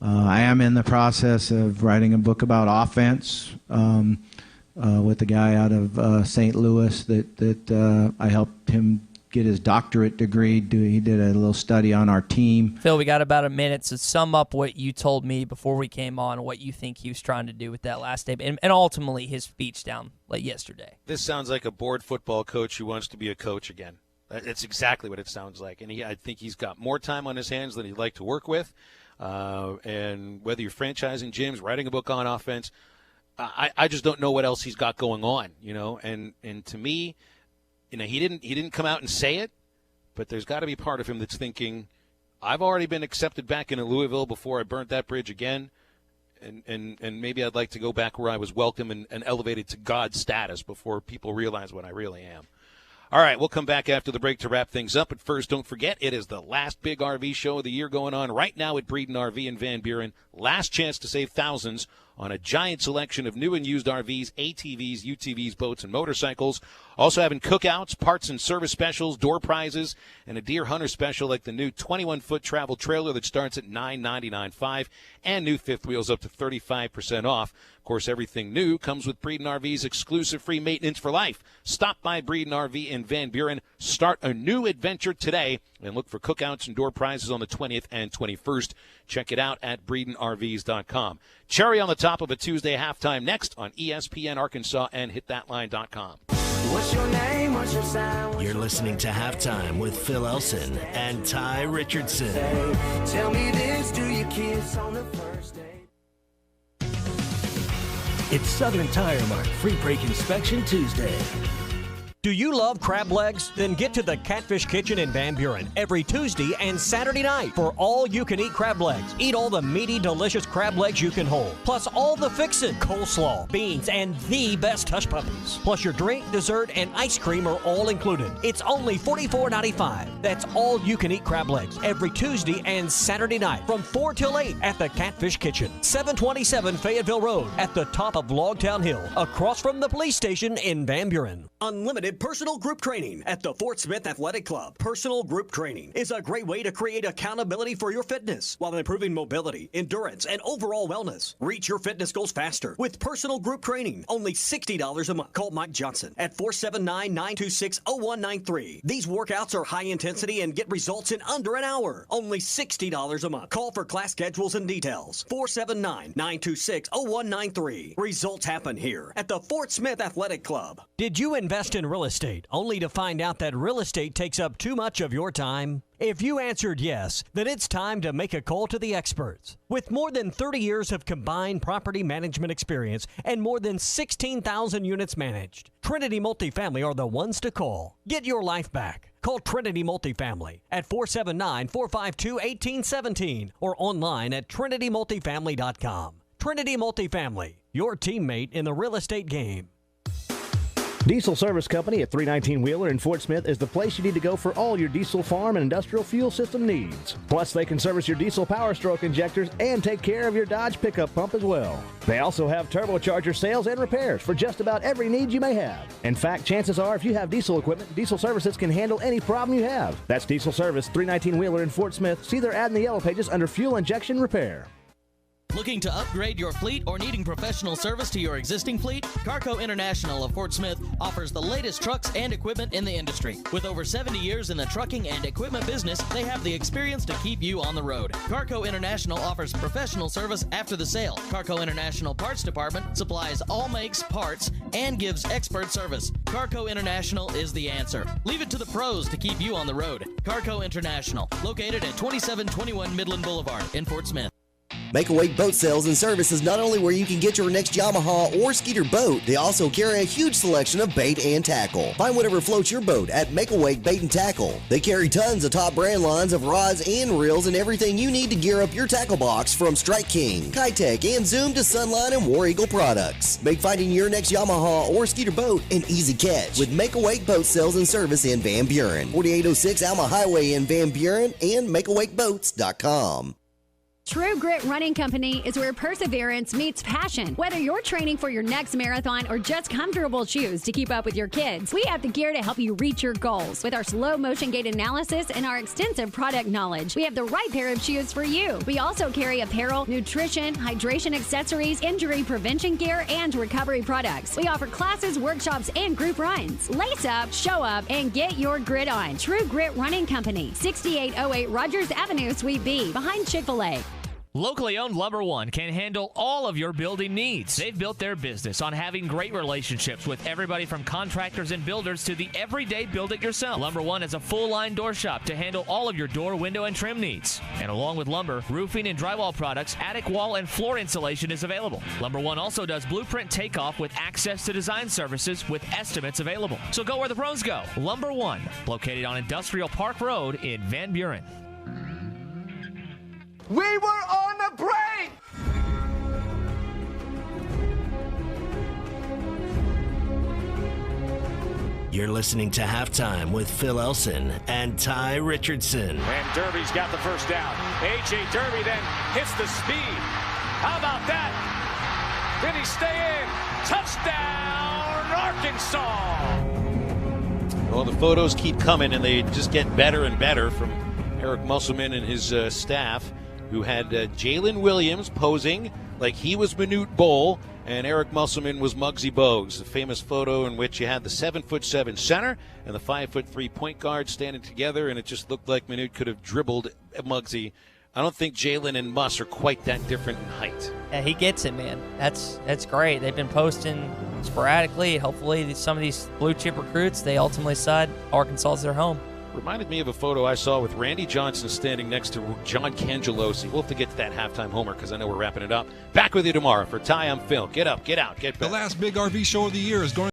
I am in the process of writing a book about offense with a guy out of St. Louis that I helped him get his doctorate degree. He did a little study on our team. Phil, we got about a minute, so sum up what you told me before we came on, what you think he was trying to do with that last statement, and ultimately his speech down yesterday. This sounds like a bored football coach who wants to be a coach again. It's exactly what it sounds like. And I think he's got more time on his hands than he'd like to work with. And whether you're franchising gyms, writing a book on offense, I just don't know what else he's got going on, And to me, he didn't come out and say it, but there's got to be part of him that's thinking, I've already been accepted back into Louisville before I burnt that bridge again. And maybe I'd like to go back where I was welcome and elevated to God status before people realize what I really am. All right, we'll come back after the break to wrap things up. But first, don't forget, it is the last big RV show of the year going on right now at Breeden RV in Van Buren. Last chance to save thousands on a giant selection of new and used RVs, ATVs, UTVs, boats, and motorcycles. Also having cookouts, parts and service specials, door prizes, and a deer hunter special like the new 21-foot travel trailer that starts at $999.5 and new fifth wheels up to 35% off. Of course, everything new comes with Breeden RV's exclusive free maintenance for life. Stop by Breeden RV in Van Buren. Start a new adventure today and look for cookouts and door prizes on the 20th and 21st. Check it out at BreedenRVs.com. Cherry on the top of a Tuesday halftime next on ESPN Arkansas and HitThatLine.com. What's your name? What's your sign? You're listening to Halftime with Phil Elson and Ty Richardson. Tell me this, do you kiss on the first date? It's Southern Tire Mart Free Brake Inspection Tuesday. Do you love crab legs? Then get to the Catfish Kitchen in Van Buren every Tuesday and Saturday night for all-you-can-eat crab legs. Eat all the meaty, delicious crab legs you can hold, plus all the fixin', coleslaw, beans, and the best hush puppies. Plus your drink, dessert, and ice cream are all included. It's only $44.95. That's all-you-can-eat crab legs every Tuesday and Saturday night from 4 till 8 at the Catfish Kitchen, 727 Fayetteville Road at the top of Logtown Hill, across from the police station in Van Buren. Unlimited personal group training at the Fort Smith Athletic Club. Personal group training is a great way to create accountability for your fitness while improving mobility, endurance, and overall wellness. Reach your fitness goals faster with personal group training. Only $60 a month. Call Mike Johnson at 479-926-0193. These workouts are high intensity and get results in under an hour. Only $60 a month. Call for class schedules and details. 479-926-0193. Results happen here at the Fort Smith Athletic Club. Did you invest in real estate only to find out that real estate takes up too much of your time? If you answered yes, then it's time to make a call to the experts. With more than 30 years of combined property management experience and more than 16,000 units managed, Trinity Multifamily are the ones to call. Get your life back. Call Trinity Multifamily at 479-452-1817 or online at trinitymultifamily.com. Trinity Multifamily, your teammate in the real estate game. Diesel Service Company at 319 Wheeler in Fort Smith is the place you need to go for all your diesel farm and industrial fuel system needs. Plus, they can service your diesel Power Stroke injectors and take care of your Dodge pickup pump as well. They also have turbocharger sales and repairs for just about every need you may have. In fact, chances are if you have diesel equipment, Diesel Services can handle any problem you have. That's Diesel Service, 319 Wheeler in Fort Smith. See their ad in the Yellow Pages under Fuel Injection Repair. Looking to upgrade your fleet or needing professional service to your existing fleet? Carco International of Fort Smith offers the latest trucks and equipment in the industry. With over 70 years in the trucking and equipment business, they have the experience to keep you on the road. Carco International offers professional service after the sale. Carco International Parts Department supplies all makes, parts, and gives expert service. Carco International is the answer. Leave it to the pros to keep you on the road. Carco International, located at 2721 Midland Boulevard in Fort Smith. Make Awake Boat Sales and Service is not only where you can get your next Yamaha or Skeeter boat, they also carry a huge selection of bait and tackle. Find whatever floats your boat at Make Awake Bait and Tackle. They carry tons of top brand lines of rods and reels and everything you need to gear up your tackle box, from Strike King, Kitech, and Zoom to Sunline and War Eagle products. Make finding your next Yamaha or Skeeter boat an easy catch with Make Awake Boat Sales and Service in Van Buren, 4806 Alma Highway in Van Buren, and MakeAwakeBoats.com. True Grit Running Company is where perseverance meets passion. Whether you're training for your next marathon or just comfortable shoes to keep up with your kids, we have the gear to help you reach your goals. With our slow motion gait analysis and our extensive product knowledge, we have the right pair of shoes for you. We also carry apparel, nutrition, hydration accessories, injury prevention gear, and recovery products. We offer classes, workshops, and group runs. Lace up, show up, and get your grit on. True Grit Running Company, 6808 Rogers Avenue, Suite B, behind Chick-fil-A. Locally owned Lumber One can handle all of your building needs. They've built their business on having great relationships with everybody from contractors and builders to the everyday build-it-yourself. Lumber One is a full-line door shop to handle all of your door, window, and trim needs. And along with lumber, roofing and drywall products, attic wall and floor insulation is available. Lumber One also does blueprint takeoff with access to design services with estimates available. So go where the pros go. Lumber One, located on Industrial Park Road in Van Buren. We were on a break! You're listening to Halftime with Phil Elson and Ty Richardson. And Derby's got the first down. A.J. Derby then hits the speed. How about that? Did he stay in? Touchdown, Arkansas! Well, the photos keep coming, and they just get better and better from Eric Musselman and his staff, who had Jalen Williams posing like he was Manute Bol, and Eric Musselman was Muggsy Bogues. The famous photo in which you had the 7'7" center and the 5'3" point guard standing together, and it just looked like Manute could have dribbled Muggsy. I don't think Jalen and Muss are quite that different in height. Yeah, he gets it, man. That's great. They've been posting sporadically. Hopefully some of these blue chip recruits, they ultimately decide Arkansas is their home. Reminded me of a photo I saw with Randy Johnson standing next to John Cangelosi. We'll have to get to that halftime homer because I know we're wrapping it up. Back with you tomorrow. For Ty, I'm Phil. Get up, get out, get back. The last big RV show of the year is going